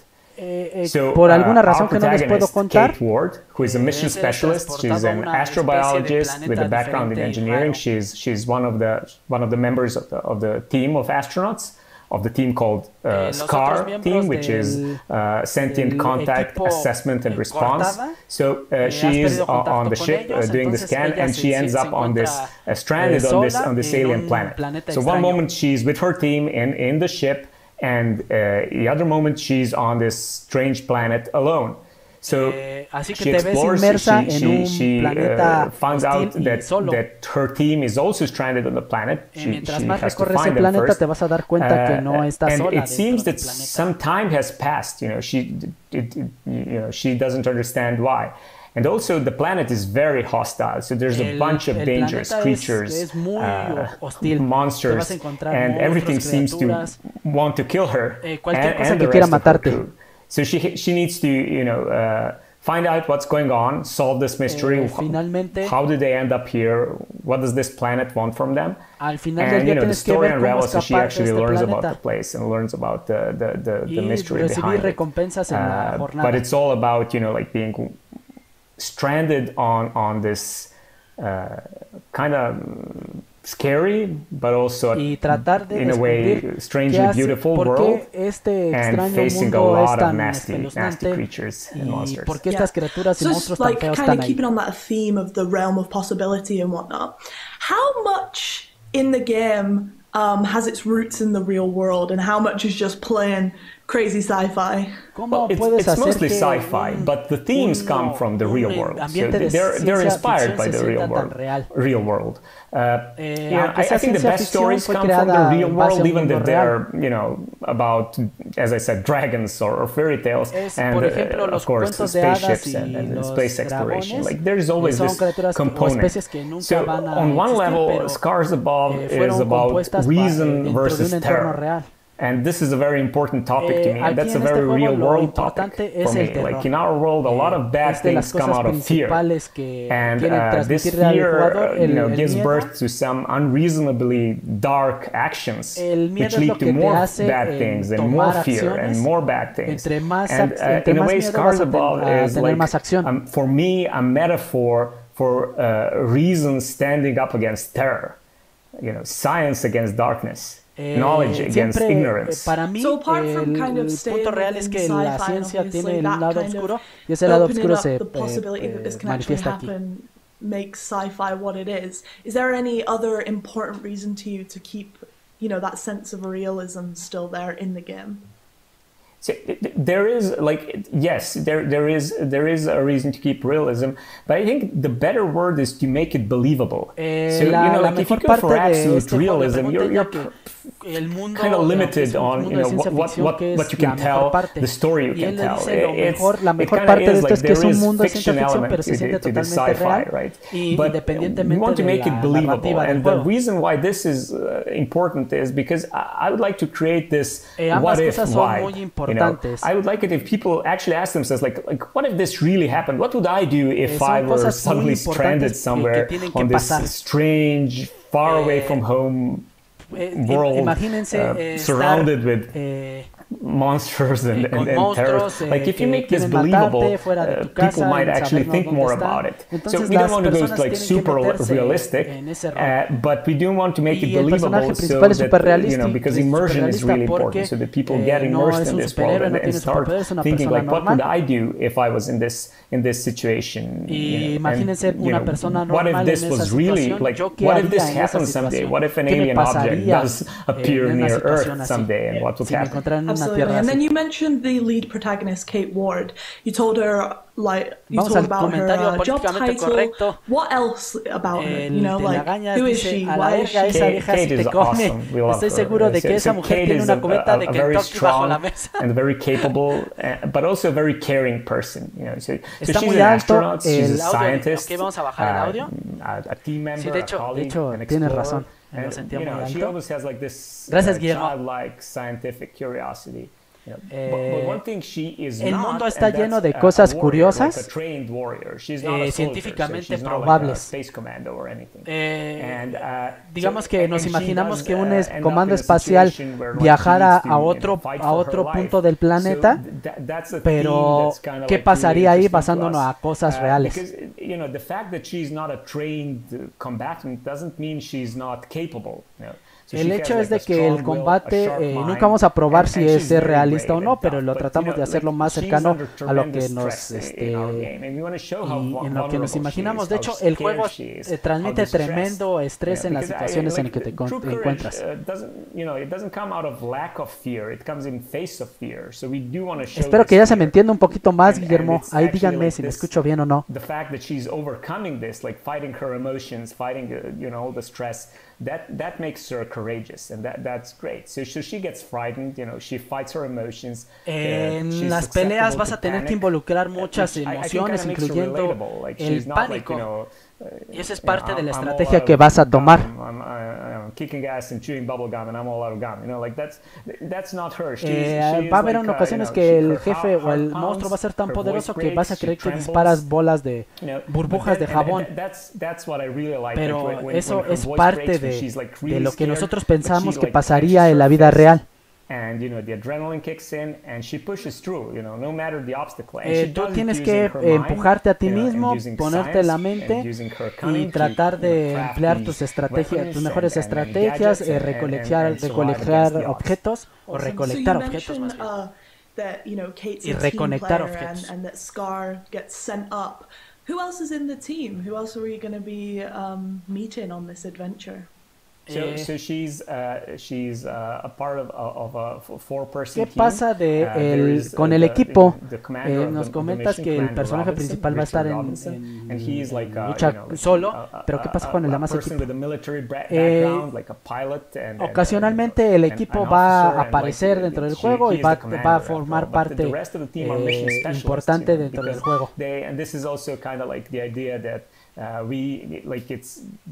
So, por alguna razón que no les puedo contar, Kate Ward, who is a mission specialist, she's an astrobiologist with a background in engineering. She's one of the members of the team of astronauts, of the team called SCAR team, which is Sentient Contact Assessment and Response. So she is on the ship doing the scan, and she ends up on this stranded on this alien planet. So one moment she's with her team in the ship, and the other moment she's on this strange planet alone. así que te ves inmersa en un planeta hostil y solo. Mientras más recorres el planeta, te vas a dar cuenta que no estás sola dentro del planeta. Some time has passed. She doesn't understand why. And also, the planet is very hostile. So there's a bunch of dangerous creatures, monsters, and everything seems to want to kill her and the rest of her crew. So she needs to, find out what's going on, solve this mystery. How did they end up here? What does this planet want from them? And the story unravels, so she actually learns about the place and learns about the mystery behind it. But it's all about like being stranded on this kind of scary, but also in a way strangely beautiful world, and facing a lot of nasty creatures and monsters. So like kind of keeping on that theme of the realm of possibility and whatnot, how much in the game has its roots in the real world, and how much is just plain crazy sci-fi? Well, it's mostly sci-fi, but the themes come from the real world. So they're inspired by the real world. I think the best stories come from the real world, even if they're, about, as I said, dragons or fairy tales, and of course the spaceships and space exploration. Like there's always this component. So on one level, Scars Above is about reason versus terror. And this is a very important topic to me, and that's a very real world topic for me. Like in our world, a lot of bad things come out of fear, and this fear, gives birth to some unreasonably dark actions, which lead to more bad things and more fear and more bad things. And in a way, Scars Above is like, for me, a metaphor for reason standing up against terror, science against darkness. Knowledge against ignorance. Para mí, el punto real es que la ciencia tiene un lado oscuro y ese lado oscuro se manifiesta aquí. Makes sci-fi what it is. Is there any other important reason to you to keep, that sense of realism still there in the game? So there is yes, there is a reason to keep realism, but I think the better word is to make it believable. So if you go for absolute realism, you're kind of limited on what you can tell, the story you can tell. La mejor parte de esto es que es un mundo de ciencia ficción, pero se siente totalmente real, right? But we want to make it believable, and the reason why this is important is because I would like to create this what if vibe. I would like it if people actually ask themselves, like, what if this really happened? What would I do if I were suddenly stranded somewhere on this strange, far away from home world, surrounded with monsters and terrors? Like, if you make this believable, people might actually think more about it. So we don't want to go like super realistic, but we do want to make it believable, so that, because immersion is really important, so that people get immersed in this world and start thinking, like, what would I do if I was in this situation? And what if this was really, like, what if this happens someday? What if an alien object does appear near Earth someday, and what would happen? Absolutely. And then you mentioned the lead protagonist, Kate Ward. You told her, talked about her job title. What else about her? Who is she? Why is she? Kate is awesome. We love her. So Kate is a very strong and very capable, but also a very caring person. So she's an astronaut, she's a scientist, a team member, a colleague, an explorer. And, she always has like this childlike scientific curiosity. But one thing she is el mundo está lleno de cosas curiosas, científicamente probables. Digamos que nos imaginamos que un comando espacial viajara a otro punto del planeta, pero ¿qué pasaría ahí basándonos a cosas reales? you know, the fact that she's not a trained combatant doesn't mean she's not capable. You know? El hecho es de que el combate, nunca vamos a probar si es realista o no, pero lo tratamos de hacer lo más cercano a lo que nos y en lo que nos imaginamos. De hecho, el juego transmite tremendo estrés en las situaciones en las que te encuentras. Espero que ya se me entienda un poquito más, Guillermo. Ahí díganme si me escucho bien o no. That makes her courageous, and that's great. So she gets frightened, you know, she fights her emotions. En las peleas vas a tener que involucrar muchas emociones, incluyendo el pánico. Y esa es parte de la estrategia que vas a tomar. Kicking ass and chewing bubble gum and I'm all out of gum, you know, like that's not her. Va a haber en ocasiones que el jefe o el monstruo va a ser tan poderoso que vas a creer que disparas bolas de burbujas de jabón. Pero eso es parte de lo que nosotros pensamos que pasaría en la vida real. And you know, the adrenaline kicks in and she pushes through, you know, no matter the obstacle. Tú tienes que empujarte a ti mismo, ponerte en la mente y tratar de emplear tus estrategias, tus mejores estrategias, recolectar objetos o recolectar objetos más bien. Y reconectar objetos. Who else is in the team? Who else are we going to be meeting on this adventure? So she's a part of a four-person team. ¿Qué pasa con el equipo? Nos comentas que el personaje principal va a estar en lucha solo, pero ¿qué pasa con el demás equipo? Ocasionalmente el equipo va a aparecer dentro del juego y va a formar parte importante dentro del juego.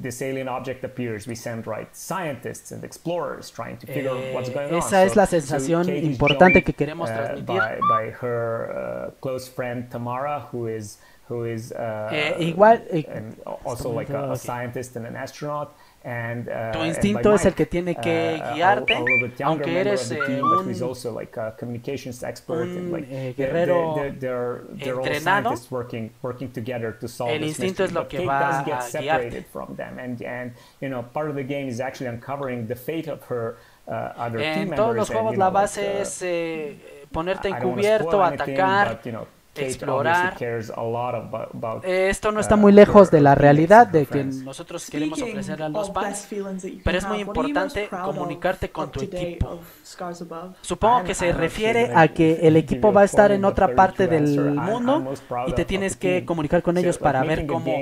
This alien object appears, we send scientists and explorers trying to figure out what's going on. Esa es la sensación importante que queremos transmitir. By her close friend Tamara, who is also like a scientist and an astronaut. Tu instinto es el que tiene que guiarte, aunque eres un guerrero entrenado. El instinto es lo que va a guiarte. En todos los juegos la base es ponerte encubierto, atacar, explorar. Esto no está muy lejos de la realidad de que nosotros queremos ofrecer a los fans, pero es muy importante comunicarte con tu equipo. Supongo que se refiere a que el equipo va a estar en otra parte del mundo y te tienes que comunicar con ellos para ver cómo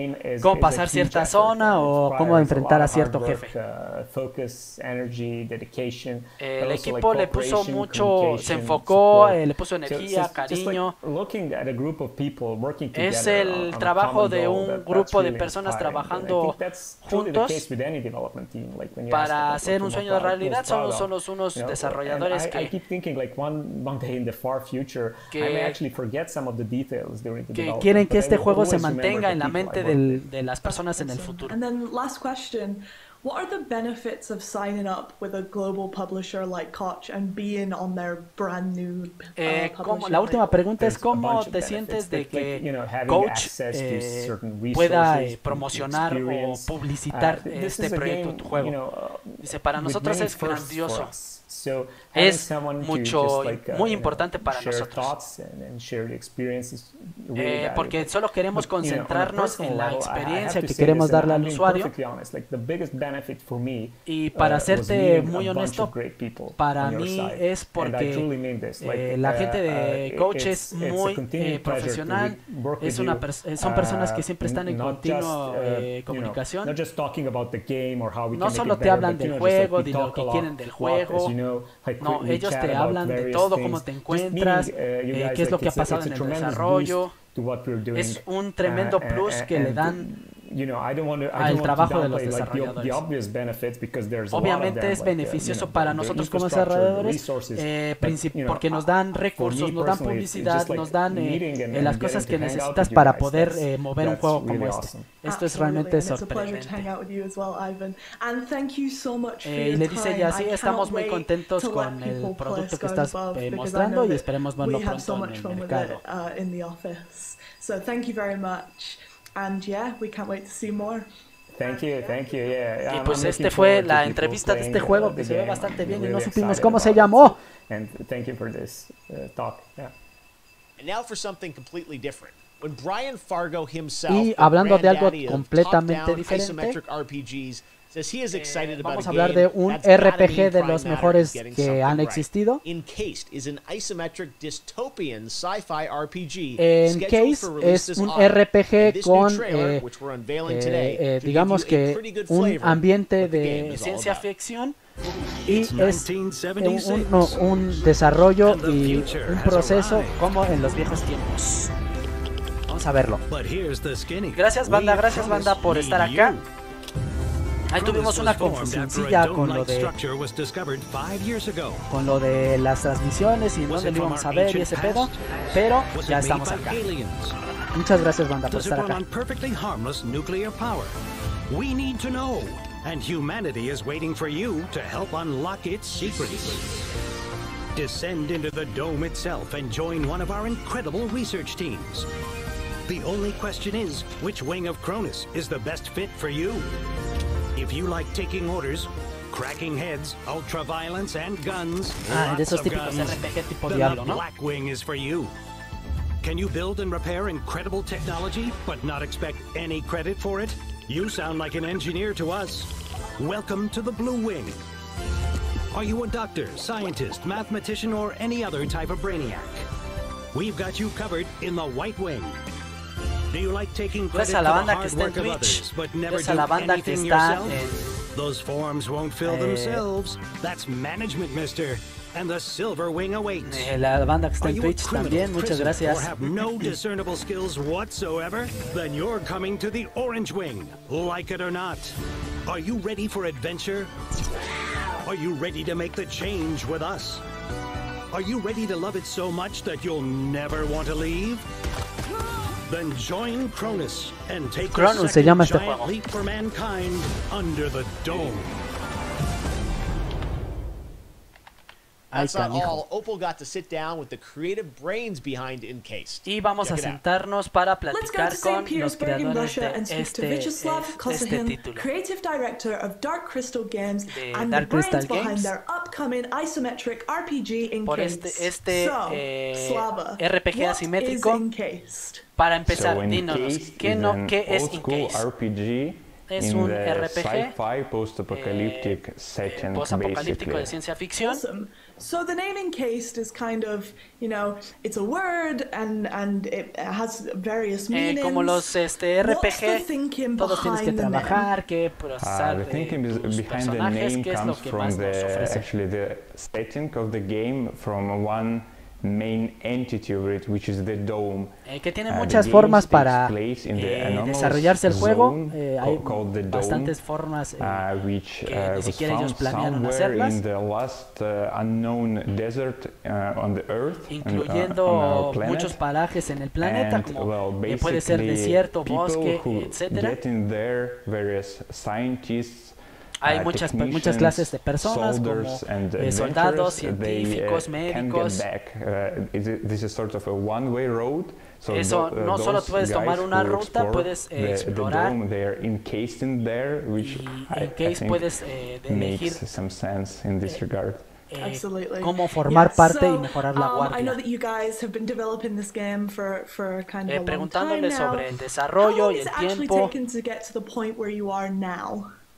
pasar cierta zona o cómo enfrentar a cierto jefe. El equipo le puso mucho, se enfocó, le puso energía, cariño. Es el trabajo de un grupo de personas trabajando juntos para hacer un sueño de realidad. Somos solo unos desarrolladores que quieren que este juego se mantenga en la mente de las personas en el futuro. What are the benefits of signing up with a global publisher like KOCH and being on their brand new publisher? La última pregunta es ¿cómo te sientes de que KOCH pueda promocionar o publicitar este proyecto, tu juego? Dice, para nosotros es grandioso. Es muy importante para nosotros, porque solo queremos concentrarnos en la experiencia que queremos darle al usuario. Y para serte muy honesto, para mí es porque la gente de KOCH es muy profesional, son personas que siempre están en continua comunicación. No solo te hablan del juego, de lo que quieren del juego. No, ellos te hablan de todo, cómo te encuentras, qué es lo que ha pasado en el desarrollo. Es un tremendo plus que le dan al trabajo de los desarrolladores. Obviamente es beneficioso para nosotros como desarrolladores porque nos dan recursos, nos dan publicidad, nos dan las cosas que necesitas para poder mover un juego como este. Esto es realmente sorprendente. Y le dice ya, sí, estamos muy contentos con el producto que estás mostrando y esperemos verlo pronto en el mercado. And yeah, we can't wait to see more. Thank you, yeah. Y pues este fue la entrevista de este juego que se ve bastante bien y no supimos cómo se llamó. And thank you for this talk. Yeah. And now for something completely different. When Brian Fargo himself, y hablando de algo completamente diferente, vamos a hablar de un RPG de los mejores que han existido. Encased is un RPG con, digamos que un ambiente de ciencia ficción y es un desarrollo y un proceso como en los viejos tiempos. Vamos a verlo. Gracias banda por estar acá. Ahí tuvimos una confusioncilla con lo de las transmisiones y en dónde lo íbamos a ver y ese pedo, pero ya estamos acá. Muchas gracias banda por estar acá. And humanity is waiting for you to help unlock its secrets. Descend into the dome itself and join one of our incredible research teams. The only question is, which wing of Cronus is the best fit for you? If you like taking orders, cracking heads, ultra-violence, and guns, lots of guns, then the black wing is for you. Can you build and repair incredible technology, but not expect any credit for it? You sound like an engineer to us. Welcome to the Blue Wing. Are you a doctor, scientist, mathematician, or any other type of brainiac? We've got you covered in the White Wing. Do you like taking credit for the hard work of others, but never do anything yourself? Those forms won't fill themselves. That's management, mister. And the silver wing awaits. La banda que está en Twitch también, muchas gracias. Or have no discernible skills whatsoever? Then you're coming to the orange wing, like it or not. Are you ready for adventure? Are you ready to make the change with us? Are you ready to love it so much that you'll never want to leave? Then join Cronus and take the second giant leap for mankind under the dome. That's not all. Opal got to sit down with the creative brains behind Encased. Y vamos a sentarnos para platicar con los creadores de este título. Creative director of Dark Crystal Games and Dark the brains Crystal behind Games. their upcoming isometric RPG Encased. Por este Slava, RPG asimétrico. Para empezar, dinos, ¿qué es Encased? RPG Es un RPG sci-fi post-apocalyptic setting, post-apocalíptico de ciencia ficción. Awesome. So the name Encased is kind of, you know, it's a word and it has various meanings. Como los RPG, todos tienes que trabajar, que procesar tus personajes, qué es lo que más nos ofrece. Actually, the setting of the game from one main entity of it, which is the dome. Que tiene muchas formas para desarrollarse el juego. Hay bastantes formas que ni siquiera ellos planearon hacerlas. In the last unknown desert on the Earth, incluyendo muchos parajes en el planeta, como puede ser desierto, bosque, etcétera. Hay muchas clases de personas, como soldados, científicos, médicos. Eso no solo puedes tomar una ruta, puedes explorar. Y Encased puedes elegir cómo formar parte y mejorar la guardia. Preguntándole sobre el desarrollo y el tiempo.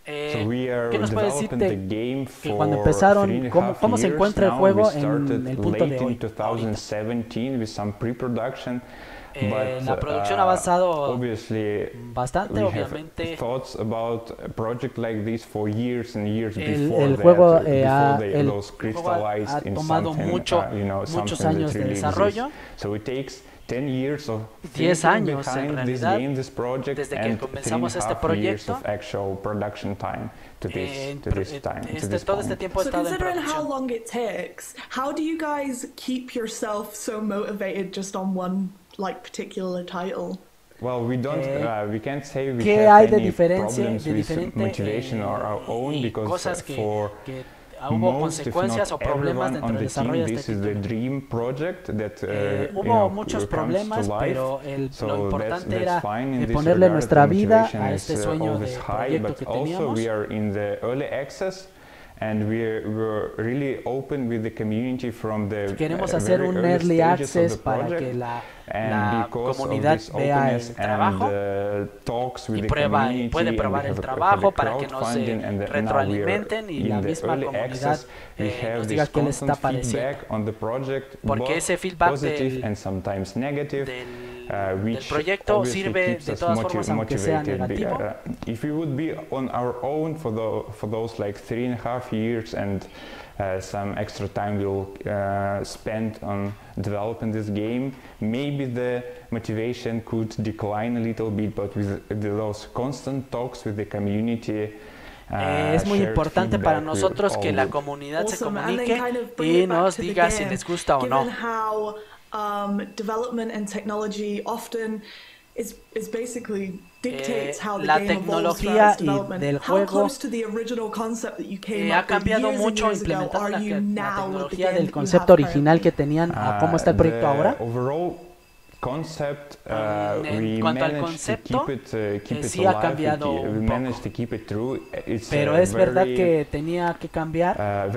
¿Qué nos puede decir de que cuando empezaron, cómo se encuentra el juego en el punto de hoy? La producción ha avanzado bastante, obviamente. El juego ha tomado muchos años de desarrollo. 10 años en realidad, desde que comenzamos este proyecto. Todo este tiempo he estado en producción. How long it takes, how do you guys keep yourself so motivated just on one particular title? Well, we can't say we ¿Qué have hay de any diferencia, problems with motivation or our own, because hubo consecuencias o problemas dentro del desarrollo de este título. Hubo muchos problemas, pero lo importante era ponerle nuestra vida a este sueño de proyecto que teníamos. And we're really open with the community from the Queremos hacer un early access para que la comunidad vea el trabajo y puede probar el trabajo para que nos retroalimenten y la misma comunidad nos diga qué les está pareciendo. Porque ese feedback del proyecto sirve de todas formas aunque sea negativo. If we would be on our own for those like 3.5 years and some extra time we'll spend on developing this game, maybe the motivation could decline a little bit, but with those constant talks with the community, es muy importante para nosotros que la comunidad se comunique y nos diga si les gusta o no. Development and technology often is basically dictates how the la game tecnología evolves del how juego close to the original concept that you came ha up cambiado with mucho years ago implementando are you now la with the tecnología game del that you concepto have original que tenían a cómo está el proyecto ahora. Overall concept, en cuanto al concepto, sí ha cambiado un poco. Pero es verdad que tenía que cambiar,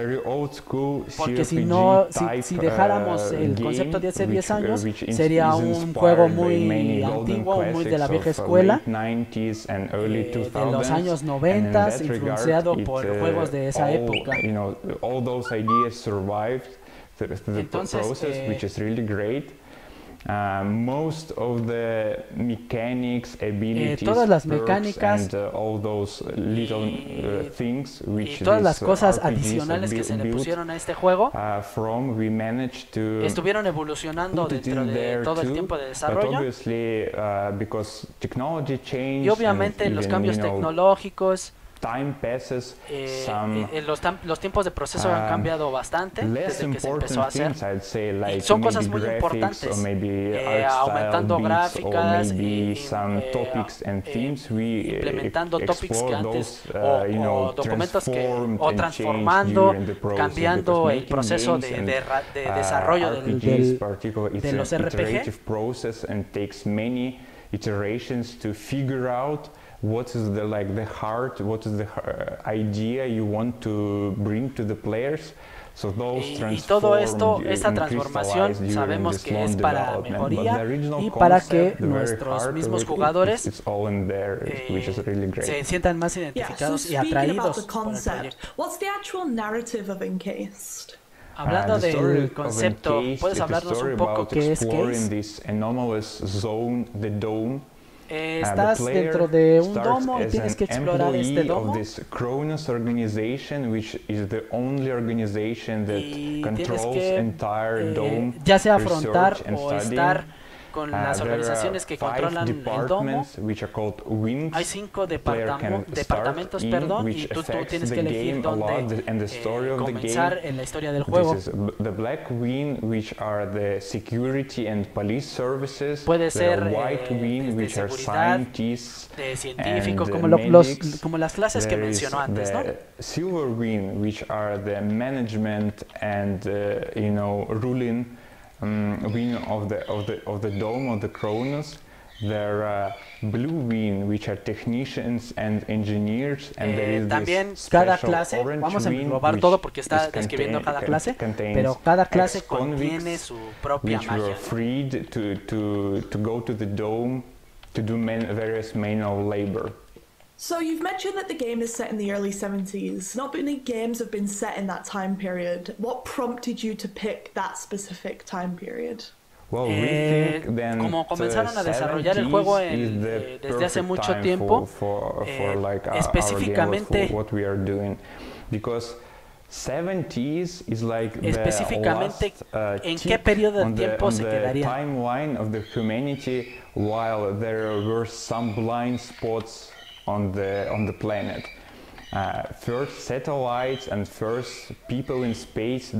porque si no, si dejáramos el concepto de hace 10 años, sería un juego muy antiguo, muy de la vieja escuela, de los años 90, influenciado por juegos de esa época. Entonces, most of the mechanics, abilities, todas las mecánicas and all those little things which todas las cosas adicionales que se le pusieron a este juego estuvieron evolucionando dentro de todo el tiempo de desarrollo. Y obviamente los cambios tecnológicos, los tiempos de proceso han cambiado bastante desde que se empezó a hacer, y son cosas muy importantes, aumentando gráficas y implementando topics que antes o documentos o transformando, cambiando el proceso de desarrollo de los RPG. What is the heart? What is the idea you want to bring to the players? So those y todo esto, esta transformación, sabemos que es para mejoría y para que nuestros mismos jugadores se sientan más identificados y atraídos por el proyecto. What's the actual narrative of Encased? Hablando del concepto, ¿puedes hablarnos un poco qué es Case? Estás dentro de un domo y tienes que explorar este domo. Y tienes que ya sea afrontar o estar con las organizaciones que controlan el domo. Hay 5 departamentos, perdón, y tú tienes que elegir dónde comenzar en la historia del juego. Puede ser de seguridad, de científico, como las clases que mencionó antes, ¿no? Silver Wing, which are the management and ruling wing of the dome of the Kronos. There are blue wing, which are technicians and engineers, and there is también cada clase, vamos a englobar todo porque está describiendo cada clase, pero cada clase contiene su propia magia. Freed to go to the dome to do various manual labor. So you've mentioned that the game is set in the early 70s. Not many games have been set in that time period. What prompted you to pick that specific time period? Well, we think then como comenzaron a desarrollar el juego desde hace mucho tiempo, específicamente what we are doing, because 70s is like específicamente en qué periodo de tiempo se quedaría. Timeline of the humanity, while there were some blind spots on the planet. First satellites and first people in space,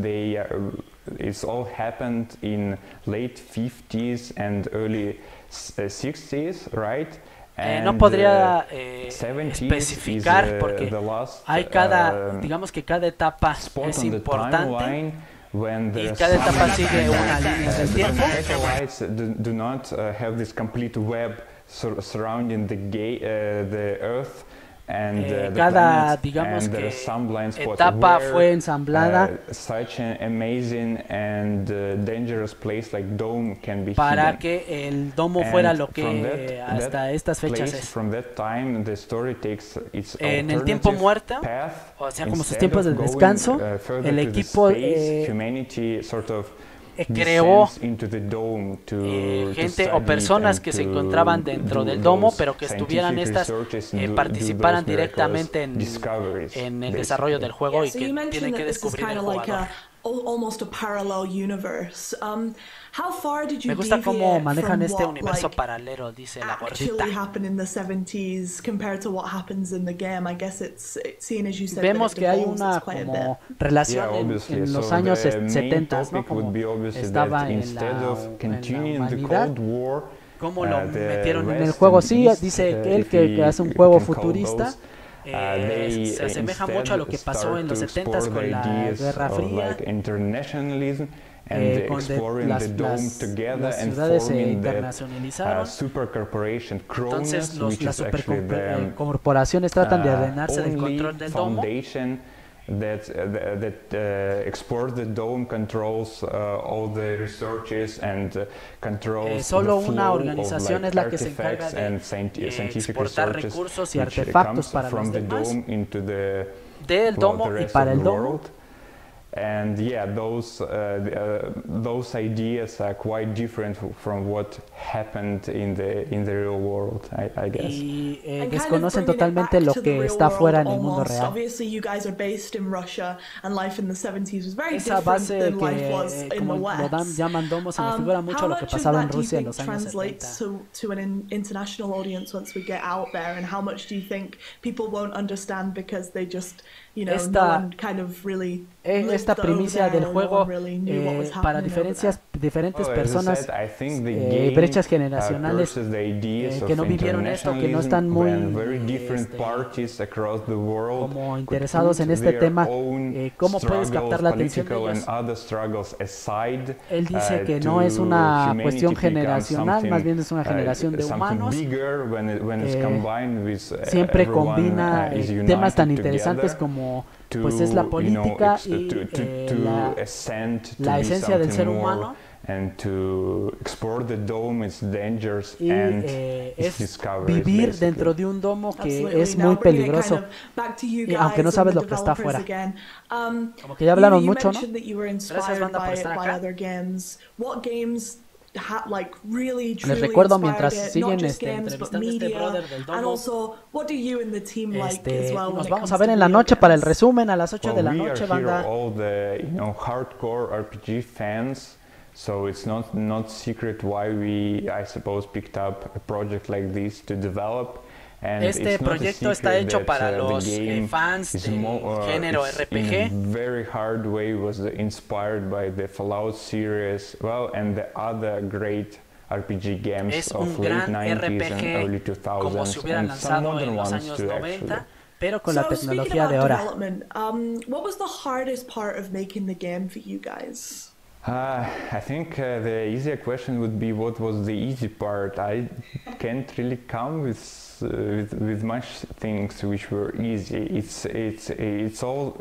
it's all happened in late 50s and early 60s, right? No podría especificar porque hay digamos que cada etapa es importante y cada etapa sigue una línea del tiempo. Satellites do not have this complete web surrounding the Earth. Cada, digamos que etapa fue ensamblada para que el domo fuera lo que hasta estas fechas es. En el tiempo muerto, o sea, como sus tiempos de descanso, el equipo creó gente o personas que se encontraban dentro del domo, pero que estuvieran participaran directamente en el desarrollo del juego y que tienen que descubrir el jugador. Me gusta cómo manejan este universo paralelo, dice la gordita. Vemos que hay una como relación en los años 70, ¿no? Como estaba en la humanidad, cómo lo metieron en el juego. Sí, dice él que hace un juego futurista. Se asemeja mucho a lo que pasó en los 70s con la Guerra Fría, con las ciudades se internacionalizaron. Entonces las supercorporaciones tratan de adueñarse del control del domo. Explores the dome, controls all the researches and controls solo una organización es la que se encarga de exportar recursos y artefactos para los demás del domo y para el domo. And yeah, those ideas are quite different from what happened in the real world, I guess. Y desconocen totalmente lo que está fuera en el mundo real. Esa base que, como lo llaman domos, se me figura mucho lo que pasaba en Rusia en los años 70. Esta primicia del juego para diferentes personas, brechas generacionales que no vivieron esto, que no están muy como interesados en este tema, ¿cómo puedes captar la atención de ellos? Él dice que no es una cuestión generacional, más bien es una generación de humanos. Siempre combina temas tan interesantes como pues es la política y la esencia del ser humano. Y es vivir dentro de un domo que es muy peligroso, aunque no sabes lo que está afuera. Como que ya hablaron mucho, ¿no? Gracias, banda, por estar acá. Les recuerdo mientras siguen entrevistando a este brother del domo, nos vamos a ver en la noche para el resumen a las 8 de la noche, banda. So it's not secret why we, I suppose, picked up a project like this to develop. And este proyecto está hecho para los fans del género RPG. In a very hard way was inspired by the Fallout series, well, and the other great RPG games of late 90s and early 2000s, como si hubieran lanzado en los años 90, pero con la tecnología de ahora. What was the hardest part of making the game for you guys? I think the easier question would be what was the easy part. I can't really come with much things which were easy. It's all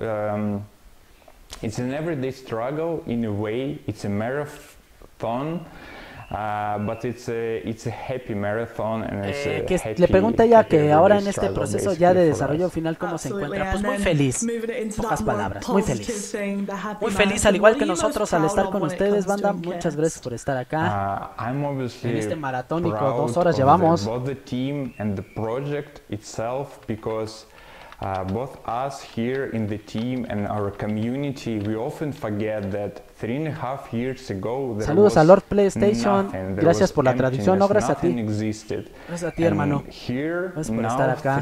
it's an everyday struggle in a way. It's a marathon. But it's a happy marathon and it's a happy, le pregunta ella que ahora en este proceso ya de desarrollo final cómo se encuentra. Pues muy feliz, pocas palabras, muy feliz. Muy feliz, al igual que nosotros al estar con ustedes, banda. Muchas gracias por estar acá en este maratónico, 2 horas llevamos. Both us here in the team and our community, we often forget that 3.5 years ago there Saludos a Lord was PlayStation, nothing. Gracias por la traducción, no, gracias a ti. Gracias a ti, hermano. Gracias por estar acá.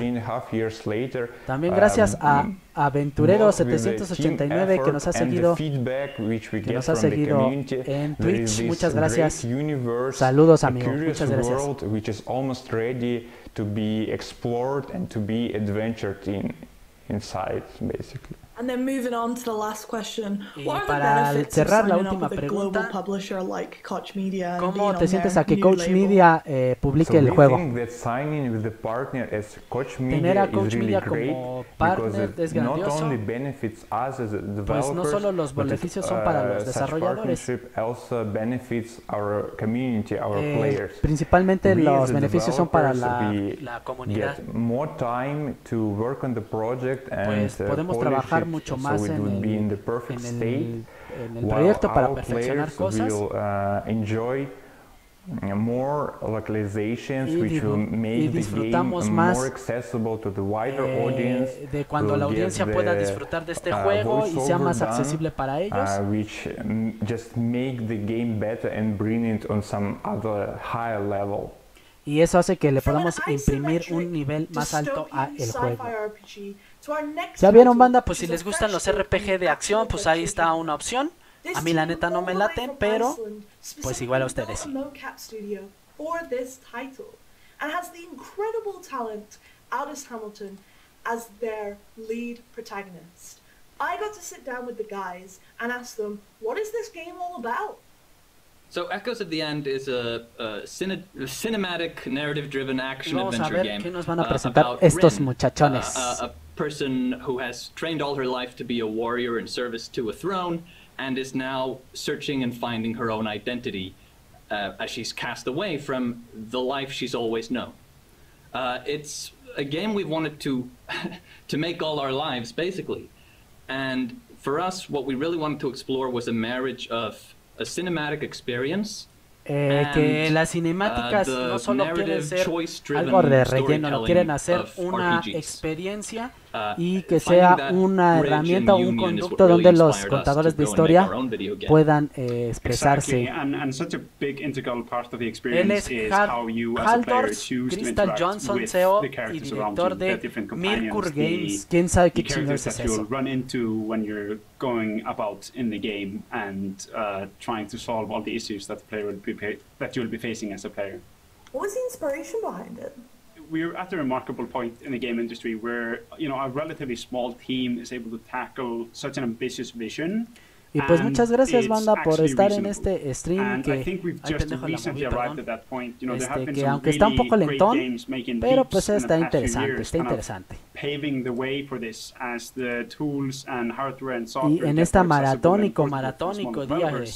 También gracias a Aventurero 789 que nos ha seguido en Twitch. Muchas gracias. Saludos, amigo. Muchas gracias. to be explored and to be adventured inside, basically. And then moving on to the last question, what are the para benefits cerrar of la signing up última with a global pregunta, publisher like KOCH Media and being ¿cómo on te sientes their a que new KOCH label? Media publique el juego? We think that signing with the partner as KOCH Tener Media a is KOCH really Media great como because partner es it not grandioso, only benefits us as developers, pues no solo los beneficios son para los such desarrolladores, partnership also benefits our community, our players. Principalmente We los as beneficios son para developers, we la comunidad. get more time to work on the project and Pues podemos trabajar mucho más en el proyecto para perfeccionar cosas enjoy more localizations which will make the game more accessible to the wider audience, de cuando la audiencia pueda disfrutar de este juego y sea más accesible para ellos, which just make the game better and bring it on some other higher level. Y eso hace que le podamos imprimir un nivel más alto a el juego. ¿Ya vieron, banda? Pues si les gustan los RPG de acción, pues ahí está una opción. A mí la neta no me laten, pero pues igual a ustedes sí. And has the incredible talent Aldous Hamilton as their lead protagonist. I got to sit down with the guys and ask them, what is this game all about? So Echoes of the End is a cinematic, narrative-driven action-adventure game ¿Qué nos van a presentar estos muchachones? A person who has trained all her life to be a warrior in service to a throne and is now searching and finding her own identity as she's cast away from the life she's always known. It's a game we've wanted to make all our lives, basically. And for us, what we really wanted to explore was a marriage of a cinematic experience que las cinemáticas no solo quieren ser algo de relleno, no quieren hacer una experiencia y que sea una herramienta o un conducto donde los contadores de historia puedan expresarse. Él es Haldor Crystal Johnson, CEO y director de Mercury Games. ¿Quién sabe qué chingados es eso? Going about in the game and trying to solve all the issues that the player will be facing as a player. What was the inspiration behind it? We're at a remarkable point in the game industry where, you know, a relatively small team is able to tackle such an ambitious vision. Y pues muchas gracias, banda, por estar en este stream que, que aunque está un poco lentón, pero pues está interesante, Y en esta maratónico día de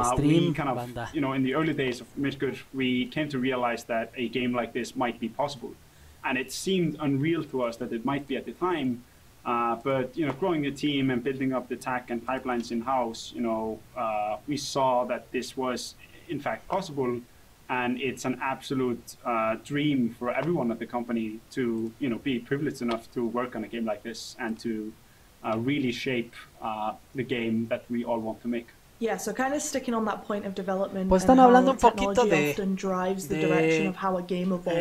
stream, banda. You know, in the early days of Mercury, we came to realize that a game like this might be possible, and it seemed unreal to us that it might be at the time. But you know, growing the team and building up the tech and pipelines in-house, you know, we saw that this was in fact possible, and it's an absolute dream for everyone at the company to, you know, be privileged enough to work on a game like this and to really shape the game that we all want to make. Yeah, so kind of sticking on that point of development, pues están hablando un poquito de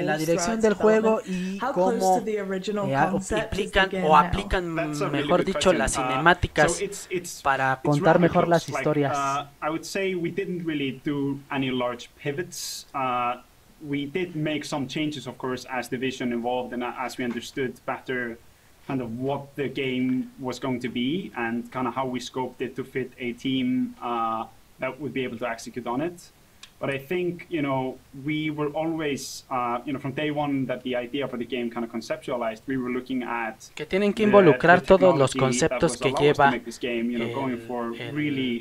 la dirección del juego y cómo aplican, mejor dicho, las cinemáticas para contar mejor las historias. I would say we didn't really do any large pivots. We did make some changes, of course, as the vision evolved and as we understood better kind of what the game was going to be and kind of how we scoped it to fit a team that would be able to execute on it. But I think, you know, we were always, you know, from day one that the idea for the game kind of conceptualized, we were looking at que tienen que involucrar todos los conceptos que lleva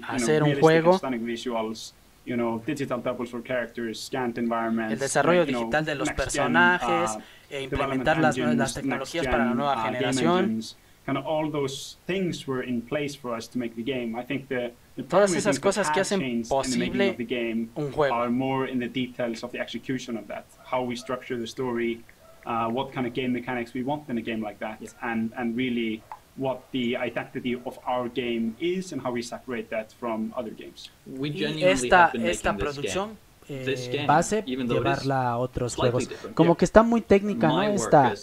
hacer un juego. You know, digital doubles for characters, scanned environments, el desarrollo digital de los personajes, implementar las tecnologías para la nueva generación. Kind of all those things were in place for us to make the game. I think the todas esas cosas que hacen posible un juego are more in the details of the execution of that, how we structure the story, what kind of game mechanics we want in a game like that, and really what the identity of our game is and how we separate that from other games. Y esta producción base, llevarla a otros juegos. Como que está muy técnica, ¿no? Esta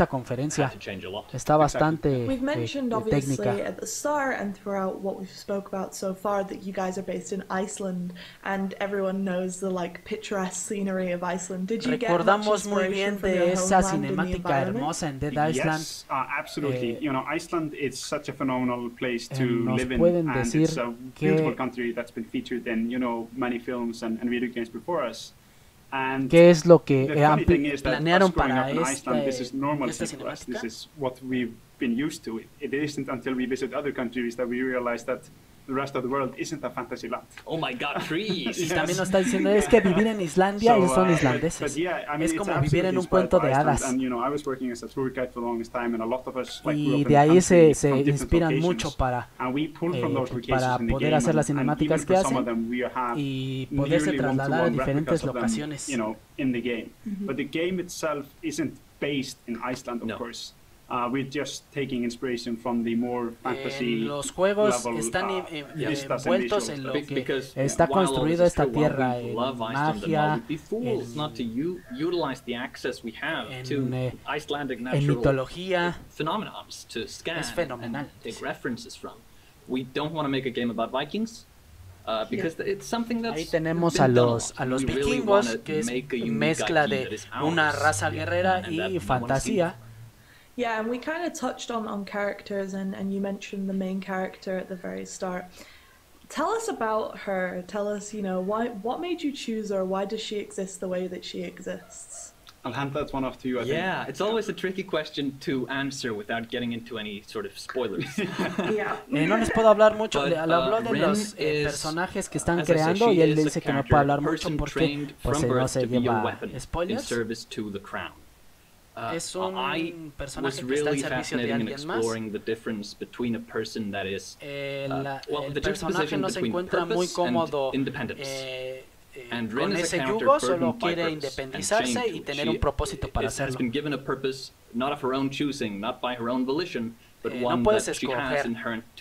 conferencia está bastante We've mentioned técnica. obviously at the start and throughout what we've spoke about so far that you guys are based in Iceland and everyone knows the like picturesque scenery of Iceland. Did you Recordamos muy bien de esa cinemática hermosa en Dead Island. Yes, absolutely. You know, Iceland is such a phenomenal place to live in, pueden and decir it's a beautiful country that's been featured in, you know, many films and video games before us. And ¿Qué es lo que planearon para Iceland? This is normalcy for us. This is what we've been used to. It isn't until we visit other countries that we realize that the rest of the world isn't a fantasy land. Oh my God, trees! Y también nos está diciendo es que vivir en Islandia ellos son islandeses. Es como vivir en un cuento de hadas. Y de ahí se inspiran mucho para poder hacer las cinemáticas que hacen y poderse trasladar a diferentes locaciones. But the game itself isn't based in Iceland, of course. We're just taking inspiration from the more fantasy los juegos están envueltos en lo que está construido esta tierra, en magia, en mitología. Es fenomenal. Ahí tenemos a los vikingos, que es mezcla de una raza guerrera y fantasía. Yeah, and we kind of touched on characters, and you mentioned the main character at the very start. Tell us about her. Tell us, you know, what made you choose her? Why does she exist the way that she exists? I'll hand that one off to you, I think. Yeah, it's always a tricky question to answer without getting into any sort of spoilers. No les puedo hablar mucho. Habló de los personajes que están creando y él le dice que no puede hablar mucho porque pues no se lleva spoilers. Es un personaje que está al servicio de alguien más. El personaje no se encuentra muy cómodo con ese yugo, solo quiere independizarse y tener un propósito para hacerlo. No puedes escoger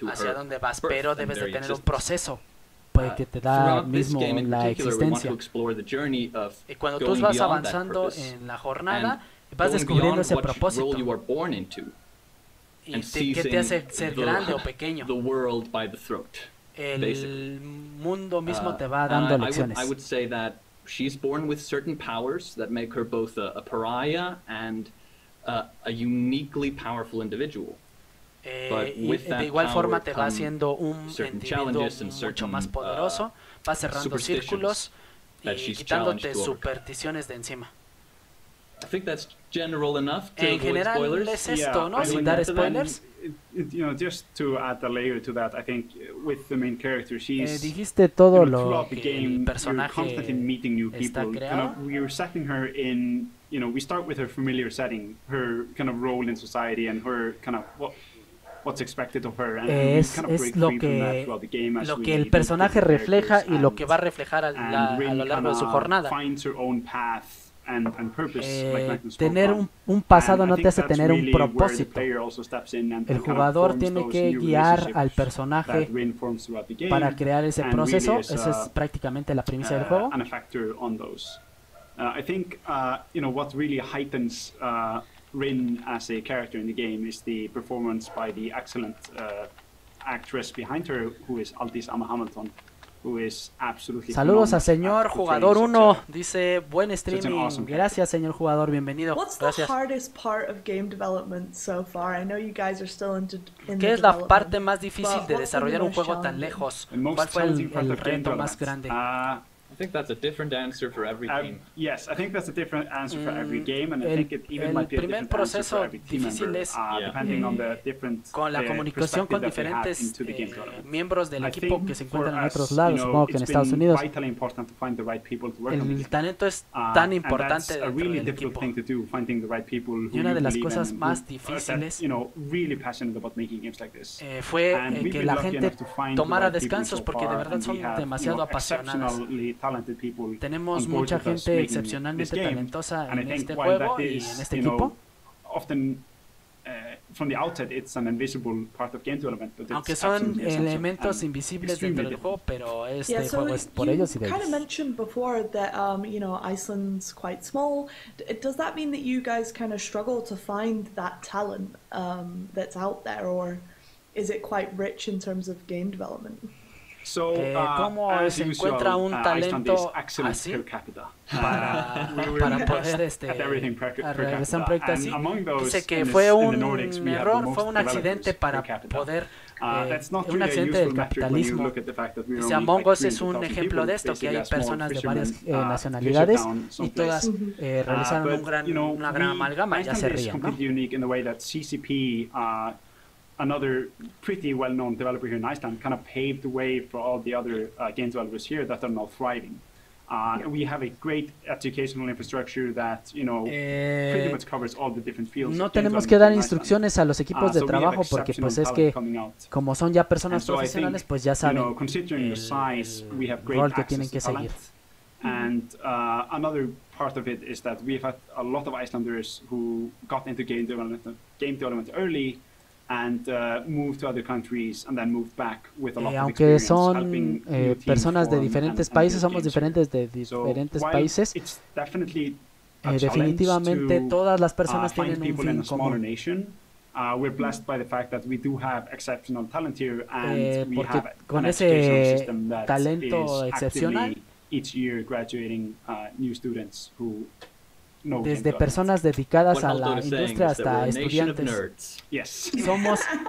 hacia dónde vas, pero debes de tener un proceso que te da mismo la existencia. Y cuando tú vas avanzando en la jornada, vas descubriendo ese propósito y qué te hace ser grande o pequeño. El mundo mismo te va dando lecciones. I would say that she's born with certain powers that make her both a pariah and a uniquely powerful individual. De igual forma te va haciendo un individuo mucho más poderoso, va cerrando círculos y quitándote supersticiones de encima. I think that's general enough to en general es esto, ¿no? Sin dar spoilers. You know, just to add a layer to that, I think with the main character, she's dijiste todo lo the que game, el personaje constantly meeting new está people. creado. We're setting her in, you know, we start with her familiar setting, her kind of role in society, and her kind of what's expected of her, and es kind of break lo free from that throughout the game as que el personaje refleja y lo que va a reflejar a lo largo de su jornada. Finds her own path. Tener un pasado no te hace tener un propósito. El jugador tiene que guiar al personaje para crear ese proceso. Esa es prácticamente la premisa del juego. I think you know what really heightens Rin as a character in the game is the performance by the excellent actress behind her, who is Altis Ama Hamilton. Saludos a señor jugador 1, dice buen streaming. Gracias señor jugador, bienvenido. Gracias. ¿Qué es la parte más difícil de desarrollar un juego tan lejos? ¿Cuál fue el reto más grande? I think that's a different answer for every game. Yes, I think that's a different answer for every game, and I think it even might be a different answer for every team member, depending on the different con la comunicación con diferentes miembros del equipo que se encuentran en otros lados, supongo que en Estados Unidos. El talento es tan importante dentro del equipo. Y una de las cosas más difíciles fue que la gente tomara descansos porque de verdad son demasiado apasionadas. Tenemos mucha gente excepcionalmente talentosa en este juego y en este equipo. from the outset, it's an invisible part of game development. But aunque son elementos invisibles dentro del juego, pero este juego es por ellos y de ellos. You kind of mentioned before that you know, Iceland's quite small. Does that mean that you guys kind of struggle to find that talent that's out there, or is it quite rich in terms of game development? So, ¿cómo se encuentra un talento así para poder realizar un proyecto así? Dice que fue un error, fue un accidente para poder, un accidente del capitalismo. Dice, Among Us es un ejemplo de esto, que hay personas de varias nacionalidades y todas realizaron una gran amalgama, ya se ríen, ¿no? Another pretty well-known developer here in Iceland kind of paved the way for all the other game developers here that are now thriving. We have a great educational infrastructure that, you know, pretty much covers all the different fields. No tenemos que dar instrucciones a los equipos de trabajo porque pues es que como son ya personas profesionales, pues ya saben el rol que tienen que seguir. And another part of it is that we've had a lot of Icelanders who got into game development early and moved to other countries and then moved back with a lot of aunque experience son personas de diferentes países, somos diferentes de diferentes países, definitivamente todas las personas tienen un fin común. We're blessed by the fact that we do have exceptional talent here, and we have con an ese system that talento is excepcional, actively each year graduating new students who desde personas dedicadas a la industria hasta estudiantes.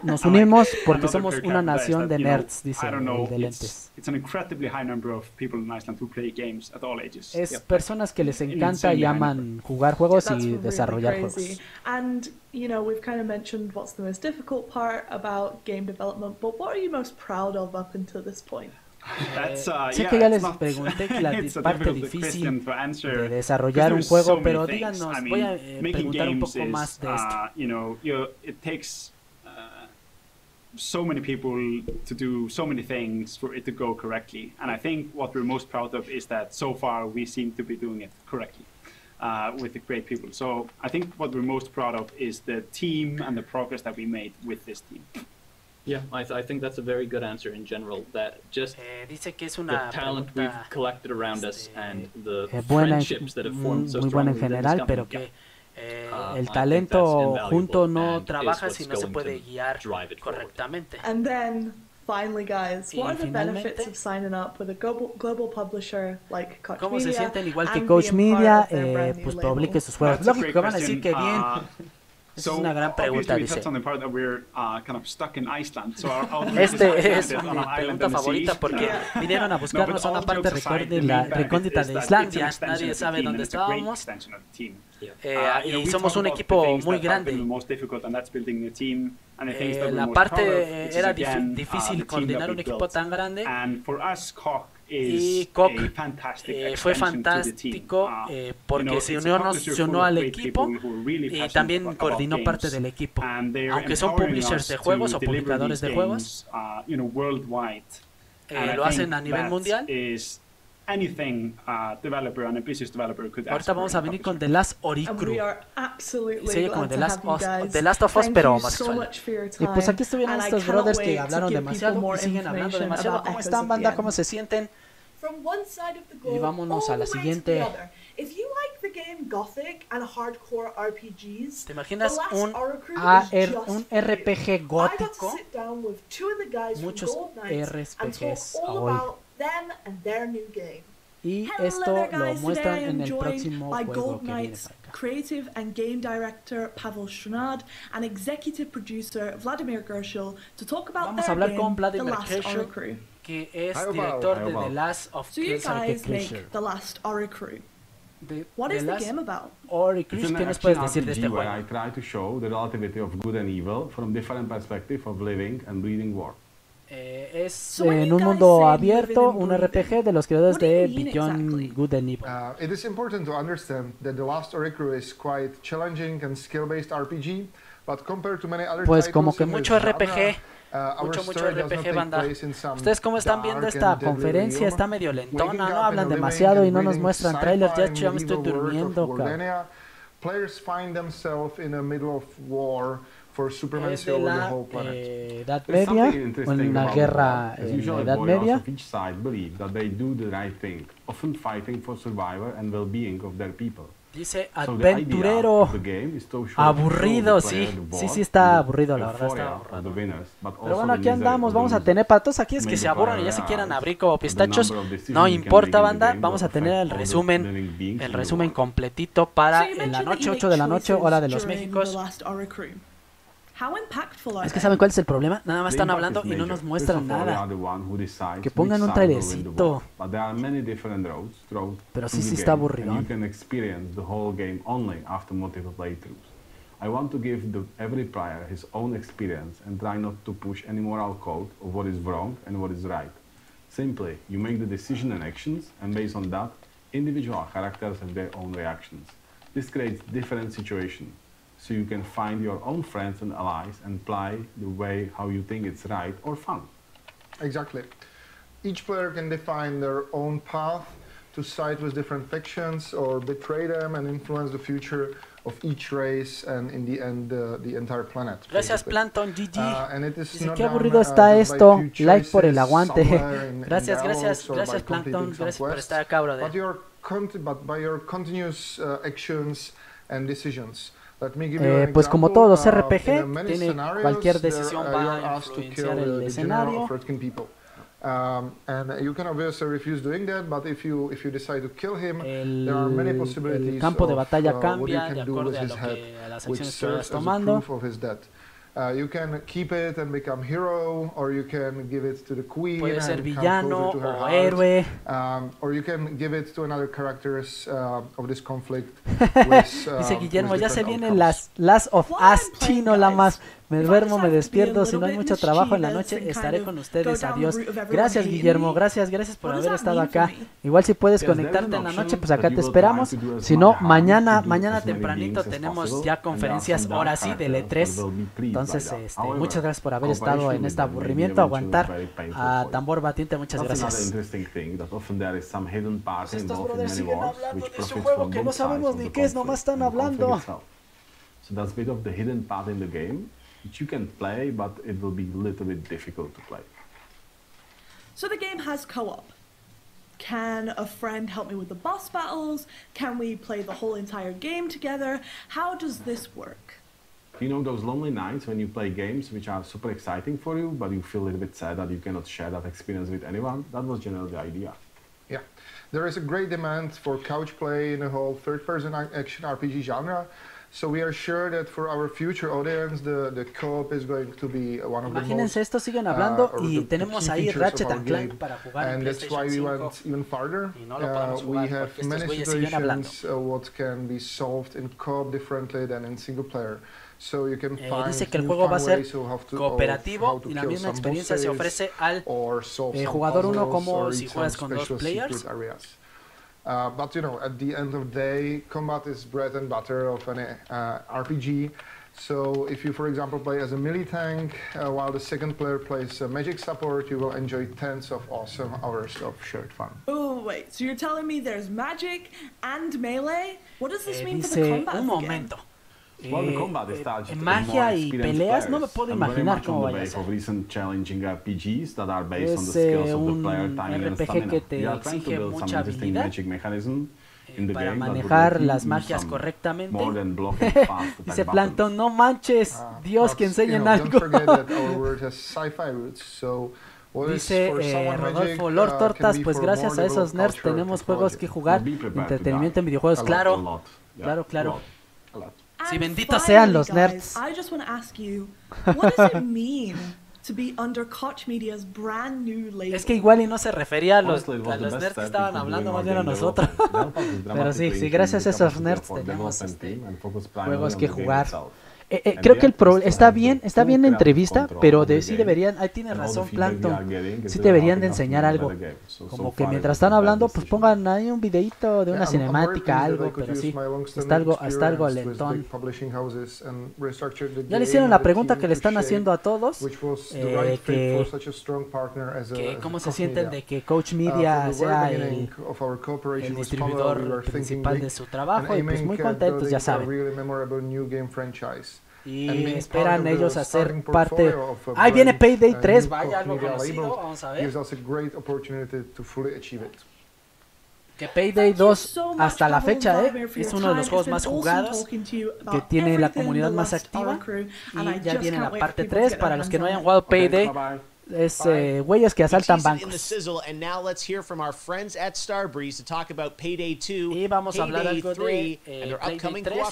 Nos unimos porque somos una nación de nerds, dice el de lentes. Es personas que les encanta y aman jugar juegos y desarrollar juegos. And you know, we've kind of mentioned what's the most difficult part about game development, but what are you most proud of up until this point? Sé que ya les pregunté que la parte difícil de desarrollar un juego, pero díganos, voy a preguntar un poco más de esto. It takes so many people to do so many things for it to go correctly, and I think what we're most proud of is that so far we seem to be doing it correctly with the great people. So I think what we're most proud of is the team and the progress that we made with this team. Yeah, I think that's a very good answer in general. That just dice que es the talent we've collected around us and the buena, friendships that have formed so muy buena en strongly general, pero que el talento junto no trabaja si no se puede guiar correctamente. And then finally, guys, what are the benefits of signing up with a global publisher like KOCH Media? ¿Cómo se sienten igual que KOCH Media? Pues publique sus juegos. Lógico que van a decir que bien. Esa es una gran pregunta, dice. Esta es mi pregunta favorita porque vinieron a buscarnos a una parte recóndita de Islandia. Nadie sabe dónde estábamos. Y somos un equipo muy grande. La parte era difícil coordinar un equipo tan grande. Y KOCH fue fantástico porque se unió al equipo y también coordinó parte del equipo. Aunque son publishers de juegos o publicadores de juegos, lo hacen a nivel mundial. Ahorita vamos a venir con The Last Oricru. Se oye como The Last of Us, pero homosexual. Y pues aquí estuvieron estos brothers que hablaron demasiado y siguen hablando demasiado. ¿Cómo están, banda? ¿Cómo se sienten? Y vámonos a la siguiente. ¿Te imaginas un RPG gótico? Muchos RPGs hoy. Y esto lo muestran en el próximo juego que viene. Creative and game director Pavel Strnad and executive producer Vladimir Gershel to talk about Vamos a hablar con Vladimir Gershel, que es director de The Last of Us. So you guys make The Last Oricru. What is the game about? ¿Qué nos puedes decir de este juego? I try to show the relativity of good and evil from different perspectives of living and breathing war. Es en un mundo abierto, un RPG de los creadores de Beyond Good and Evil. It is important to understand that The Last Oricru is quite challenging and skill-based RPG, but compared to many other pues como que mucho RPG, mucho RPG, banda. Ustedes cómo están viendo esta conferencia, está medio lentona, no hablan demasiado y no nos muestran trailers, ya me estoy durmiendo. Players find themselves in the middle of war for supremacy over the whole planet. Edad Media, o en la guerra en la Edad Media. Each side believe that they do the right thing, often fighting for survival and well-being of their people. Dice aventurero, aburrido, sí está aburrido, la verdad está aburrido. Pero bueno, aquí andamos, vamos a tener, para todos aquellos que se aburran y ya se quieran abrir como pistachos, no importa, banda, vamos a tener el resumen completito para en la noche, 8 de la noche, hora de los Méxicos. Es que ¿saben cuál es el problema? Nada más están hablando y no nos muestran nada. Que pongan un trailercito. Pero sí está aburrido. I want to give every player his own experience and try not to push any moral code of what is wrong and what is right. Simply, you make the decision and actions, and based on that, individual characters have their own reactions. This creates different situations. So you can find your own friends and allies and play the way how you think it's right or fun. Exactly. Each player can define their own path to side with different factions or betray them and influence the future of each race and in the end the entire planet. Gracias Plankton GG. Dice qué aburrido está esto. Like por el aguante. Gracias Plankton. Gracias por estar acá, brother. But by your continuous actions and decisions. Pues como todos los RPG, tiene cualquier decisión va a influenciar el escenario. And you can obviously refuse doing that, but if you decide to kill him, there are many possibilities el campo de batalla of cambia de acuerdo a las acciones que vayas tomando. You can keep it and become hero, or you can give it to the queen. Puede ser villano o héroe. Or you can give it to another characters of this conflict. Dice Guillermo, ya se vienen las Last of Us chino, la más. Me duermo, me despierto, si no hay mucho trabajo en la noche, estaré con ustedes, adiós. Gracias Guillermo, gracias por haber estado acá. Igual si puedes conectarte en la noche, pues acá te esperamos. Si no, mañana tempranito tenemos ya conferencias, ahora sí, del E3. Entonces, muchas gracias por haber estado en este aburrimiento, aguantar a Tambor Batiente, muchas gracias. Estos brothers siguen hablando de su juego que no sabemos ni qué es, nomás están hablando. So that's a bit of the hidden path in the game, which you can play, but it will be a little bit difficult to play. So the game has co-op. Can a friend help me with the boss battles? Can we play the whole entire game together? How does this work? You know those lonely nights when you play games which are super exciting for you, but you feel a little bit sad that you cannot share that experience with anyone? That was generally the idea. Yeah. There is a great demand for couch play in the whole third-person action RPG genre. So we are sure that for our future audience, the co-op is going to be one of the most. Imagínense esto, siguen hablando y tenemos ahí Ratchet and Clank para jugar en PlayStation 5. And that's why we went even farther. Y no lo podemos jugar we have many situations what can be solved in co-op differently than in single player. So you can find dice que el juego va a ser cooperativo y la misma experiencia se ofrece al jugador uno como si juegas con dos players. But you know, at the end of the day, combat is bread and butter of an RPG. So if you, for example, play as a melee tank, while the second player plays a magic support, you will enjoy tens of awesome hours of shared fun. Oh, wait, so you're telling me there's magic and melee? What does this mean for the combat un momento. Magia y peleas, no me puedo imaginar cómo vaya a ser. Es un RPG que te exige mucha habilidad para manejar las magias correctamente. Dice Plankton, no manches, Dios, que enseñen algo. Dice Rodolfo, Lord Tortas, pues gracias a esos nerds tenemos juegos que jugar, entretenimiento en videojuegos, claro. Sí, benditos sean los nerds. I just want to ask you, what does it mean to be under Koch Media's brand new label? Es que igual y no se refería a los nerds que estaban hablando, más bien a nosotros. Pero sí, gracias a esos nerds tenemos juegos que jugar. Creo que está bien la entrevista, pero sí deberían, ahí tiene razón Plankton, sí deberían de enseñar algo, como que mientras están hablando pues pongan ahí un videito de una cinemática, algo, pero sí, hasta algo lentón. Ya le hicieron la pregunta que le están haciendo a todos, que cómo se sienten de que Koch Media sea el distribuidor principal de su trabajo, y pues muy contentos, ya saben. y esperan ellos hacer parte. Ahí viene Payday 3, vaya, algo conocido, vamos a ver. Que Payday 2 hasta la fecha es uno de los juegos más jugados, que tiene la comunidad más activa, y ya viene la parte 3 para los que no hayan jugado Payday. Es güeyes que asaltan bancos. Y vamos a hablar algo de Payday 3.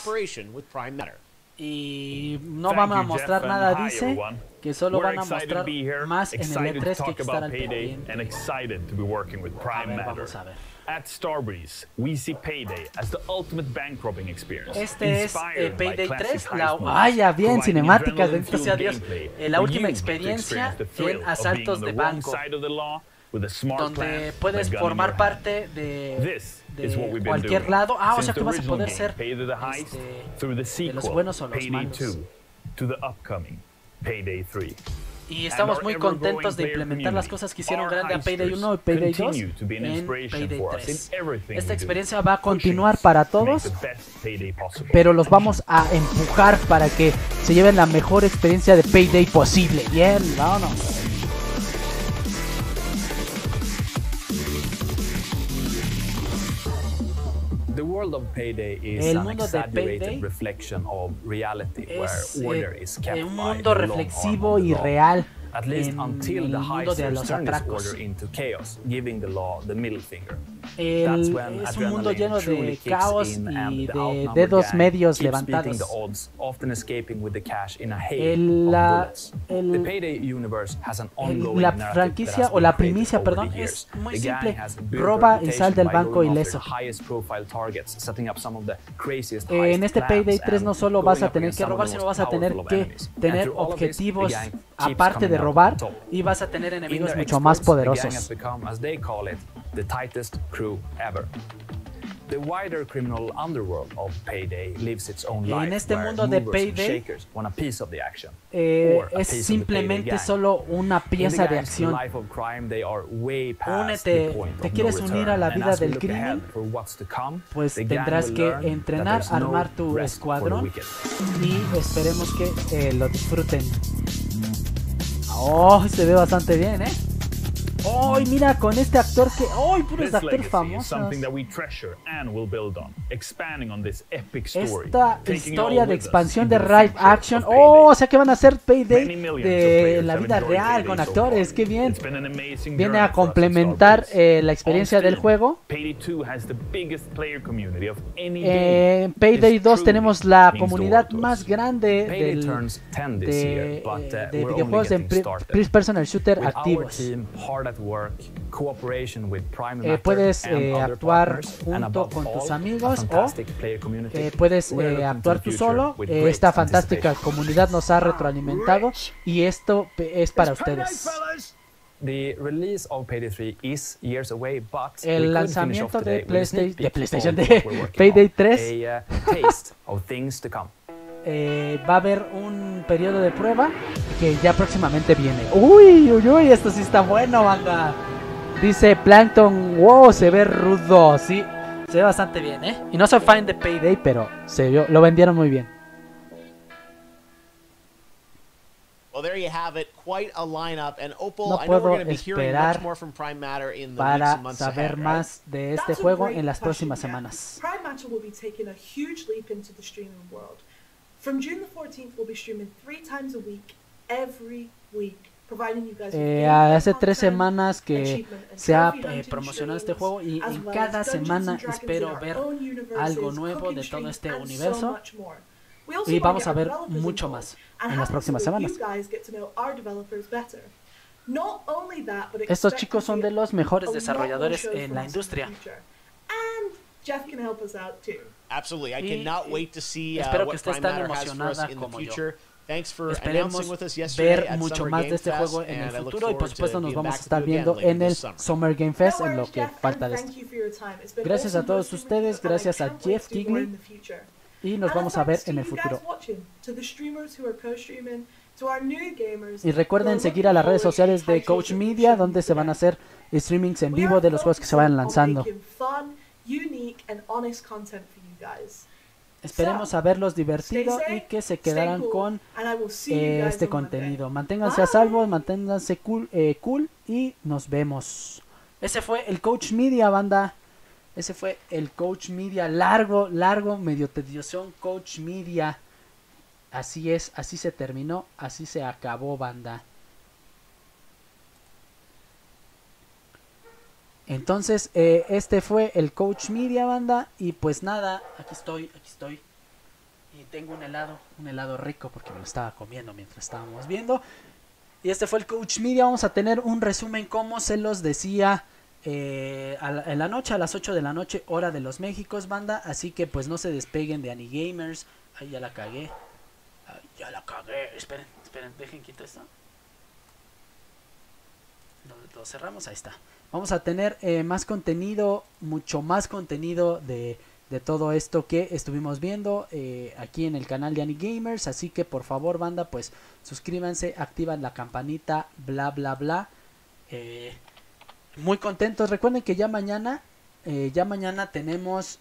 Y no van a mostrar nada, dice, que solo van a mostrar más en el E3 que estar al pendiente. A ver, vamos a ver. At Starbreeze, we see Payday as the ultimate bank robbing experience. Este es Payday 3, vaya bien, cinemáticas, bendito sea Dios, la última experiencia en asaltos de banco, donde puedes formar parte de cualquier lado. O sea que vas a poder ser de los buenos o los malos. Y estamos muy contentos de implementar las cosas que hicieron grande a Payday 1 y Payday 2 en Payday 3. Esta experiencia va a continuar para todos, pero los vamos a empujar para que se lleven la mejor experiencia de Payday posible. Bien, vámonos. The world of Payday is El an mundo de exaggerated Payday reflection of reality, es where order is kept un by mundo the long reflexivo arm of y the law. real, At least en until el the mundo de heisters los turn this atracos. order into chaos, giving the law the middle finger. Es un mundo lleno de caos y de dedos medios levantados. La franquicia o la primicia, perdón, es muy simple: roba y sal del banco ileso. En este Payday 3 no solo vas a tener que robar, sino vas a tener que tener objetivos aparte de robar, y vas a tener enemigos mucho más poderosos. The tightest crew ever. The wider criminal underworld of Payday lives its own life. En este mundo de Payday es simplemente solo una pieza de acción. Únete, ¿te quieres unir a la vida del crimen? Pues tendrás que entrenar, armar tu escuadrón, y esperemos que lo disfruten. Se ve bastante bien, ¡ay, mira, con este actor que... ¡ay, puros actores famosos! Esta historia de expansión de live action. O sea que van a hacer Payday de la vida real con actores. ¡Qué bien! Viene a complementar la experiencia del juego. En Payday 2 tenemos la comunidad más grande de videojuegos de First Person Shooter activos. Puedes actuar junto con tus amigos, o puedes actuar tú solo. Esta fantástica comunidad nos ha retroalimentado, y esto es para ustedes. El lanzamiento de PlayStation de Payday 3 va a haber un periodo de prueba que ya próximamente viene. Uy, esto sí está bueno, banda. Dice Plankton, wow, se ve rudo. Sí, se ve bastante bien, Y no soy fan de Payday, pero lo vendieron muy bien. No puedo esperar para saber más de este juego en las próximas semanas. From June the 14th, we'll be streaming 3 times a week, every week, providing you guys hace 3 semanas que se ha promocionado este juego, y en cada semana espero ver algo nuevo de todo este universo, y vamos a ver mucho más en las próximas semanas. Estos chicos son de los mejores desarrolladores en la industria. Absolutely, I cannot wait to see espero que estés tan emocionada como yo. Esperemos ver mucho más de este juego en el futuro, y por supuesto nos vamos a estar viendo en el Summer Game Fest, en lo que falta de esto. Gracias a todos ustedes, gracias a Jeff Kigley, y nos vamos a ver en el futuro. Y recuerden seguir a las redes sociales de KOCH Media, donde se van a hacer streamings en vivo de los juegos que se vayan lanzando. Esperemos haberlos divertido y que se quedaran con este contenido. Manténganse a salvo, manténganse cool y nos vemos. Ese fue el Coach Media, banda. Ese fue el Coach Media, largo, medio tedioso Coach Media. Así es, así se terminó, así se acabó, banda. Entonces, este fue el Coach Media, banda. Y pues nada, aquí estoy. Y tengo un helado rico porque me lo estaba comiendo mientras estábamos viendo. Y este fue el Coach Media. Vamos a tener un resumen, como se los decía, en la noche, a las 8 de la noche, hora de los Méxicos, banda. Así que pues no se despeguen de Anigamers. Ay, ya la cagué. Esperen, dejen quito esto. Lo cerramos, ahí está. Vamos a tener más contenido, mucho más contenido de todo esto que estuvimos viendo aquí en el canal de Anigamers. Así que por favor, banda, pues suscríbanse, activan la campanita, bla bla bla. Muy contentos. Recuerden que ya mañana tenemos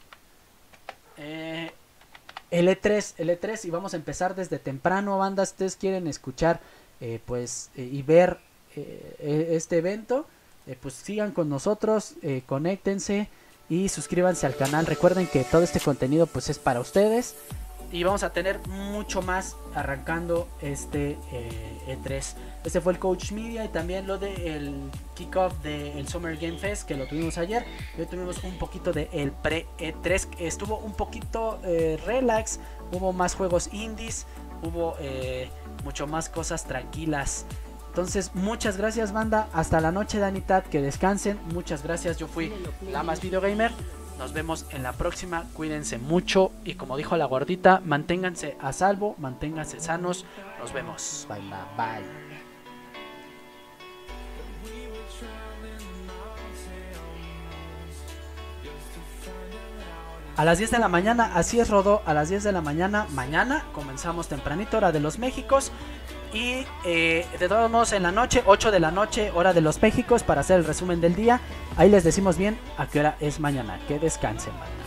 el E3 y vamos a empezar desde temprano, banda. Si ustedes quieren escuchar y ver este evento, pues sigan con nosotros, conéctense y suscríbanse al canal. Recuerden que todo este contenido pues es para ustedes y vamos a tener mucho más arrancando este E3. Este fue el Coach Media y también lo del kickoff del Summer Game Fest, que lo tuvimos ayer. Y hoy tuvimos un poquito de el pre-E3, estuvo un poquito relax, hubo más juegos indies, hubo mucho más cosas tranquilas. Entonces, muchas gracias, banda. Hasta la noche, Danitad. Que descansen. Muchas gracias. Yo fui la más videogamer. Nos vemos en la próxima. Cuídense mucho. Y como dijo la gordita, manténganse a salvo. Manténganse sanos. Nos vemos. Bye, bye, bye. A las 10 de la mañana, así es, Rodó. A las 10 de la mañana, mañana comenzamos tempranito, hora de los Méxicos. Y de todos modos en la noche, 8 de la noche, hora de los Méxicos, para hacer el resumen del día. Ahí les decimos bien a qué hora es mañana. Que descansen, banda.